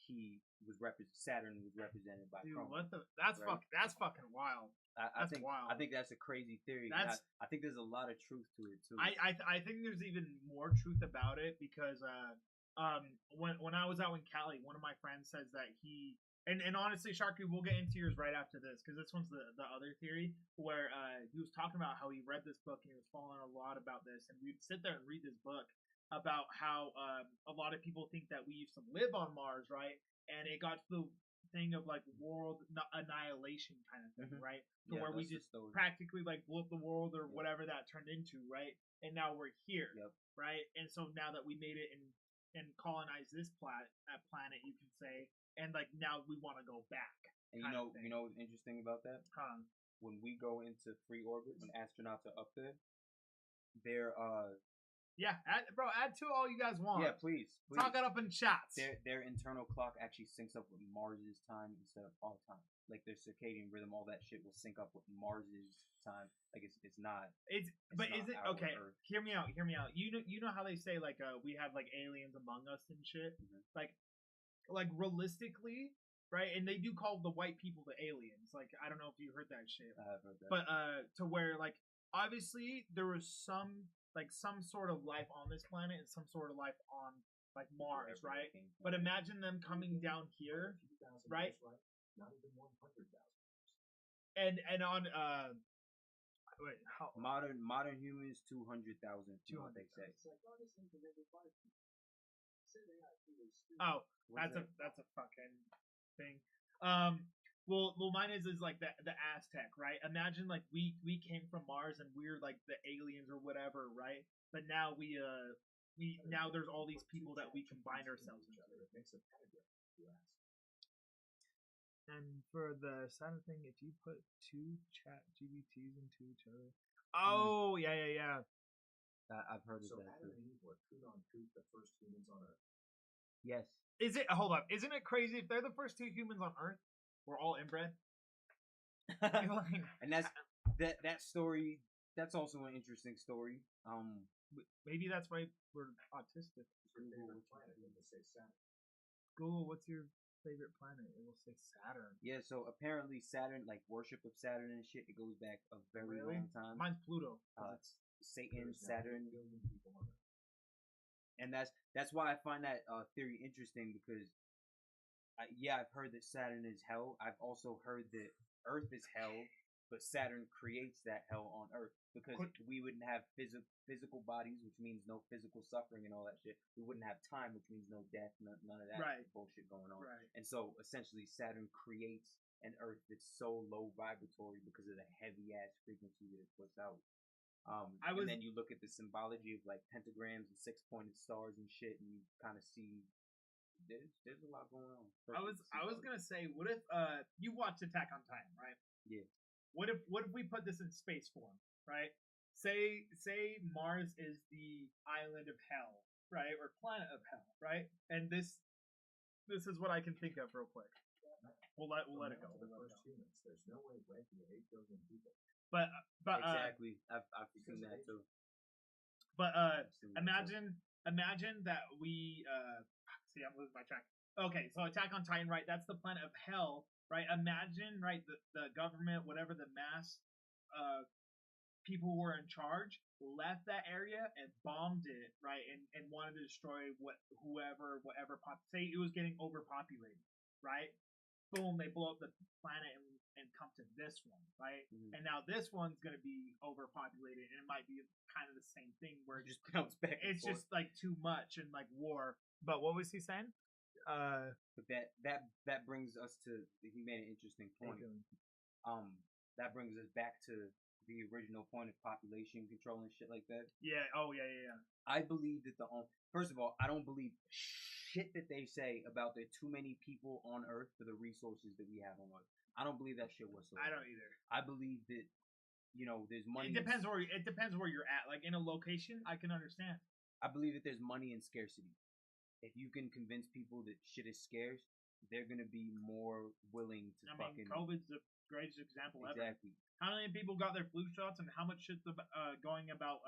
Saturn was represented by Dude, Kronos. what the? That's Right. That's fucking wild. I That's think wild. I think that's a crazy theory. That's- I think there's a lot of truth to it too. I think there's even more truth about it because when I was out in Cali, one of my friends says that he and honestly, Sharky, we'll get into yours right after this because this one's the other theory where he was talking about how he read this book and he was following a lot about this, and we'd sit there and read this book, about how a lot of people think that we used to live on Mars, right? And it got to the thing of like world annihilation kind of thing, Mhm. right? To Yeah, where we that's the just story. practically like blew up the world or Yeah. whatever that turned into, right? And now we're here, Yep. right? And so now that we made it and colonized this planet, you can say, and like now we want to go back. And kind of thing. you know what's interesting about that? Huh. When we go into free orbit, when astronauts are up there, they're Yeah, add to all you guys want. yeah, please. Talk it up in chats. Their internal clock actually syncs up with Mars's time instead of our time. Like their circadian rhythm, all that shit will sync up with Mars's time. Like it's not. But not is it our okay? Earth. Hear me out. You know how they say like we have like aliens among us and shit. Mhm. Like realistically, right? And they do call the white people the aliens. Like I don't know if you heard that shit. I have heard that. But to where like obviously there was some sort of life on this planet and some sort of life on like Mars, Wherever right? they came from. But imagine them coming down here, right? Not even 100,000. and on wait, how modern humans 200,000. What they say. It's like, oh, this thing's a regular body. Say they actually was stupid. Oh, What's that's a fucking thing. Well, mine is like the Aztec, right? Imagine like we came from Mars and we're like the aliens or whatever, right? But now we now there's all these people that we combine ourselves into. It makes a pentagram, you ask. And for the Saturn thing, if you put two chat GBTs into each other. Oh yeah. I've heard So of that Adam too. and Eve were coot the first humans on Earth. Yes. Is it? Hold up. Isn't it crazy if they're the first two humans on Earth? We're all inbred. Like, And that's that story. That's also an interesting story. maybe that's why we're autistic. Your favorite planet, it will say Saturn. Google, what's your favorite planet? It will say Saturn. Yeah. So apparently Saturn, like worship of Saturn and shit, it goes back a very Really? long time. Mine's Pluto. It's Satan, There's now 8 Saturn, billion people on Earth. and that's why I find that theory interesting because, I've heard that Saturn is hell. I've also heard that Earth is hell, but Saturn creates that hell on Earth because we wouldn't have physical bodies, which means no physical suffering and all that shit. We wouldn't have time, which means no death, none of that Right. bullshit going on. Right. And so essentially, Saturn creates an Earth that's so low vibratory because of the heavy ass frequency that it puts out. And then you look at the symbology of like pentagrams and 6-pointed stars and shit, and you kind of see there's a lot going on. I was gonna say, what if you watched Attack on Titan, right? Yeah. What if we put this in space form, right? Say Mars is the island of hell, right, or planet of hell, right? And this is what I can think of real quick. We'll let it go. The We'll let it first go. humans. There's no way ranking at 8 billion people. But Exactly. I've seen that too. But I've seen that too. imagine that we see, I'm losing my track. Okay, so Attack on Titan, right? That's the planet of hell, right? Imagine, right, the government, whatever the mass people who were in charge, left that area and bombed it, right? And wanted to destroy whatever say it was getting overpopulated, right? Boom, they blow up the planet and come to this one, right? Mhm. And now this one's gonna be overpopulated, and it might be kind of the same thing where It just bounce back. And it's forth. just like too much and like war. But what was he saying? But that brings us to he made an interesting point. That brings us back to the original point of population control and shit like that. Yeah. Oh yeah. I believe that first of all, I don't believe shit that they say about there too many people on Earth for the resources that we have on Earth. I don't believe that shit whatsoever. I don't either. I believe that there's money. It depends where you're at. Like in a location, I can understand. I believe that there's money in scarcity. If you can convince people that shit is scarce, they're gonna be more willing to COVID's the greatest example ever. Exactly. How many people got their flu shots, and how much shit's going about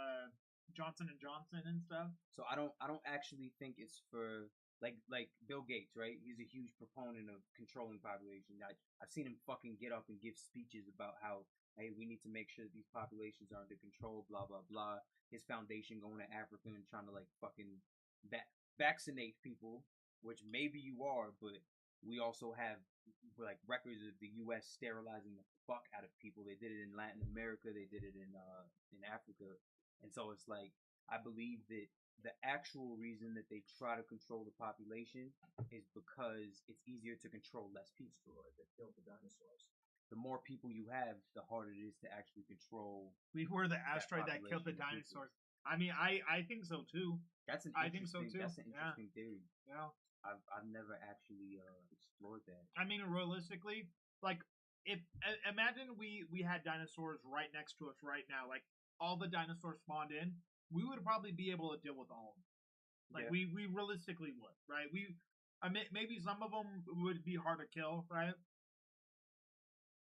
Johnson and Johnson and stuff? So I don't actually think it's for like Bill Gates, right? He's a huge proponent of controlling population. I've seen him fucking get up and give speeches about how, hey, we need to make sure that these populations are under control, blah blah blah. His foundation going to Africa and trying to like fucking vaccinate people, which maybe you are, but we also have like records of the U.S. sterilizing the fuck out of people. They did it in Latin America. They did it in Africa, and so it's like I believe that the actual reason that they try to control the population is because it's easier to control less people. That killed the dinosaurs. The more people you have, the harder it is to actually control. We were the asteroid that killed the population of people. dinosaurs. I mean, I think so too. That's an I think so, interesting. too. That's an Yeah. interesting theory. Yeah. I've never actually explored that. I mean, realistically, like if imagine we had dinosaurs right next to us right now, like all the dinosaurs spawned in, we would probably be able to deal with all of them. Like Yeah. we realistically would, right? I mean, maybe some of them would be hard to kill, right?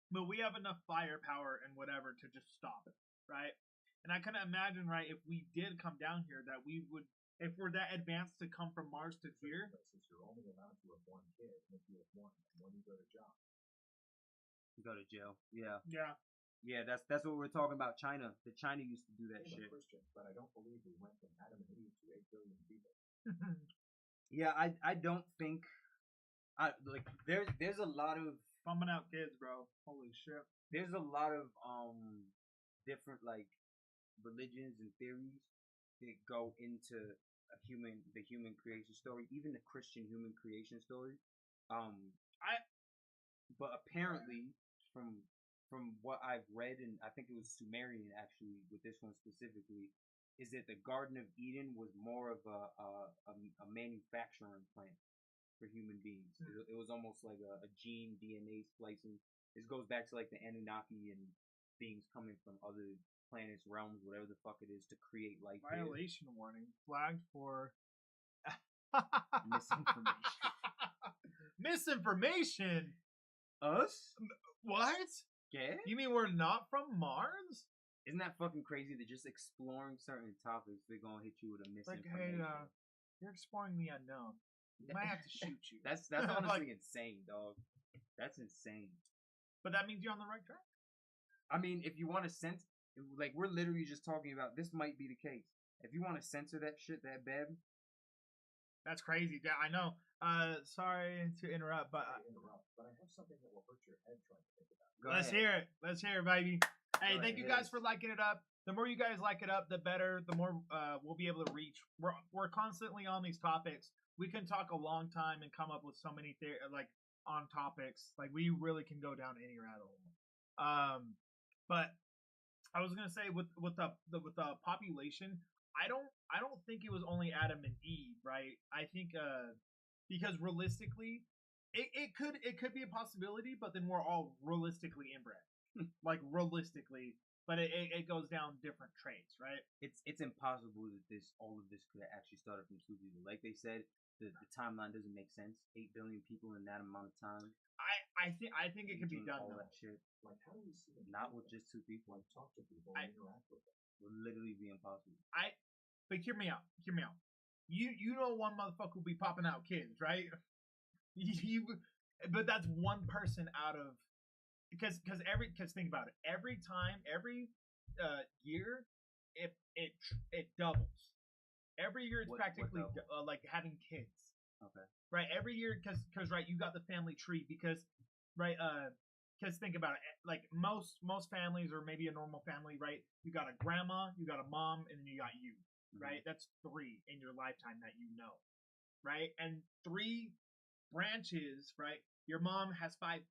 But we have enough firepower and whatever to just stop it, right? And I kind of imagine, right, if we did come down here, that we would, if we're that advanced to come from Mars to here, Places you're only allowed to have one kid, and if you have one, when you go to jail. You go to jail. Yeah. yeah. Yeah, that's what we're talking about. China. The China used to do that I'm a shit. Christian, but I don't believe we went from Adam and Eve to 8 billion people. Yeah, I don't think there's a lot of Bumming out kids, bro. Holy shit. there's a lot of different like religions and theories that go into the human creation story, even the Christian human creation story. But apparently from what I've read, and I think it was Sumerian actually with this one specifically, is that the Garden of Eden was more of a manufacturing plant for human beings. It was almost like a gene DNA splicing. This goes back to like the Anunnaki and beings coming from other planets, realms, whatever the fuck it is, to create life. here. Violation warning. Flagged for Misinformation. Misinformation? Us? What? Yeah? You mean we're not from Mars? Isn't that fucking crazy that just exploring certain topics, they're gonna hit you with a Like, hey, misinformation? you're exploring the unknown. We might have to shoot you. That's Like- honestly insane, dog. That's insane. But that means you're on the right track. I mean, if you want to censor, like we're literally just talking about this might be the case. If you want to censor that shit that bad, That's crazy. Yeah, I know. Sorry to interrupt, but I interrupt, but I have something that will hurt your head trying to think about. go let's ahead. hear it. Let's hear it, baby. Hey, Go thank you ahead. guys for liking it up. The more you guys like it up, the better. The more we'll be able to reach. We're constantly on these topics. We can talk a long time and come up with so many like on topics. Like we really can go down any rabbit hole. But I was gonna say with the population, I don't think it was only Adam and Eve, right? I think because realistically, it could be a possibility, but then we're all realistically inbred, like realistically. But it goes down different traits, right? It's impossible that all of this could have actually started from two people. Like they said, the timeline doesn't make sense. 8 billion people in that amount of time. I think it could be doing done all though. that shit. Like, how do we see them? Not with just two people. Like, talk to people I- and interact with them. Would literally be impossible. But hear me out. Hear me out. You know one motherfucker will be popping out kids, right? But that's one person out of because think about it. Every time, every year, it doubles. Every year it's What practically double? like having kids. Okay. Right, every year because right, you got the family tree because right because think about it, like most families or maybe a normal family, right? You got a grandma, you got a mom, and then you got you, right? That's 3 in your lifetime that you know, right? And 3 branches, right? Your mom has five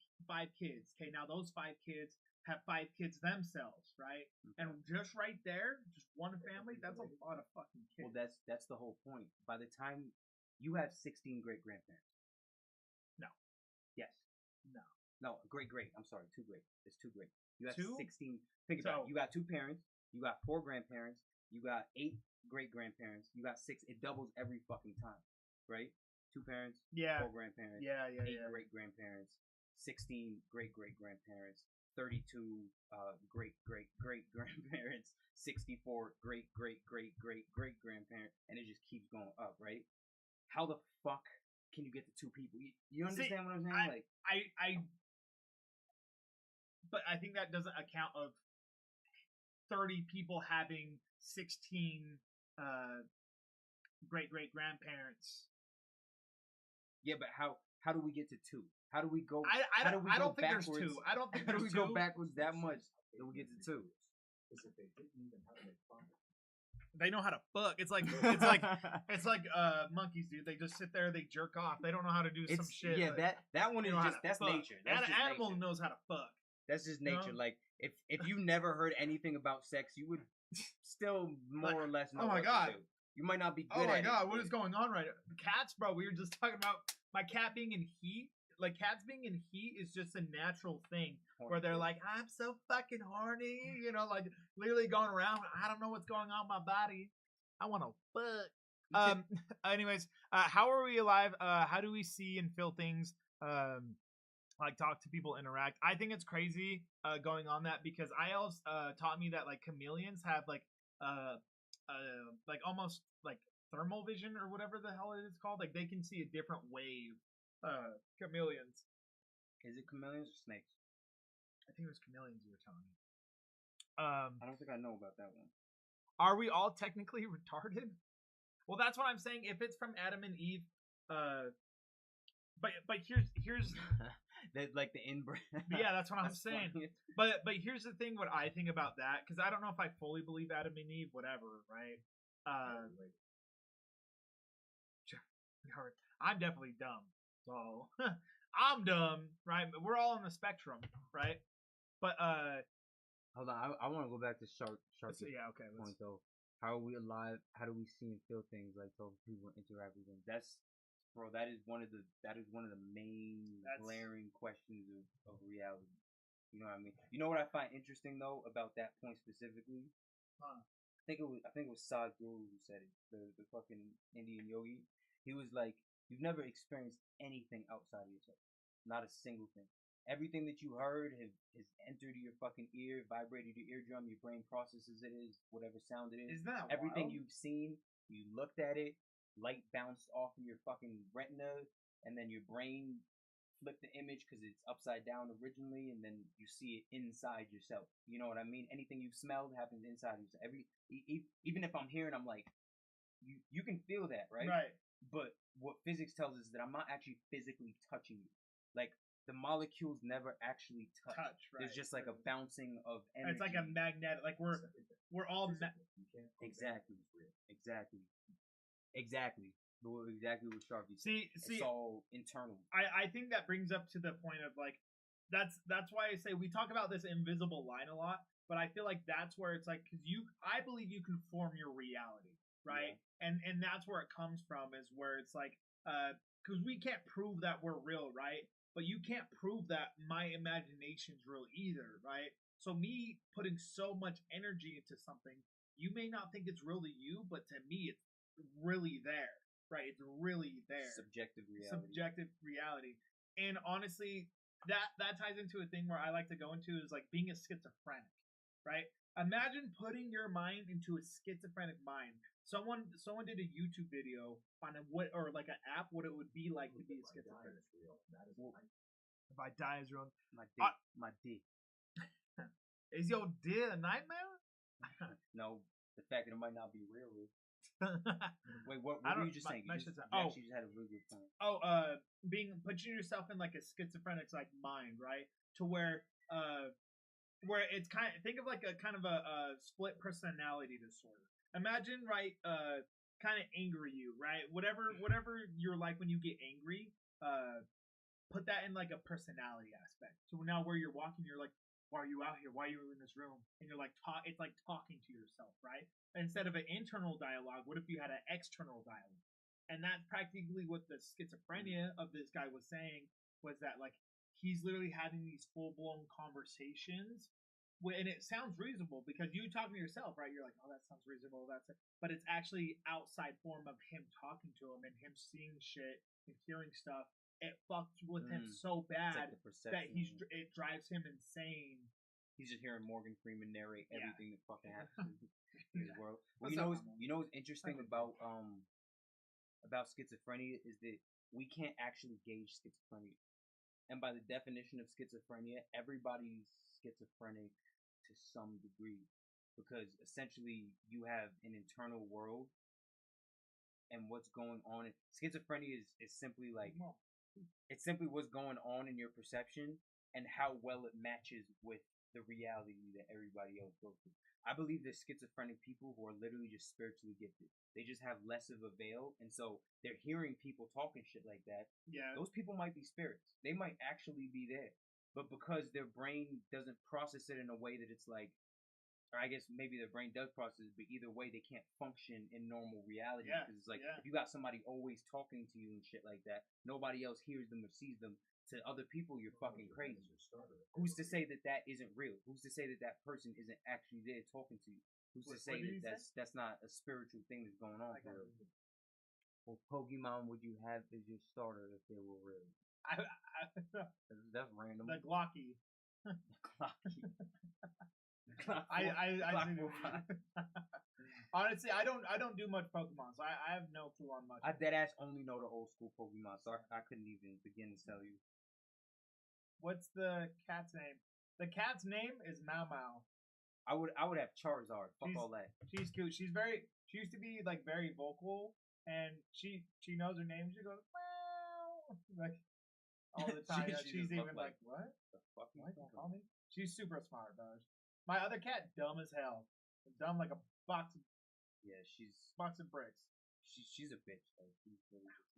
kids. Okay, now those 5 kids have 5 kids themselves, right? And just right there, just one family, that's a lot of fucking kids. Well, that's the whole point. By the time you have 16 great grandparents. No. Yes. No, great. I'm sorry, 2 great. It's 2 great. You have 2? 16. Think about So- it. You got 2 parents. You got 4 grandparents. You got 8 great grandparents. You got 6. It doubles every fucking time, right? 2 parents. Yeah. 4 grandparents. Yeah. 8 great grandparents. 16 great grandparents. 32 great grandparents. 64 great grandparents, and it just keeps going up, right? How the fuck can you get to 2 people? You understand what I'm saying? But I think that doesn't account of 30 people having 16 great grandparents. Yeah, but how do we get to 2? How do we go? I don't think there's backwards? 2. I don't think How do there's we 2. go backwards that much that we get to 2? Is if they didn't even have to make fun. they know how to fuck. It's like monkeys, dude. They just sit there, they jerk off. They don't know how to do some It's shit. yeah, like, that one they is know how just to that's fuck. nature. That's That just animal nature. knows how to fuck. That's just You know? nature. Like if you never heard anything about sex, you would still more Like, or less know oh my what God. to do. You might not be good Oh my at god, it. what is going on right now? Cats, bro. We were just talking about my cat being in heat. Like cats being in heat is just a natural thing where they're like, I'm so fucking horny, you know, like literally going around. I don't know what's going on in my body. I want to fuck. Anyways, how are we alive? How do we see and feel things? Like talk to people, interact. I think it's crazy going on that because IELTS taught me that like chameleons have like almost like thermal vision or whatever the hell it is called. Like they can see a different wave. Chameleons. Is it chameleons or snakes? I think it was chameleons you were telling me. I don't think I know about that one. Are we all technically retarded? Well, that's what I'm saying. If it's from Adam and Eve, but here's That's like the inbred. yeah, that's what I'm That's saying. funny. But here's the thing. What I think about that, because I don't know if I fully believe Adam and Eve. Whatever, right? I'm definitely dumb. So I'm dumb, right? But we're all on the spectrum, right? But Hold on, I want to go back to Shark so, yeah, okay. Let's, point though. How are we alive? How do we see and feel things like so people interact with them? That's bro. That is one of the main That's- glaring questions of reality. You know what I mean? You know what I find interesting though about that point specifically? Huh. I think it was Sadhguru who said it. The fucking Indian yogi. He was like, you've never experienced anything outside of yourself. Not a single thing. Everything that you heard has entered your fucking ear, vibrated your eardrum, your brain processes it as whatever sound it is. isn't that Everything wild? you've seen, you looked at it, light bounced off of your fucking retina, and then your brain flipped the image because it's upside down originally, and then you see it inside yourself. You know what I mean? Anything you've smelled happens inside yourself. Even if I'm hearing, I'm like, you can feel that, right? Right. But what physics tells us is that I'm not actually physically touching you. Like the molecules never actually touch. Right. There's just like a bouncing of energy. It's like a magnetic. Like we're all. Exactly. Exactly what Sharky said. See. It's all internal. I think that brings up to the point of like that's why I say we talk about this invisible line a lot, but I feel like that's where it's like because I believe you can form your reality, right? And that's where it comes from is where it's like because we can't prove that we're real, right? But you can't prove that my imagination's real either, right? So me putting so much energy into something, you may not think it's really you, but to me it's really there, right? It's really there. Subjective reality. Subjective reality. And honestly, that ties into a thing where I like to go into is like being a schizophrenic, right? Imagine putting your mind into a schizophrenic mind. Someone did a YouTube video on or like an app what it would be like to be a schizophrenic. If I die is real. My D. Is your dear a nightmare? No, the fact that it might not be real is. Wait, what were you just saying? You just had a really good point. Putting yourself in like a schizophrenic's like mind, right? To where it's kind of think of like a kind of a split personality disorder. Imagine, right? Kind of angry you, right? Whatever you're like when you get angry, put that in like a personality aspect. So now where you're walking, you're like, why are you out here? Why are you in this room? And you're like, it's like talking to yourself, right? Instead of an internal dialogue, what if you had an external dialogue? And that's practically what the schizophrenia of this guy was saying was that like he's literally having these full-blown conversations and it sounds reasonable because you talking to yourself, right? You're like, oh, that sounds reasonable. That's it. But it's actually outside form of him talking to him and him seeing shit and hearing stuff. It fucks with him so bad that it drives him insane. He's just hearing Morgan Freeman narrate everything that fucking happens in his world. Well, you know what's interesting about schizophrenia is that we can't actually gauge schizophrenia. And by the definition of schizophrenia, everybody's schizophrenic to some degree. Because essentially you have an internal world and what's going on. Schizophrenia is simply like it's simply what's going on in your perception and how well it matches with the reality that everybody else goes through. I believe there's schizophrenic people who are literally just spiritually gifted. They just have less of a veil, and so they're hearing people talking shit like that. Yeah. Those people might be spirits. They might actually be there. But because their brain doesn't process it in a way that it's like, or I guess maybe their brain does process it, but either way, they can't function in normal reality. Yeah, Because it's like, yeah. if you got somebody always talking to you and shit like that, nobody else hears them or sees them. To other people, you're fucking crazy. Who's to say that that isn't real? Who's to say that that person isn't actually there talking to you? Who's to What say did that you that's not a spiritual thing that's going on I for got real? What Pokemon would you have as your starter if they were real? That's random. the Glocky. Glocky. I Glock see will what- Honestly, I don't do much Pokemon, so I have no clue on much. I deadass only know the old school Pokemon, so I couldn't even begin to tell you. What's the cat's name? The cat's name is Mau Mau. I would have Charizard. Fuck She's- all that. She's cute. She used to be like very vocal, and she knows her name. She goes wow like all the time. Yeah, She she's just look even like, like what? The fuck you What? talking Call about? me? She's super smart, though. My other cat, dumb as hell. Dumb like a box Yeah, of bricks. she's a bitch though. She's really just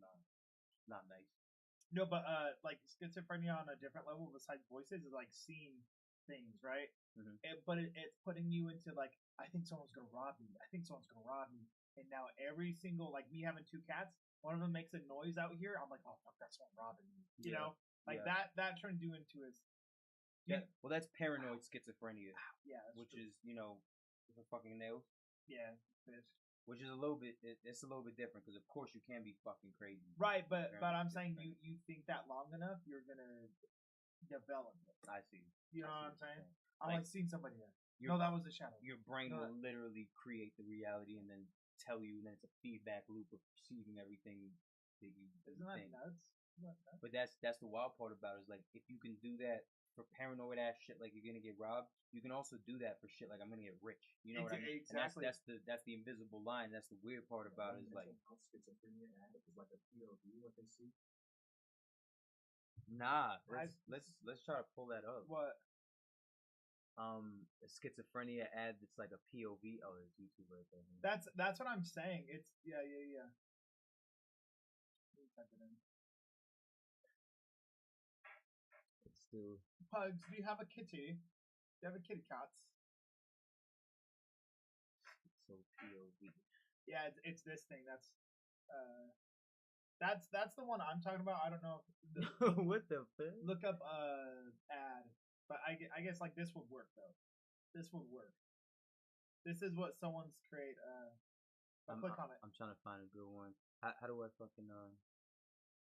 not nice. No, but like schizophrenia on a different level besides voices is like seeing things, right? Mhm. But it's putting you into like, I think someone's gonna rob me. I think someone's gonna rob me. And now every single, like me having two cats, one of them makes a noise out here. I'm like, oh fuck, that's someone robbing me. You Yeah, know, like yeah. that turns you into his. Well, that's paranoid schizophrenia, Yeah, that's which true. is the fucking nails. Yeah, bitch. Which is a little bit, it's a little bit different because of course you can be fucking crazy. Right, but Paranoid I'm saying schizophrenia. you think that long enough, you're gonna develop it. I see. You know I what I'm see saying? you're I'm Like, like seeing somebody there. Your, No, that was a shadow. your brain No, will literally create the reality and then tell you, and then it's a feedback loop of perceiving everything that you Isn't that think. nuts? Isn't that nuts? But that's the wild part about it is like if you can do that for paranoid ass shit like you're gonna get robbed, you can also do that for shit like I'm gonna get rich. You know what I mean? Exactly. And that's the invisible line. That's the weird part about it is like schizophrenia ad is like a POV, what they see. nah. Let's try to pull that up. What? A schizophrenia ad that's like a POV. Oh, there's YouTube right there. That's what I'm saying. It's yeah. Let me type it in. It's still Pugs, do you have a kitty? Do you have a kitty cat? so POV. Yeah, it's this thing. That's the one I'm talking about. I don't know if What the fuck? look up ad, but I guess like this would work though. This would work. This is what someone's create. Click on it. I'm trying to find a good one. How do I fucking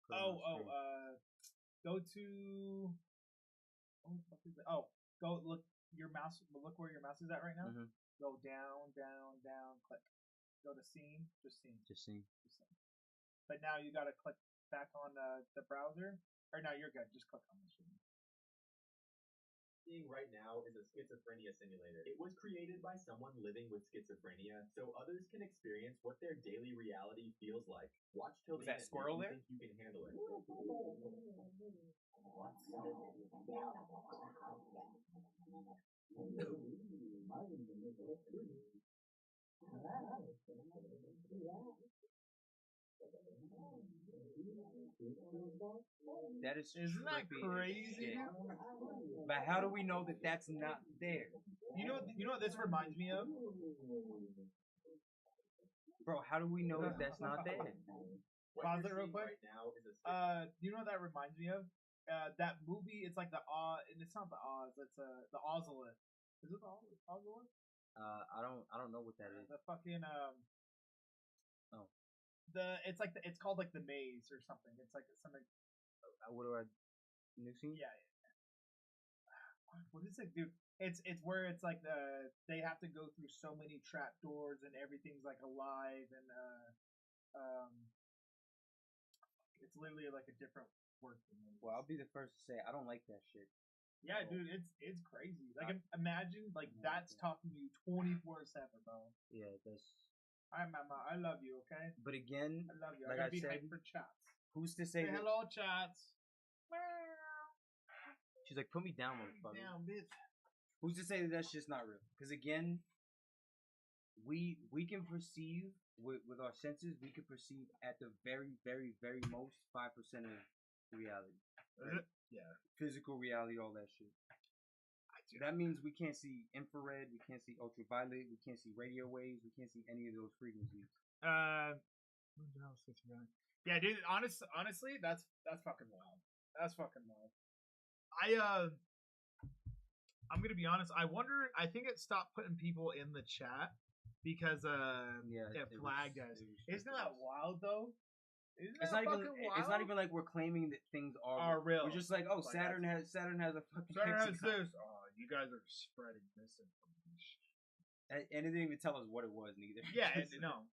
put it Oh, on screen? go to. Oh, what is it? Oh, go look your mouse. Look where your mouse is at right now. Mhm. Go down. Click. Go to scene. Just scene. Just see. But now you gotta click back on the browser. Or no, you're good. Just click on this. Seeing right now is a schizophrenia simulator. It was created by someone living with schizophrenia so others can experience what their daily reality feels like. Watch till Was the that end if squirrel you there? think you can handle it. That is Isn't that trippy as crazy? shit. But how do we know that that's not there, You know what this reminds me of? bro? How do we know that that's not there? What Pause you're it real seeing quick. right now is a You know what that reminds me of? That movie. It's like the Oz. And it's not the Oz. It's the Ozolith. Is it the Ozolith? I don't know what that is. The fucking Oh. It's called like the Maze or something. It's like something. What do I? New scene? Yeah. What is it, dude? It's where it's like they have to go through so many trap doors and everything's like alive and it's literally like a different work than me. Well, I'll be the first to say I don't like that shit. Yeah, dude, it's crazy. Like imagine like that's talking to you 24/7, bro. Yeah, that's. Hi, mama, I love you. Okay, But again, I love you. like I I gotta be said, hyped for chats. who's to say Say that? hello, chats. She's like, put me down, motherfucker. Damn, bitch. Who's to say that that's just not real? Because again, we can perceive with our senses. We can perceive at the very, very, very most 5% of reality. Right? Yeah. Physical reality, all that shit. That means we can't see infrared, we can't see ultraviolet, we can't see radio waves, we can't see any of those frequencies. Yeah, dude. Honestly, that's fucking wild. That's fucking wild. I'm gonna be honest. I think it stopped putting people in the chat because it flagged us. Isn't that wild though? It's not even. It's not even like we're claiming that things are real. We're just like, oh, Like Saturn has a fucking Saturn has hexagon. this. Oh, you guys are spreading misinformation. And it didn't even tell us what it was neither. Yeah, no.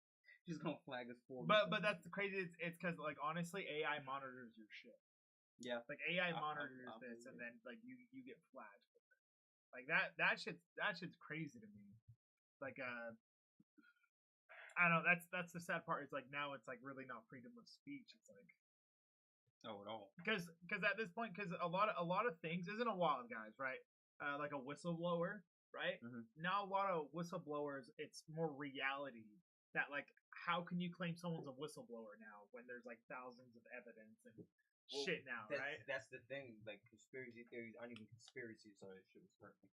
Just gonna flag us for. But that's the crazy. It's because like honestly, AI monitors your shit. Yeah. Like AI monitors this, and then like you get flagged with it. Like that shit's crazy to me. Like I don't know. That's the sad part. It's like now it's like really not freedom of speech. It's like no at all. Because at this point, because a lot of things isn't a wild guys, right? Like a whistleblower, right? Mm-hmm. Now a lot of whistleblowers, it's more reality that like how can you claim someone's a whistleblower now when there's like thousands of evidence and shit now, right? That's the thing. Like conspiracy theories aren't even conspiracies. Sorry, that shit was hurting.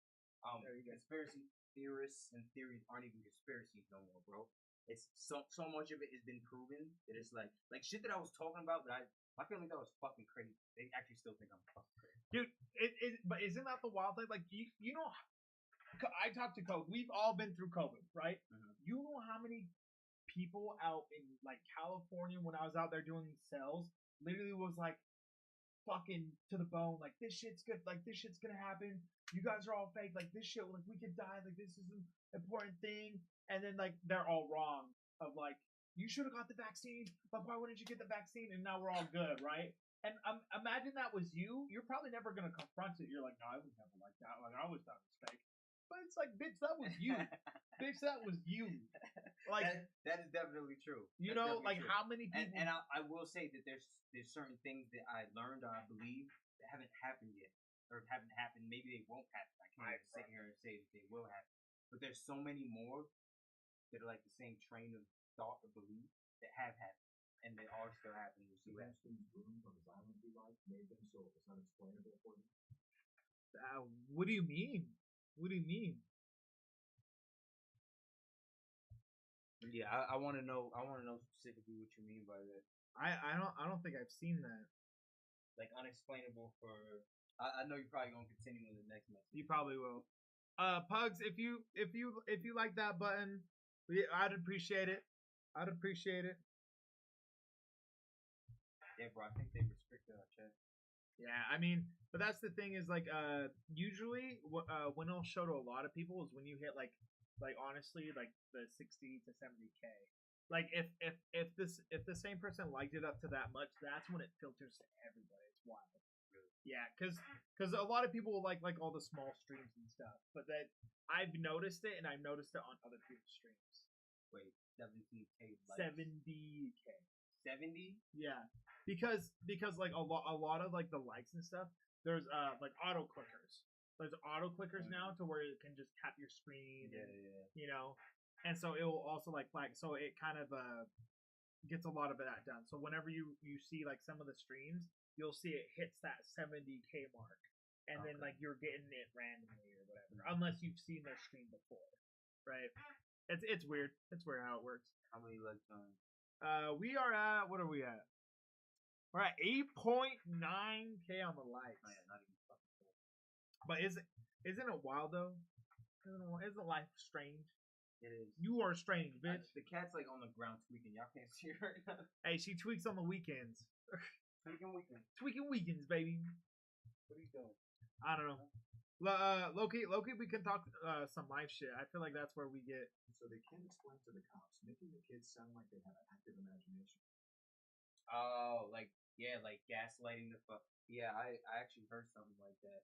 Conspiracy theorists and theories aren't even conspiracies no more, bro. It's so much of it has been proven that it's like shit that I was talking about that my family thought was fucking crazy. They actually still think I'm fucking crazy. Dude, but isn't that the wild thing? Like you know, I talked to COVID. We've all been through COVID, right? Mm-hmm. You know how many people out in like California when I was out there doing sales literally was like fucking to the bone, like this shit's good, like this shit's gonna happen. You guys are all fake, like this shit, like we could die, like this is an important thing, and then like they're all wrong. Of like you should have got the vaccine, but why wouldn't you get the vaccine? And now we're all good, right? And imagine that was you. You're probably never gonna confront it. You're like, no, I was never like that. Like I always thought it was fake. But it's like, bitch, that was you. Bitch, that was you. Like that is definitely true. You know, like true. How many people? And I will say that there's certain things that I learned or I believe that haven't happened yet, or haven't happened. Maybe they won't happen. I can't sit here and say that they will happen. But there's so many more that are like the same train of thought or belief that have happened, and they are still happening. So Weinstein's room on his island he liked made them so it was unexplainable for him. What do you mean? What do you mean? Yeah, I want to know. I want to know specifically what you mean by that. I don't think I've seen that. Like unexplainable for. I know you're probably gonna continue in the next message. You probably will. Pugs, if you like that button, I'd appreciate it. I'd appreciate it. Yeah, bro. I think they restricted our chat. Yeah, I mean, but that's the thing is like usually when it'll show to a lot of people is when you hit like honestly like the 60 to 70K. Like if the same person liked it up to that much, that's when it filters to everybody. It's wild. Really? Yeah, because a lot of people will like all the small streams and stuff, but that I've noticed it and I've noticed it on other people's streams. Wait, 70K likes. 70K. 70? Yeah, because like a lot of like the likes and stuff. There's like auto clickers. There's auto clickers now to where it can just tap your screen. Yeah, and, you know, and so it will also like flag. So it kind of gets a lot of that done. So whenever you see like some of the streams, you'll see it hits that 70K mark, and then like you're getting it randomly or whatever, unless you've seen their stream before, right? It's weird. It's weird how it works. How many likes on? We are at, what are we at? We're at 8.9K on the likes. Oh, yeah, not even fucking cool. But isn't it wild though? Isn't life strange? It is. You are strange, bitch. The cat's like on the ground tweaking. Y'all can't see her right now. Hey, she tweaks on the weekends. Tweaking weekends. Tweaking weekends, baby. What are you doing? I don't know. Loki, we can talk some life shit. I feel like that's where we get. So they can't explain to the cops, making the kids sound like they have an active imagination. Oh, like gaslighting the fuck. Yeah, I actually heard something like that.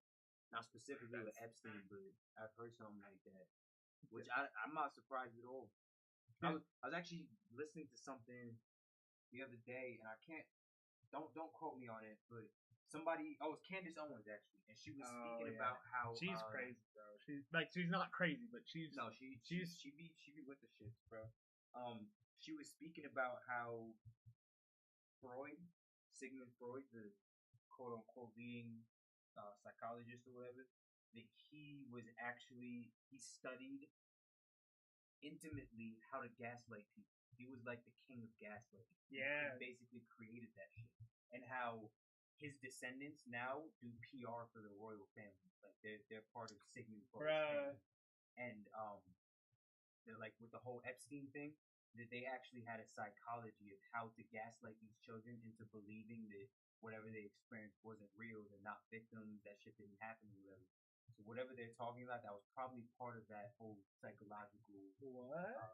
Not specifically with Epstein, but I've heard something like that, which I'm not surprised at all. I was actually listening to something the other day, and I can't don't quote me on it, but somebody, it's Candace Owens actually, and she was Oh, speaking yeah. about how She's crazy, bro. She's not crazy, but she's No, she be with the shits, bro. She was speaking about how Freud, Sigmund Freud, the quote unquote leading psychologist or whatever, that he studied intimately how to gaslight people. He was like the king of gaslighting. Yeah. He basically created that shit. And how his descendants now do PR for the royal family. Like they're part of Sigmund Freud's family. And they're like with the whole Epstein thing, that they actually had a psychology of how to gaslight these children into believing that whatever they experienced wasn't real, they're not victims, that shit didn't happen or whatever. So whatever they're talking about, that was probably part of that whole psychological. What?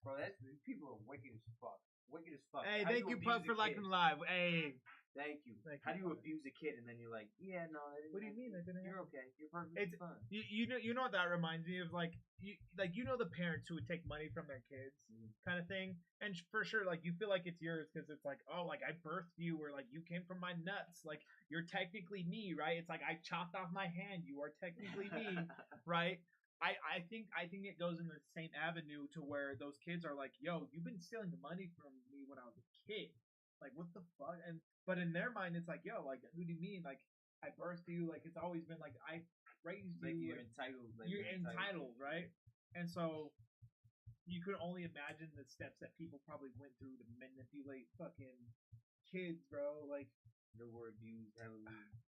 Bro, these people are wicked as fuck. Wicked as fuck. Hey, How thank do you, abuse Pug, a for kid? liking live. Hey. Thank you. Thank How do you, you Pug. abuse a kid and then you're like, yeah, no, that didn't What do you mean? That didn't You're happen? okay. You're perfectly It's fine. you know what that reminds me of, like the parents who would take money from their kids, kind of thing, and for sure like you feel like it's yours because it's like, oh, like I birthed you, or like you came from my nuts, like you're technically me, right? It's like I chopped off my hand, you are technically me, right? I think it goes in the same avenue to where those kids are like, yo, you've been stealing the money from me when I was a kid, like what the fuck? But in their mind it's like, yo, like who do you mean? Like I birthed you, like it's always been like I raised Like you, you're entitled. Like you're entitled, right? And so you could only imagine the steps that people probably went through to manipulate fucking kids, bro. Like, They were abused heavily.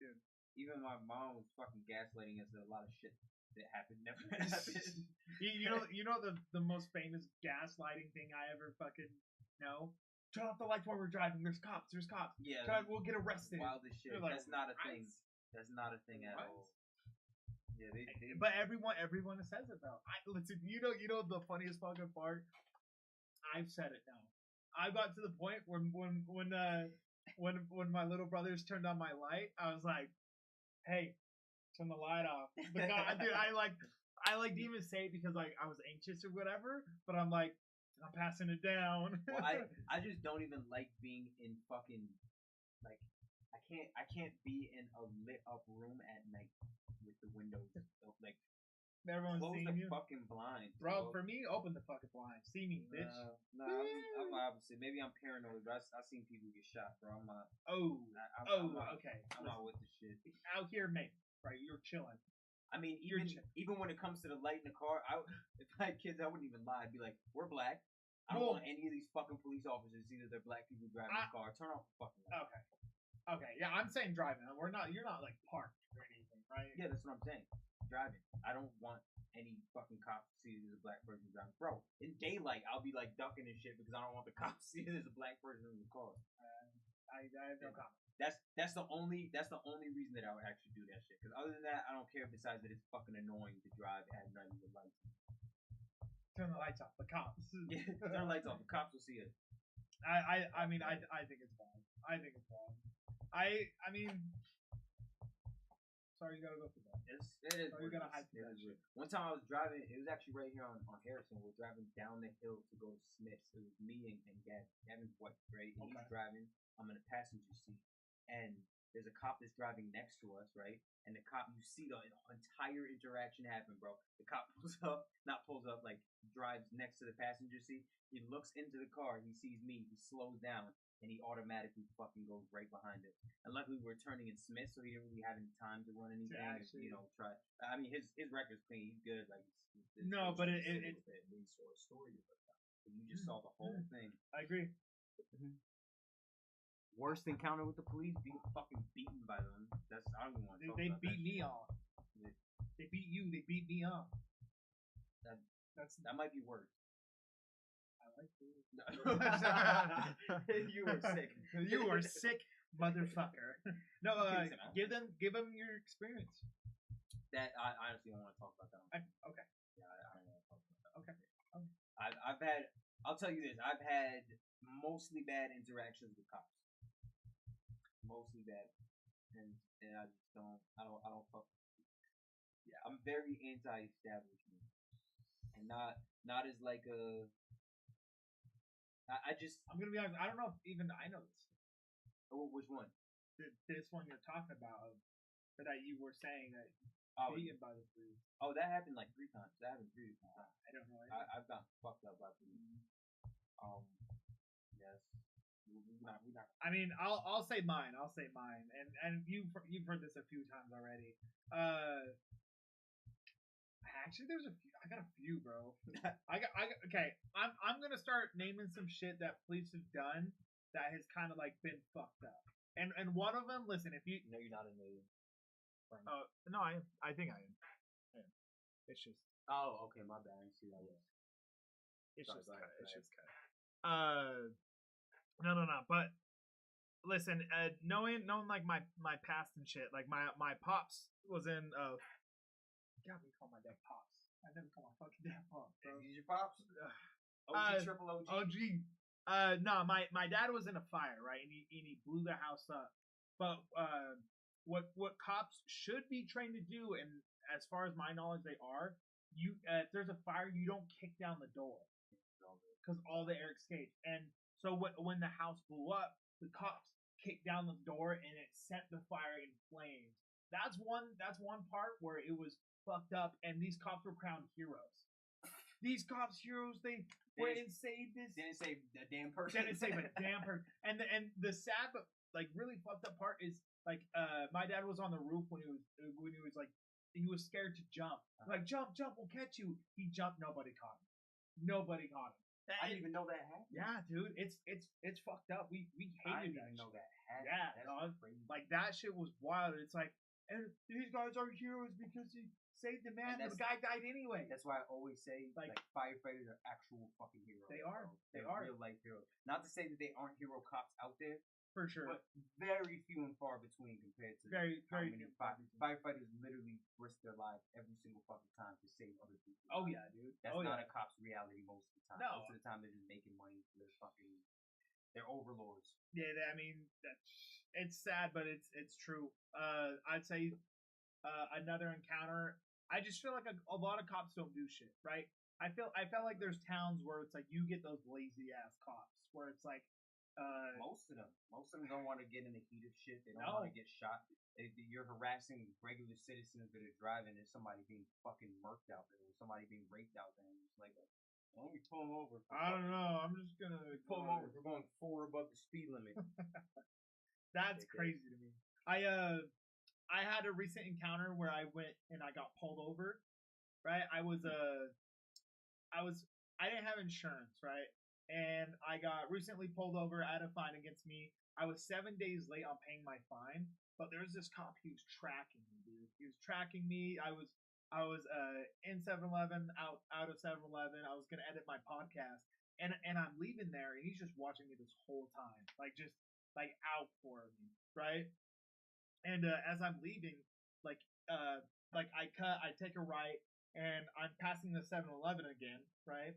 dude. Even my mom was fucking gaslighting us that a lot of shit that happened never happened. you know the most famous gaslighting thing I ever fucking know? Turn off the lights while we're driving. There's cops. Yeah. We'll get arrested. Wild as shit. They're like, That's not a what? thing. That's not a thing at What? all. Yeah, they But everyone says it though. Listen, you know the funniest fucking part. I've said it now. I got to the point where when my little brothers turned on my light, I was like, "Hey, turn the light off." The guy, dude, I didn't even say it because like I was anxious or whatever. But I'm like, I'm passing it down. Well, I just don't even like being in fucking like I can't be in a lit up room at night with the windows like Everyone's close seeing the you. fucking blinds, Bro, for me, open the fucking blinds. See me, bitch. No, I'm opposite. Maybe I'm paranoid, but I've seen people get shot, bro. I'm not. I'm not, Okay. I'm not with the shit. Out here, mate. Right, you're chilling. I mean, even when it comes to the light in the car, if I had kids, I wouldn't even lie. I'd be like, we're black. I don't want any of these fucking police officers to see that they're black people driving the car. Turn off the fucking light. Okay. Yeah, I'm saying driving. You're not like parked or anything, right? Yeah, that's what I'm saying. Driving. I don't want any fucking cops to see there's a black person driving. Bro, in daylight, I'll be like ducking and shit because I don't want the cops to see there's a black person in the car. I have no comment. That's the only reason that I would actually do that shit. Because other than that, I don't care. Besides that, it's fucking annoying to drive at night with the lights on. Turn the lights off. The cops. Yeah, turn the lights off. The cops will see us. I mean, I think it's fine. I think it's fine. I mean, sorry, you gotta go through that. It is. So you're gonna hide it that is shit. One time I was driving. It was actually right here on Harrison. We're driving down the hill to go to Smith's. It was me and Gavin. Gavin's white, right? And he's driving. I'm in the passenger seat, and there's a cop that's driving next to us, right? And the cop, you see the entire interaction happen, bro. The cop like drives next to the passenger seat. He looks into the car. He sees me. He slows down. And he automatically fucking goes right behind us. And luckily we were turning in Smith, so he didn't really have any time to run anything. Try. I mean, his record's clean. He's good. Like, no, but it story. You just saw the whole thing. I agree. Worst encounter with the police, being fucking beaten by them. That's I don't even want to talk They about beat that me shit. off. They beat you. They beat me off. That might be worse. I like you. You were sick. You were sick, motherfucker. No, give them your experience. That I honestly don't want to talk about that. Okay. Yeah, I don't want to talk about that. Okay. I've had. I'll tell you this. I've had mostly bad interactions with cops. Mostly bad, and I just don't. I don't fuck. Yeah, I'm very anti-establishment, and not as like a. I'm gonna be honest. I don't know if even I know this. Which one? This one you're talking about, or that you were saying that Oh, beaten by the police. oh, that happened like 3 times. That happened 3 times. I don't know. I've got fucked up by police. Yes. We not. I mean, I'll say mine. And you've heard this a few times already. Actually, there's a few. I got a few, bro. I got. Okay, I'm gonna start naming some shit that police have done that has kind of like been fucked up. And one of them, listen, if you No, you're not a native. no, I think I am. It's just Oh, okay, my bad. I didn't see that yet. it's Sorry, just go ahead, cut. It's go just cut. No. But listen, knowing like my past and shit, like my pops was in God, we call my dad pops. I never call my fucking dad pops, bro. These your pops? Triple OG. OG. No, my dad was in a fire, right? And he blew the house up. But what cops should be trained to do, and as far as my knowledge, they are. You if there's a fire, you don't kick down the door because all the air escapes. And so when the house blew up, the cops kicked down the door and it set the fire in flames. That's one part where it was fucked up, and these cops were crowned heroes. These cops heroes, they went and saved this. Didn't save a damn person. Didn't save a damn person. And the sad but like really fucked up part is like my dad was on the roof when he was like he was scared to jump. Like jump, we'll catch you. He jumped, nobody caught him. I didn't even know that happened. Yeah, dude, it's fucked up. We I hated didn't that. even know shit. that happened. Yeah, That's dog. crazy. Like that shit was wild. It's like, and these guys are heroes because he saved the man. The guy died anyway. That's why I always say Like, like firefighters are actual fucking heroes. They are. Bro. They They're are. real life heroes. Not to say that they aren't hero cops out there, For sure. but very few and far between compared to Very how few many and far between. firefighters literally risk their lives every single fucking time to save other people. Oh yeah, dude. That's oh, not yeah. a cop's reality most of the time. No. Most of the time they're just making money for their fucking their overlords. Yeah, I mean, it's sad, but it's true. I'd say another encounter. I just feel like a lot of cops don't do shit, right? I felt like there's towns where it's like you get those lazy ass cops where it's like Most of them don't want to get in the heat of shit. They don't No. want to get shot. You're harassing regular citizens that are driving. There's somebody being fucking murked out there. There's somebody being raped out there. And it's like, why don't we pull him over? I don't know. I'm just gonna Pull him over. We're going 4 above the speed limit. That's Okay. crazy to me. I had a recent encounter where I went and I got pulled over. Right, I didn't have insurance, right, and I got recently pulled over. I had a fine against me. I was 7 days late on paying my fine, but there was this cop. He was tracking me, dude. He was tracking me. I was in 7-Eleven, out of 7-Eleven. I was gonna edit my podcast, and I'm leaving there, and he's just watching me this whole time, like just like out for me, right? And as I'm leaving, like I take a right, and I'm passing the 7-Eleven again, right?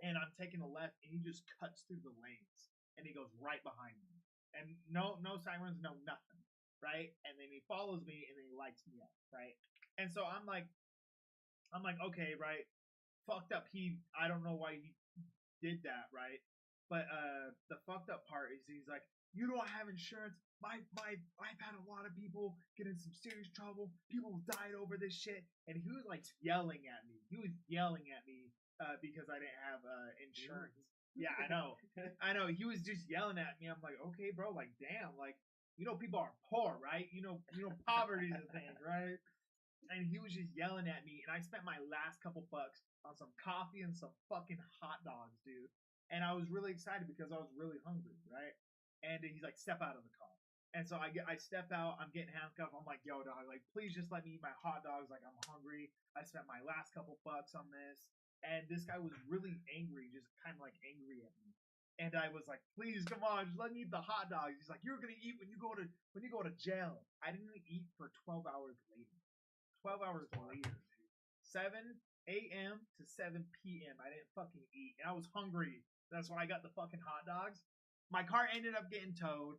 And I'm taking a left, and he just cuts through the lanes, and he goes right behind me, and no sirens, no nothing, right? And then he follows me, and then he lights me up, right? And so I'm like, okay, right? Fucked up. I don't know why he did that, right? But the fucked up part is he's like, you don't have insurance. I've had a lot of people get in some serious trouble. People died over this shit, and he was like yelling at me. Because I didn't have insurance. Yeah, I know. He was just yelling at me. I'm like, okay, bro. Like, damn. Like, people are poor, right? Poverty's a thing, right? And he was just yelling at me, and I spent my last couple bucks on some coffee and some fucking hot dogs, dude. And I was really excited because I was really hungry, right? And he's like, step out of the car. And so I step out, I'm getting handcuffed. I'm like, yo, dog, like, please just let me eat my hot dogs. Like, I'm hungry. I spent my last couple bucks on this. And this guy was really angry, just kind of like angry at me. And I was like, please, come on, just let me eat the hot dogs. He's like, you're gonna eat when you go to jail. I didn't eat for 12 hours later. 12 hours later, dude. 7 a.m. to 7 p.m. I didn't fucking eat. And I was hungry. That's why I got the fucking hot dogs. My car ended up getting towed.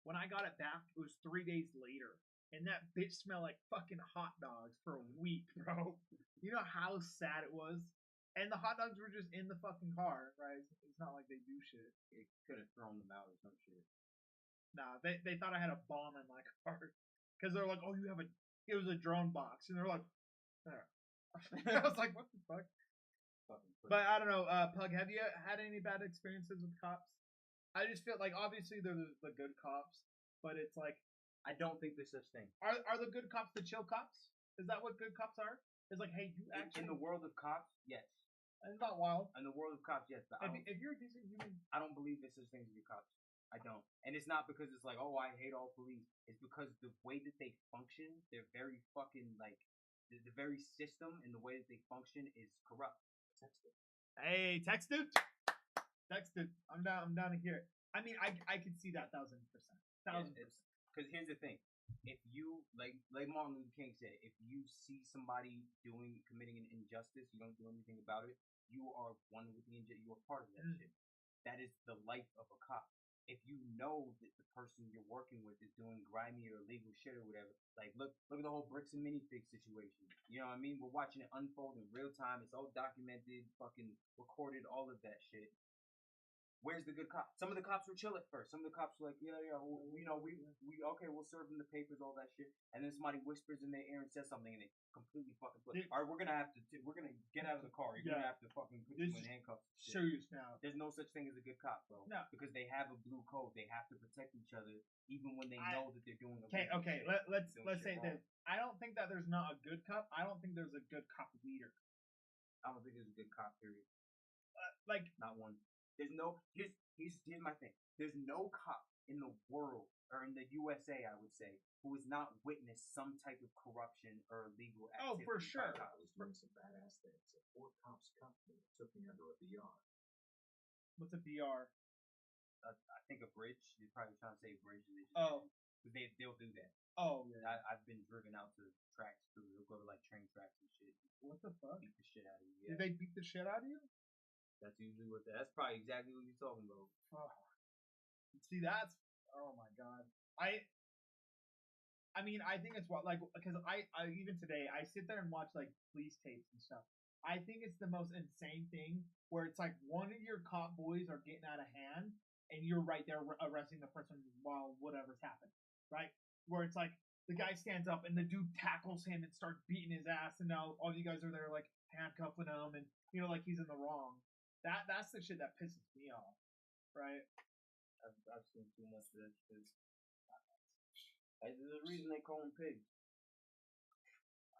When I got it back, it was 3 days later. And that bitch smelled like fucking hot dogs for a week, bro. You know how sad it was? And the hot dogs were just in the fucking car, right? It's not like they do shit. It could have thrown them out or some shit. Nah, they thought I had a bomb in my car because they're like, "Oh, you have a." It was a drone box, and they're like, "There." I was like, "What the fuck?" But I don't know, Pug. Have you had any bad experiences with cops? I just feel like obviously they're the good cops, but it's like, I don't think there's such thing. are the good cops the chill cops? Is that what good cops are? It's like, hey, you actually In the world of cops, yes. it's not wild. In the world of cops, yes. But If you're a decent human, I don't believe there's such things as good cops. I don't. And it's not because it's like, oh, I hate all police. It's because the way that they function, they're very fucking like the very system and the way that they function is corrupt. hey, text it. I'm down to hear it. I mean, I can see that 1,000%. 1,000%. Because here's the thing: if you like Martin Luther King said, if you see somebody committing an injustice, you don't do anything about it. You are one with the injustice. You are part of that shit. That is the life of a cop. If you know that the person you're working with is doing grimy or illegal shit or whatever, like look at the whole bricks and minifig situation. You know what I mean? We're watching it unfold in real time. It's all documented, fucking recorded, all of that shit. Where's the good cop? Some of the cops were chill at first. Some of the cops were like, yeah, well, you know, we okay, we'll serve them the papers, all that shit. And then somebody whispers in their ear and says something, and they completely fucking flip. All right, we're gonna get out of the car. You're gonna have to fucking put you in handcuffs. Serious now. There's no such thing as a good cop, bro. No, because they have a blue code. They have to protect each other, even when they know that they're doing. Okay. Let's say that I don't think that there's not a good cop. I don't think there's a good cop leader. I don't think there's a good cop. Period. Like not one. There's no. Here's my thing. There's no cop in the world or in the USA, I would say, who has not witnessed some type of corruption or illegal activity. Oh, for sure. I was doing some badass things. A Fort Cops company took me under a VR. What's a VR? I think a bridge. You're probably trying to say bridge. Oh. Because they'll do that. Oh, yeah. I've been driven out to tracks too. They'll go to like train tracks and shit. What the fuck? Beat the shit out of you. Yeah. Did they beat the shit out of you? That's usually what. That's probably exactly what you're talking about. Oh. See, that's oh my god. I mean, I think it's what like because I even today I sit there and watch like police tapes and stuff. I think it's the most insane thing where it's like one of your cop boys are getting out of hand and you're right there arresting the person while whatever's happened, right? Where it's like the guy stands up and the dude tackles him and starts beating his ass, and now all you guys are there like handcuffing him and like he's in the wrong. That's the shit that pisses me off, right? I've seen too much of that shit. There's a reason they call them pigs.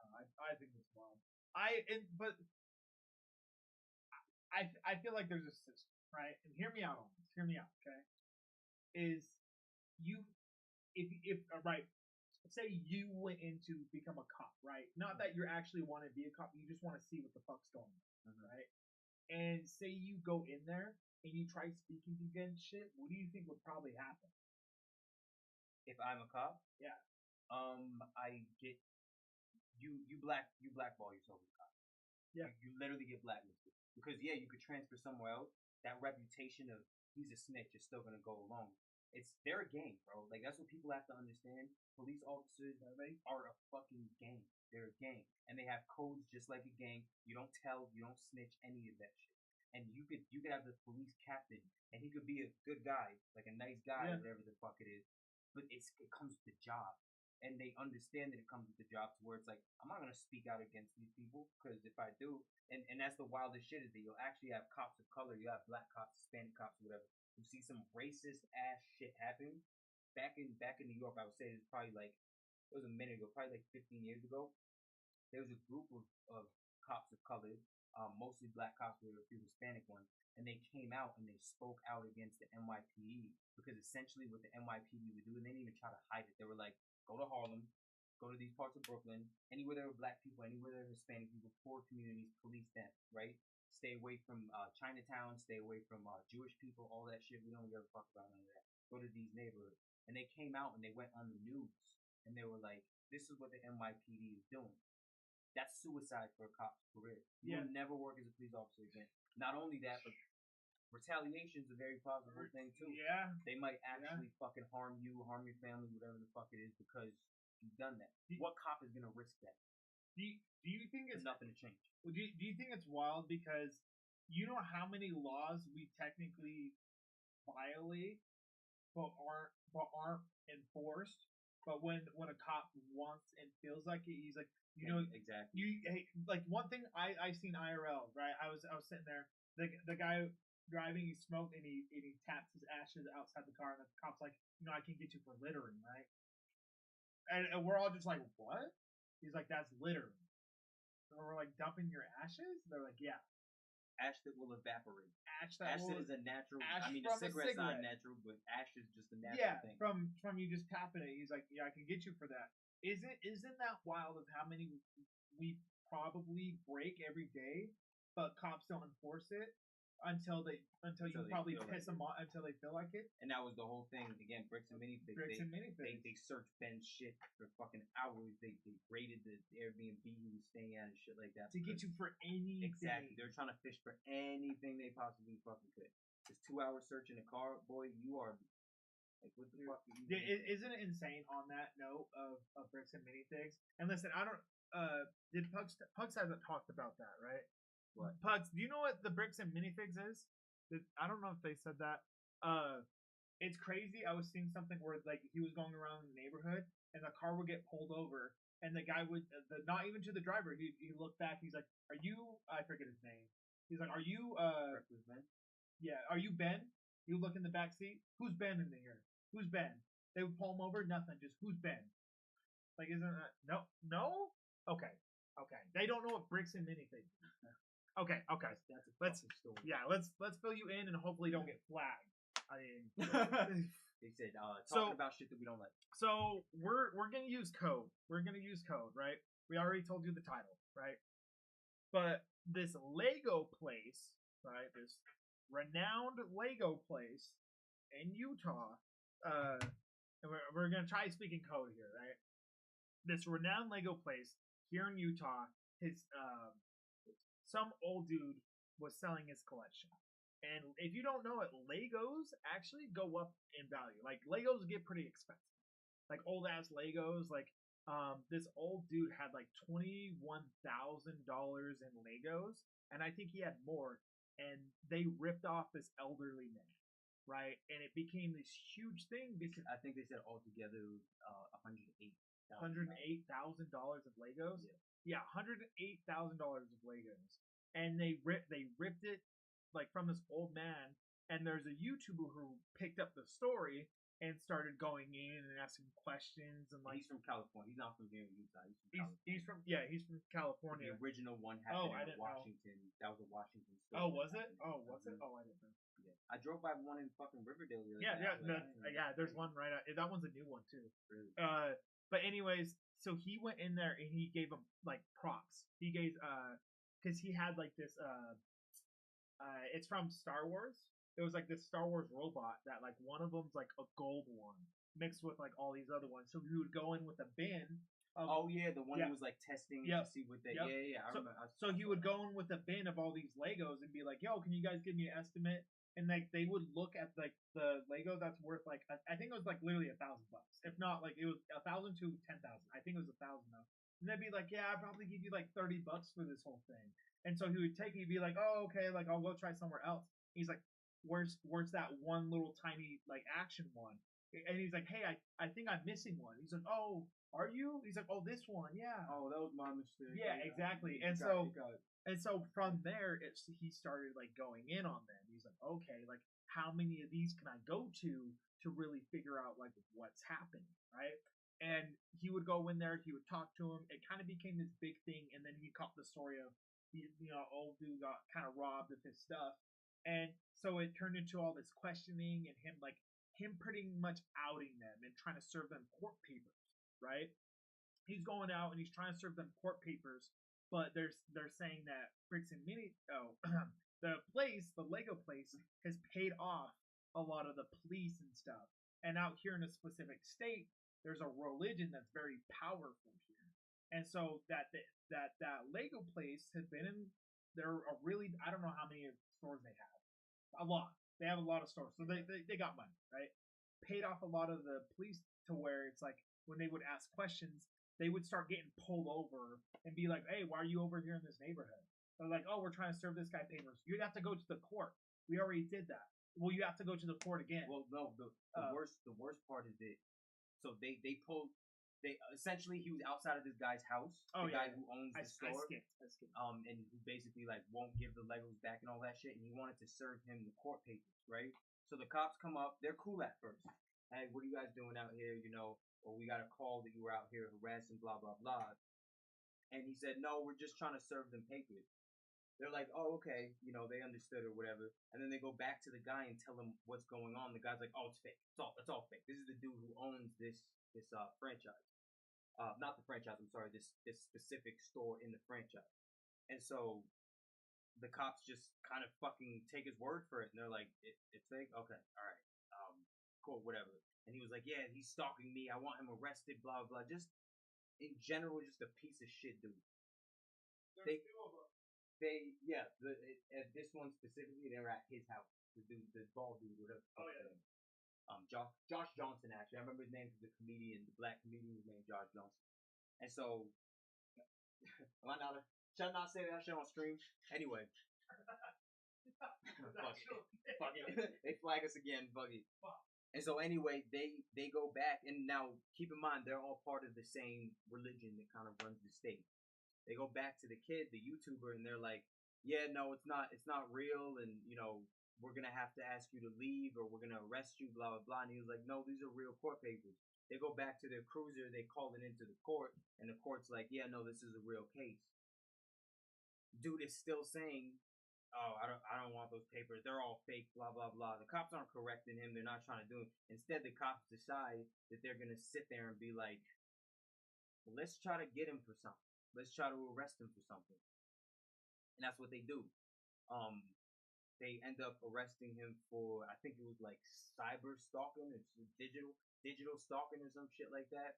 I think it's wild. But I feel like there's a system, right? And hear me out on this. Hear me out, okay? Is you if right? Say you went in to become a cop, right? Not that you actually want to be a cop, you just want to see what the fuck's going on, right? And say you go in there and you try speaking against shit, what do you think would probably happen? If I'm a cop, yeah, I get you blackball yourself as a cop. Yeah, you literally get blacklisted because you could transfer somewhere else. That reputation of he's a snitch is still gonna go along. They're a gang, bro. Like that's what people have to understand. Police officers are a fucking gang. They're a gang, and they have codes just like a gang. You don't tell, you don't snitch, any of that shit. And you could have the police captain, and he could be a good guy, like a nice guy, or whatever the fuck it is. But it comes with the job, and they understand that it comes with the job to where it's like I'm not gonna speak out against these people because if I do, and that's the wildest shit is that you'll actually have cops of color, you have black cops, Hispanic cops, whatever, who see some racist ass shit happen. Back in New York, I would say it was a minute ago, probably like 15 years ago. There was a group of cops of color, mostly black cops with a few Hispanic ones, and they came out and they spoke out against the NYPD because essentially what the NYPD would do, and they didn't even try to hide it. They were like, go to Harlem, go to these parts of Brooklyn, anywhere there were black people, anywhere there were Hispanic people, poor communities, police them, right? Stay away from Chinatown, stay away from Jewish people, all that shit. We don't give a fuck about none of that. Go to these neighborhoods. And they came out and they went on the news and they were like, this is what the NYPD is doing. That's suicide for a cop's career. You will never work as a police officer again. Not only that, but retaliation is a very possible thing too. Yeah. They might actually fucking harm you, harm your family, whatever the fuck it is, because you've done that. What cop is gonna risk that? Do you think There's it's nothing to change. do you think it's wild because you know how many laws we technically violate but aren't enforced? But when a cop wants and feels like it, he's like, you know, Exactly. like one thing I seen IRL, right? I was sitting there, the guy driving, he smoked and he taps his ashes outside the car, and the cop's like, you know, I can get you for littering, right? And we're all just like, what? He's like, that's littering. And we're like, dumping your ashes? They're like, yeah, Ash that will evaporate. ash that Acid will, is a natural. ash I mean, from the a cigarette's not cigarette. natural, but ash is just a natural yeah, thing. from you just tapping it. He's like, yeah, I can get you for that. Isn't that wild of how many we probably break every day, but cops don't enforce it until you Until they probably feel piss like them off until they feel like it. And that was the whole thing. Again, Bricks and Minifigs. Bricks and They minifigs. searched Ben's shit for fucking hours. They raided the Airbnb he was staying at and shit like that. To get you for anything. Exactly. They're trying to fish for anything they possibly fucking could. This 2 hour search in a car, boy, you are like, what the fuck are you doing? Isn't it insane on that note of Bricks and Minifigs? And listen, I don't did Pugs hasn't talked about that, right? What? Pugs, do you know what the Bricks and Minifigs is? I don't know if they said that. It's crazy. I was seeing something where like he was going around the neighborhood and the car would get pulled over and the guy would not even to the driver. He looked back. He's like, "Are you?" I forget his name. He's like, "Are you?" Breakfast Ben? Yeah. "Are you Ben?" You look in the back seat. Who's Ben in here? Who's Ben? They would pull him over. Nothing. Just who's Ben? Like, isn't that no? Okay. They don't know what Bricks and Minifigs is. Okay. That's a Let's- fucking story. Yeah. Let's fill you in and hopefully don't get flagged. I mean. They said So- talking about shit that we don't like. So we're gonna use code. Right? We already told you the title, right? But this Lego place, right? This renowned Lego place in Utah. And we're gonna try speaking code here, right? This renowned Lego place here in Utah. His some old dude was selling his collection. And if you don't know it, Legos actually go up in value. Like Legos get pretty expensive. Like old ass Legos. Like this old dude had like $21,000 in Legos, and I think he had more. And they ripped off this elderly man, right? And it became this huge thing because I think they said altogether it was $108,000. $108,000 of Legos. Yeah, $108,000 of Legos, and they ripped it like from this old man. And there's a YouTuber who picked up the story and started going in and asking questions and like He's from California. He's not from here in Utah. he's from California. The original one Oh, happened I in didn't know. Washington. That was a Washington story. Oh, was it? Mhm. Oh, was it? Oh, I didn't know. Yeah. I drove by one in fucking Riverdale the other Yeah, day. I was like, I didn't know that. There's one right. That one's a new one too. Really? But anyways, so he went in there and he gave him like props. He gave because he had like this it's from Star Wars. It was like this Star Wars robot that like one of them's like a gold one mixed with like all these other ones. So he would go in with a bin. Oh yeah, the one Yeah. who was like testing Yep. to see what they. Yep. Yeah. I So- remember. So he would go in with a bin of all these Legos and be like, "Yo, can you guys give me an estimate?" And like they would look at like the Lego that's worth like I think it was like literally $1,000, if not like it was 1,000 to 10,000. I think it was 1,000 though. And they'd be like, "Yeah, I'd probably give you like $30 for this whole thing." And so he would take it, he'd be like, "Oh, okay, like I'll go try somewhere else." He's like, "Where's that one little tiny like action one?" And he's like, "Hey, I think I'm missing one." He's like, "Oh, are you?" He's like, "Oh, this one, yeah." Oh, that was my mistake. Yeah, exactly. You And got- so- you got it. And so from there, he started like going in on them. He's like, okay, like how many of these can I go to really figure out like what's happening, right? And he would go in there, he would talk to him. It kind of became this big thing, and then he caught the story of old dude got kind of robbed of his stuff, and so it turned into all this questioning and him pretty much outing them and trying to serve them court papers, right? He's going out and he's trying to serve them court papers, but they're saying that Bricks and the Lego place has paid off a lot of the police and stuff. And out here in a specific state, there's a religion that's very powerful here. And so that Lego place has been in there a really, I don't know how many stores they have. A lot. They have a lot of stores. So they got money, right? Paid off a lot of the police to where it's like when they would ask questions, they would start getting pulled over and be like, "Hey, why are you over here in this neighborhood?" They're like, "Oh, we're trying to serve this guy papers. You'd have to go to the court. We already did that. Well, you have to go to the court again." Well, no, the worst part is that so they pulled they essentially he was outside of this guy's house, Oh, the yeah, guy yeah. who owns I the store, skipped. and who basically like won't give the Legos back and all that shit, and he wanted to serve him the court papers, right? So the cops come up, they're cool at first. Hey, what are you guys doing out here? You know, or we got a call that you were out here harassing, blah blah blah. And he said, no, we're just trying to serve them papers. They're like, oh, okay, you know, they understood or whatever. And then they go back to the guy and tell him what's going on. The guy's like, oh, it's fake. It's all fake. This is the dude who owns this franchise. Not the franchise, I'm sorry, this specific store in the franchise. And so the cops just kind of fucking take his word for it. And they're like, it's fake? Okay, all right. Cool, whatever. And he was like, yeah, he's stalking me. I want him arrested, blah, blah. Just, in general, just a piece of shit dude. There's two of them. At this one specifically, they were at his house. The dude, the bald dude, whatever. Oh yeah. Josh Johnson, actually, I remember his name was the comedian, the black comedian was named Josh Johnson. And so, should I not say that shit on stream? Anyway, fuck it. They flag us again, fuck it. And so anyway, they go back, and now keep in mind they're all part of the same religion that kind of runs the state. They go back to the kid, the YouTuber, and they're like, yeah, no, it's not real, and you know, we're gonna have to ask you to leave, or we're gonna arrest you, blah blah blah. And he was like, no, these are real court papers. They go back to their cruiser, they call it into the court, and the court's like, yeah, no, this is a real case. Dude is still saying, oh, I don't want those papers. They're all fake, blah, blah, blah. The cops aren't correcting him. They're not trying to do it. Instead, the cops decide that they're going to sit there and be like, well, let's try to get him for something. Let's try to arrest him for something. And that's what they do. They end up arresting him for, I think it was like cyber stalking or digital stalking or some shit like that.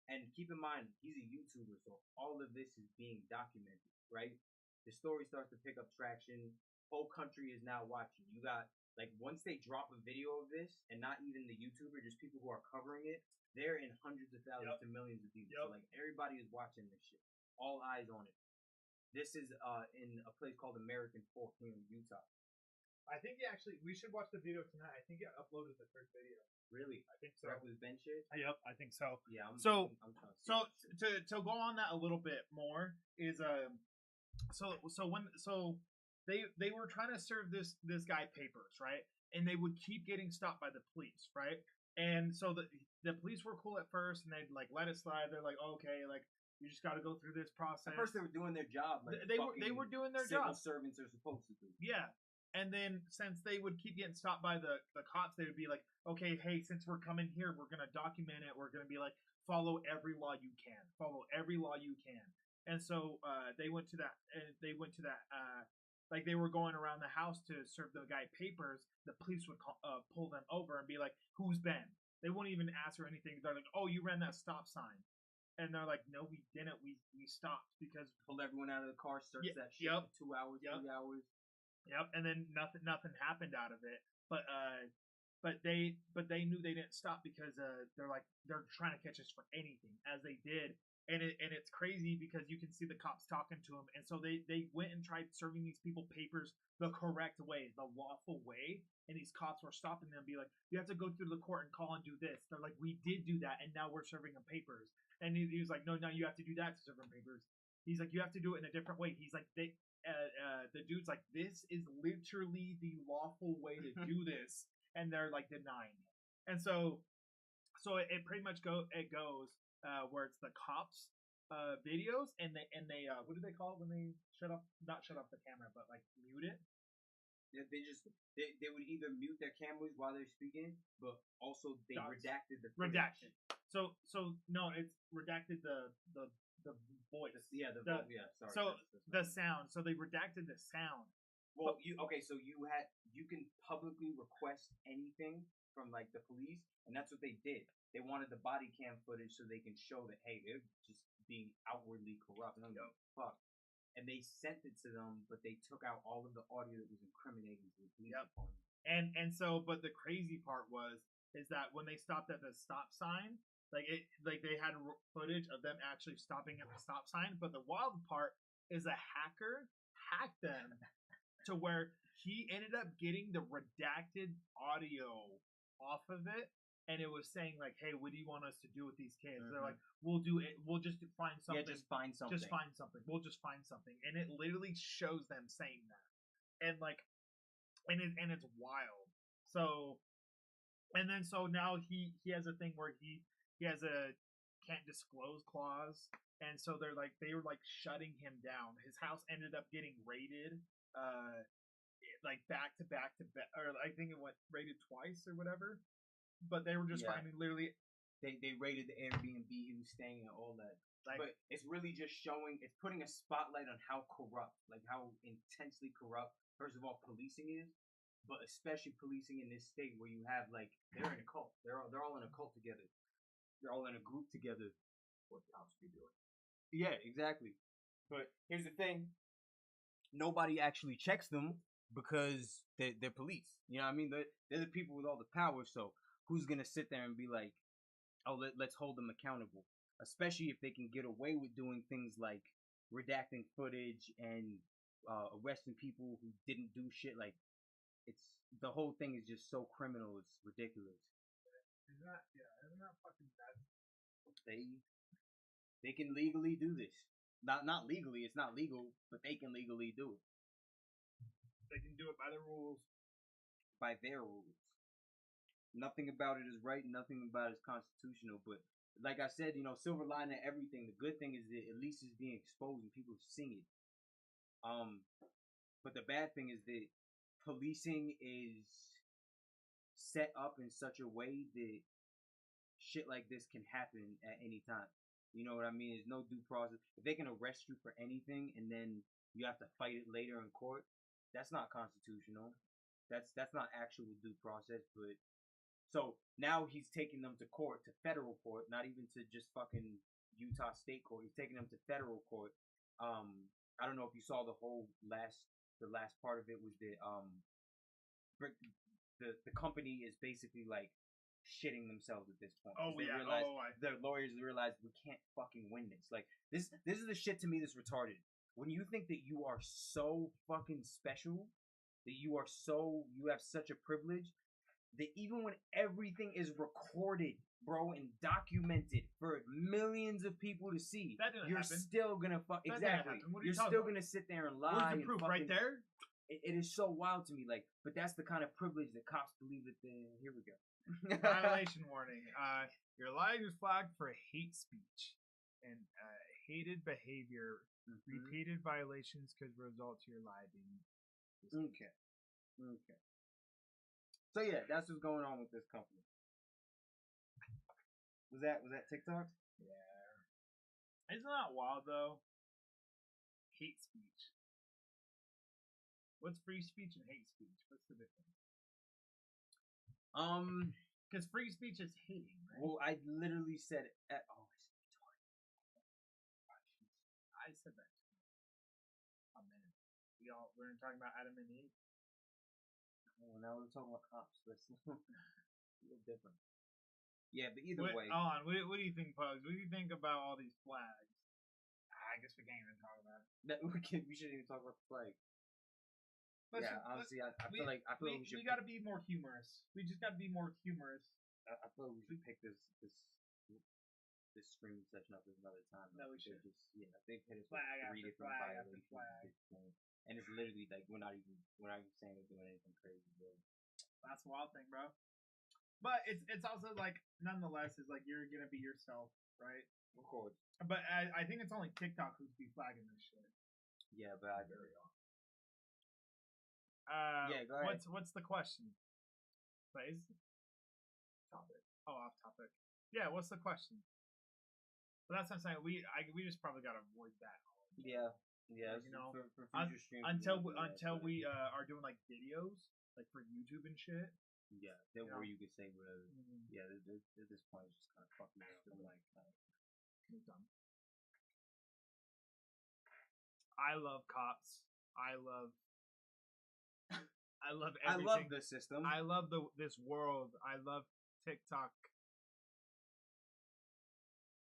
And keep in mind, he's a YouTuber, so all of this is being documented, right? The story starts to pick up traction. Whole country is now watching. You got, like, once they drop a video of this, and not even the YouTuber, just people who are covering it, they're in hundreds of thousands to millions of views. So, like, everybody is watching this shit. All eyes on it. This is in a place called American Fork here in Utah. I think we should watch the video tonight. I think you uploaded the third video. Really? I think so. That was Ben shit? Yep, I think so. Yeah, I'm so trying to go on that a little bit more is they were trying to serve this guy papers, right? And they would keep getting stopped by the police, right? And so the police were cool at first, and they'd like let it slide. They're like, oh, okay, like you just got to go through this process. At first, they were doing their job. Like they were doing their civil job. Servants are supposed to do. Yeah. And then since they would keep getting stopped by the cops, they would be like, okay, hey, since we're coming here, we're going to document it. We're going to be like, follow every law you can. Follow every law you can. And so they went to that. Like they were going around the house to serve the guy papers. The police would pull them over and be like, who's Ben? They wouldn't even ask or anything. They're like, oh, you ran that stop sign. And they're like, no, we didn't. We stopped because pulled everyone out of the car, searched that shit for 2 hours, 3 hours. Yep, and then nothing happened out of it. But they knew they didn't stop because they're trying to catch us for anything, as they did. And it's crazy because you can see the cops talking to them, and so they went and tried serving these people papers the correct way, the lawful way. And these cops were stopping them, and be like, you have to go through the court and call and do this. They're like, we did do that, and now we're serving them papers. And he was like, no, you have to do that to serve them papers. He's like, you have to do it in a different way. He's like, the dude's like, this is literally the lawful way to do this, and they're like denying it. And so it pretty much goes where it's the cops videos, and they what do they call it when they not shut off the camera, but like mute it? They would either mute their cameras while they're speaking, but also they redacted the redaction. So no, it's redacted the voice. Sorry. So the sound. So they redacted the sound. Well, you can publicly request anything from like the police, and that's what they did. They wanted the body cam footage so they can show that, hey, they're just being outwardly corrupt. And I'm like, fuck. And they sent it to them, but they took out all of the audio that was incriminating to the police department. And so, but the crazy part is that when they stopped at the stop sign, Like they had footage of them actually stopping at the stop sign. But the wild part is a hacker hacked them to where he ended up getting the redacted audio off of it, and it was saying like, "Hey, what do you want us to do with these kids?" They're like, "We'll do it. We'll just find something. Yeah, just find something. Just find something. We'll just find something." And it literally shows them saying that, and like, and it's wild. So, and then so now he has a thing where he has a can't disclose clause, and so they were like shutting him down. His house ended up getting raided, like back to back, or I think it went raided twice or whatever. But they were just Yeah. finding literally They raided the Airbnb he was staying at, all that. like But it's really just showing, it's putting a spotlight on how corrupt, like how intensely corrupt, first of all, policing is, but especially policing in this state where you have like they're in a cult. They're all in a cult together. They're all in a group together. What cops be doing? Yeah, exactly. But here's the thing: nobody actually checks them because they're police. You know what I mean? They're the people with all the power. So who's gonna sit there and be like, "Oh, let's hold them accountable"? Especially if they can get away with doing things like redacting footage and arresting people who didn't do shit. Like, it's the whole thing is just so criminal. It's ridiculous. isn't that fucking bad? They can legally do this. Not legally. It's not legal, but they can legally do it They can do it by the rules. by their rules. Nothing about it is right. Nothing about it is constitutional. But like I said, silver lining everything. The good thing is that at least it's being exposed and people seeing it. But the bad thing is that policing is set up in such a way that shit like this can happen at any time. You know what I mean? There's no due process. If they can arrest you for anything and then you have to fight it later in court, that's not constitutional. That's not actual due process. But so now he's taking them to court, to federal court, not even to just fucking Utah State court. He's taking them to federal court. I don't know if you saw the last part of it was that the company is basically like shitting themselves at this point. Oh They yeah. realize, Oh, the lawyers realize we can't fucking win this. Like this is the shit to me that's retarded. When you think that you are so fucking special, that you have such a privilege, that even when everything is recorded, bro, and documented for millions of people to see, That didn't you're happen. still gonna fuck That didn't exactly. happen. What are you You're talking still about? gonna sit there and lie. Where's the and proof? fucking, Right there. it is so wild to me. Like, but that's the kind of privilege that cops believe that they. Here we go. Violation warning. Your line is flagged for hate speech and hated behavior. Repeated violations could result to your lie being. Okay. So yeah, that's what's going on with this company. Was that TikTok? Yeah. Isn't that wild though? Hate speech. What's free speech and hate speech? What's the difference? Because free speech is hating, right? Well, I literally said it at. Oh, I said that. A minute. We're talking about Adam and Eve. well, now we're talking about cops. That's a little different. Yeah, but either way, What do you think, Pugs? What do you think about all these flags? I guess we can't even talk about it. we shouldn't even talk about the flag. Honestly, I feel like we should. We got to be more humorous. We just got to be more humorous. I feel like we should pick this streaming session up another time. No, we should. They've hit us with Flag after 3 different flag after violations flag. at this point, and it's literally like we're not even saying we're doing anything crazy, bro. That's the wild thing, bro. But it's also like, nonetheless, is like you're gonna be yourself, right? Of course. But I think it's only TikTok who's be flagging this shit. Yeah, but I Very often. Yeah, go ahead. What's the question? Please. Topic. Oh, off topic. Yeah, what's the question? But that's what I'm saying. We just probably gotta avoid that. Yeah. Like, for future streams. Until we are doing like videos, like for YouTube and shit. Yeah, where you can say whatever. Yeah, at this point, it's just kind of fucking like. I love cops. I love everything. I love the system. I love this world. I love TikTok.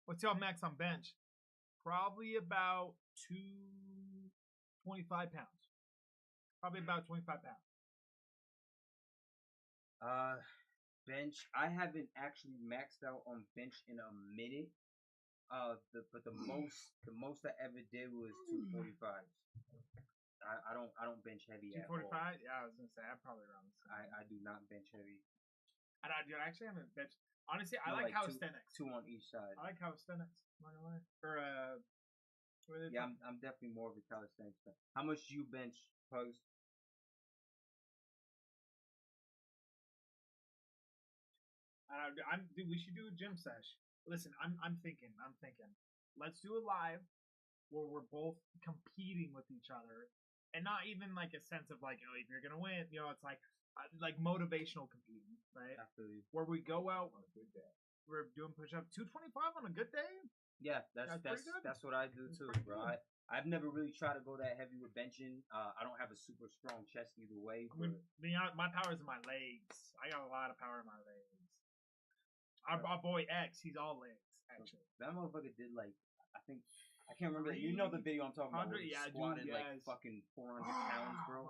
What's y'all max on bench? Probably about 225 pounds. Probably about 25 pounds. Bench. I haven't actually maxed out on bench in a minute. But the most I ever did was 245s. I don't bench heavy at all. 245? Yeah, I was gonna say I'm probably around the same. I do not bench heavy. And I actually haven't bench. Honestly, I No, like calisthenics. Two on each side. I like calisthenics. Not gonna lie. Or what are they Yeah, called? I'm definitely more of a calisthenics fan. How much do you bench, Pugs? Dude, we should do a gym sesh. Listen, I'm thinking. Let's do a live where we're both competing with each other, and not even like a sense of like, oh, if you're gonna win, you know, it's like motivational competing, right? I feel you. Where we go out on a good day. We're doing push-ups 225 on a good day. Yeah, that's pretty good. that's what I do too, Pretty bro. good. I've never really tried to go that heavy with benching. I don't have a super strong chest either way. I mean, But my power's in my legs. I got a lot of power in my legs. Our boy X, he's all legs, actually. that motherfucker did like, I think, I can't remember. You know the video I'm talking about? Where he 100, yeah, squatted dude, like yes. fucking 400 pounds, bro.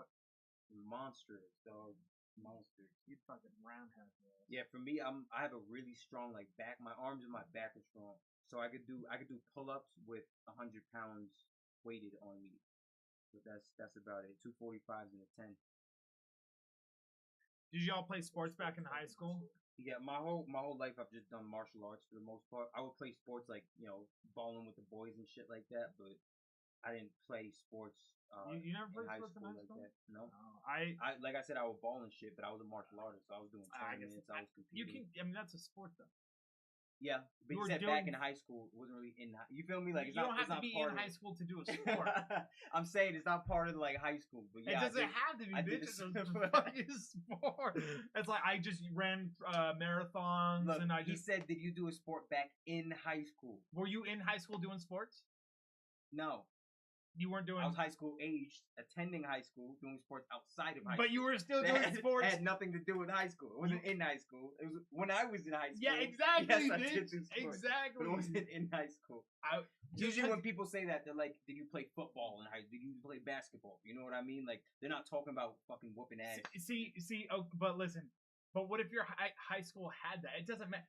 Monstrous, dog. Monsters. You'd fucking roundhouse me. Yeah, for me, I have a really strong like back. My arms and my back are strong, so I could do pull-ups with 100 pounds weighted on me. But that's about it. 245s and a 10. Did y'all play sports back in high school? Yeah, my whole life I've just done martial arts for the most part. I would play sports like, you know, balling with the boys and shit like that, but I didn't play sports. You never in played high sports in school high like school? that. No. I Like I said, I would ball and shit, but I was a martial artist, so I was doing I guess tournaments. I was you competing. can. I mean, that's a sport though. Yeah, but You you were said back doing- in high school, it wasn't really in. You feel me? Like You it's don't not, have to it's not be part in of, high school to do a sport. I'm saying it's not part of like high school, but It yeah, doesn't have to be, I did bitch. a It's a sport. fucking sport. It's like I just ran marathons, Look, and I he just. said, did you do a sport back in high school? Were you in high school doing sports? No, You weren't doing. I was high school aged, attending high school, doing sports outside of high school. But you were still That doing had, sports. had nothing to do with high school. It wasn't in high school. It was when I was in high school. Yeah, exactly, Yes, I bitch. did do sports, Exactly. but it wasn't in high school. Just Usually 'cause- when people say that, they're like, did you play football in high school? Did you play basketball? You know what I mean? Like, they're not talking about fucking whooping ass. See. Oh, but listen. But what if your high school had that? It doesn't matter.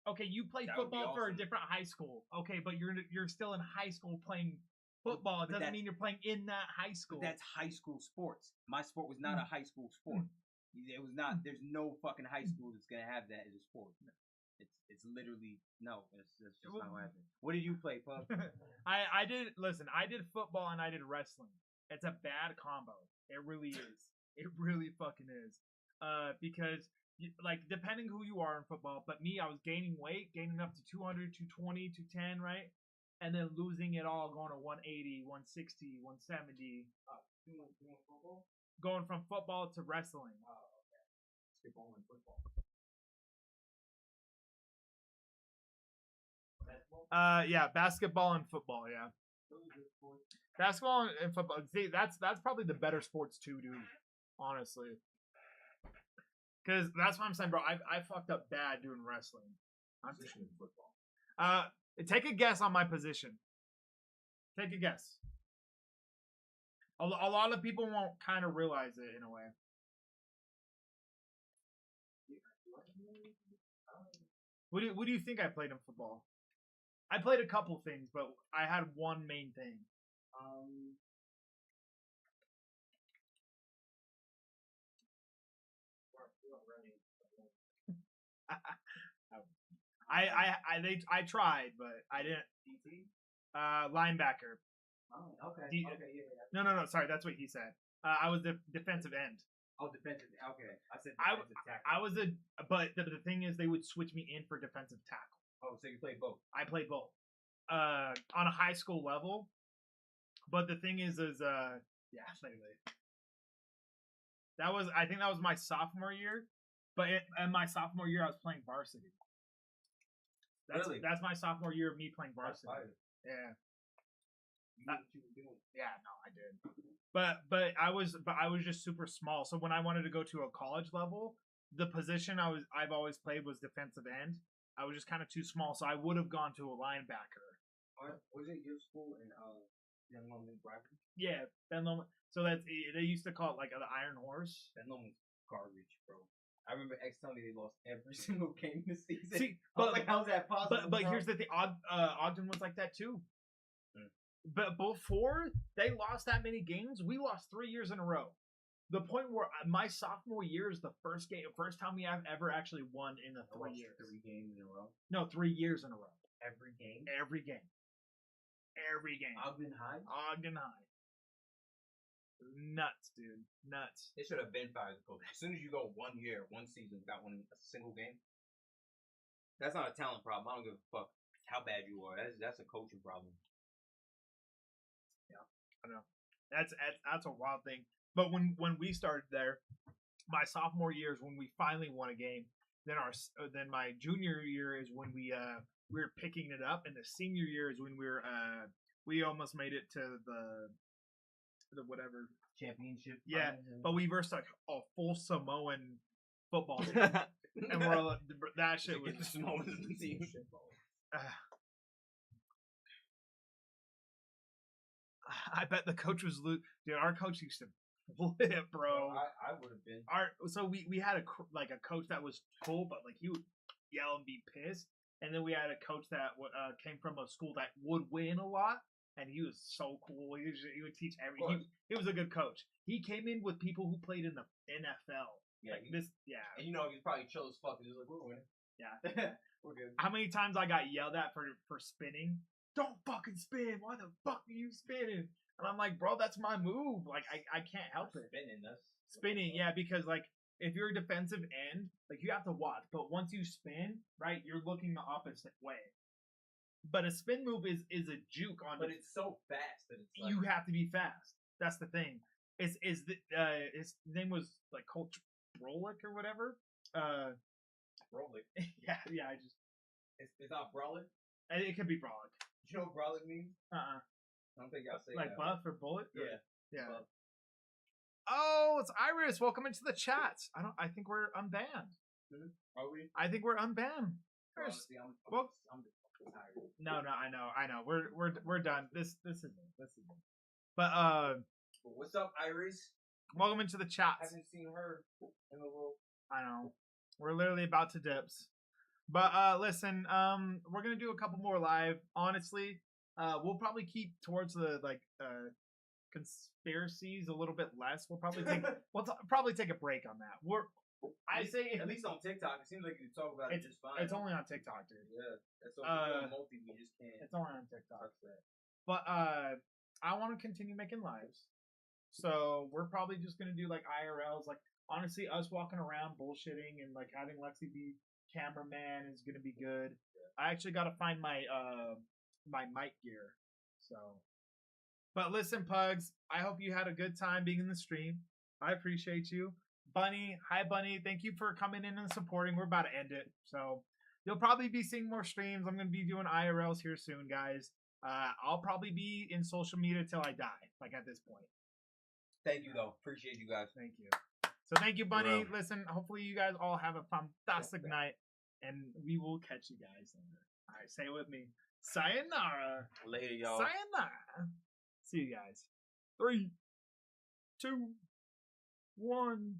Okay, you played That would be football for a awesome. different high school. Okay, but you're still in high school playing football. It But doesn't mean you're playing in that high school. But that's high school sports. My sport was not a high school sport. It was not. There's no fucking high school that's gonna have that as a sport. It's literally no. It's just not gonna happen. What did you play, Pub? I did listen. I did football and I did wrestling. It's a bad combo. It really is. It really fucking is. Because like depending who you are in football, but me, I was gaining weight, gaining up to 200, 220, 210, right? And then losing it all, going to 180, 160, 170. Going from football to wrestling. Basketball and football. Yeah, basketball and football. Yeah, basketball and football. See, that's probably the better sports too, dude. Honestly, because that's what I'm saying, bro. I fucked up bad doing wrestling. Position in football. Take a guess on my position. Take a guess. A lot of people won't kind of realize it in a way. What do you think I played in football? I played a couple things, but I had one main thing. I tried, but I didn't. Linebacker. Oh, okay. D- yeah. No. Sorry, that's what he said. I was the defensive end. Oh, defensive. Okay, I said I defensive tackle. I was but the thing is, they would switch me in for defensive tackle. Oh, so you played both. I played both on a high school level. But the thing is yeah, anyway. I think that was my sophomore year. But in my sophomore year, I was playing varsity. Really? That's my sophomore year of me playing varsity. Yeah. You knew what you were doing. Yeah, no, I did. But I was just super small. So when I wanted to go to a college level, the position I've always played was defensive end. I was just kind of too small, so I would have gone to a linebacker. Was it your school in Young London Brighton? Yeah, Ben Lomond. So that's they used to call it like the Iron Horse. Ben Lomond's garbage, bro. I remember X telling me they lost every single game this season. See, I was like, how's that possible? But bro? here's the thing: Ogden was like that too. But before they lost that many games, we lost 3 years in a row. The point where my sophomore year is the first time we have ever actually won in the 3 years. 3 games in a row. No, 3 years in a row. Every game. Every game. Ogden High. Ogden High. Nuts, dude. Nuts. They should have been fired the coach. As soon as you go 1 year, 1 season without winning a single game, that's not a talent problem. I don't give a fuck how bad you are. That's a coaching problem. Yeah, I know. That's a wild thing. But when we started there, my sophomore year is when we finally won a game. Then my junior year is when we were picking it up, and the senior year is when we almost made it to the whatever championship. Yeah, but we versed like a full Samoan football team, and we're all, that shit was the Samoans in the team. I bet the coach was dude. Our coach used to flip, bro. I would have been. So we had a coach that was cool, but like he would yell and be pissed. And then we had a coach that came from a school that would win a lot, and he was so cool. He would teach he was a good coach. He came in with people who played in the NFL. Yeah, And you know he's probably chill as fuck. He was like, we're winning. Yeah, we're good. How many times I got yelled at for spinning? Don't fucking spin. Why the fuck are you spinning? And I'm like, bro, that's my move. Like I can't help it. Spinning, yeah, because like if you're a defensive end, like you have to watch. But once you spin, right, you're looking the opposite way. But a spin move is a juke on. But it's so fast that it's like, you have to be fast. That's the thing. His name was like Coach Brolick or whatever. Brolick. yeah. It's not Brolick. It could be Brolick. Do you know what Brolick means? I don't think I'll say like that. buff or bullet. Yeah. Buff. Oh, it's Iris. Welcome into the chat. I think we're unbanned. Are we? I think we're unbanned. Honestly, I'm tired. No, I know. We're done. This isn't. But what's up, Iris? Welcome into the chat. I haven't seen her in a little. I know. We're literally about to dips. But listen, we're gonna do a couple more live. Honestly, we'll probably keep towards the conspiracies a little bit less. We'll probably take a break on that. At least on TikTok, it seems like you talk about it just fine. It's only on TikTok, dude. Yeah, that's on multi. We just can't. It's only on TikTok. But I want to continue making lives, so we're probably just gonna do like IRLs. Like honestly, us walking around bullshitting and like having Lexi be cameraman is gonna be good. Yeah. I actually got to find my my mic gear. So, but listen, Pugs, I hope you had a good time being in the stream. I appreciate you. Bunny, hi Bunny, thank you for coming in and supporting. We're about to end it, so you'll probably be seeing more streams. I'm gonna be doing IRLs here soon, guys. I'll probably be in social media till I die, like at this point. Thank you, though. Appreciate you guys. Thank you. So thank you, Bunny. Listen, hopefully you guys all have a fantastic night, and we will catch you guys later. All right, say it with me. Sayonara. Later, y'all. Sayonara. See you guys. 3, 2, 1.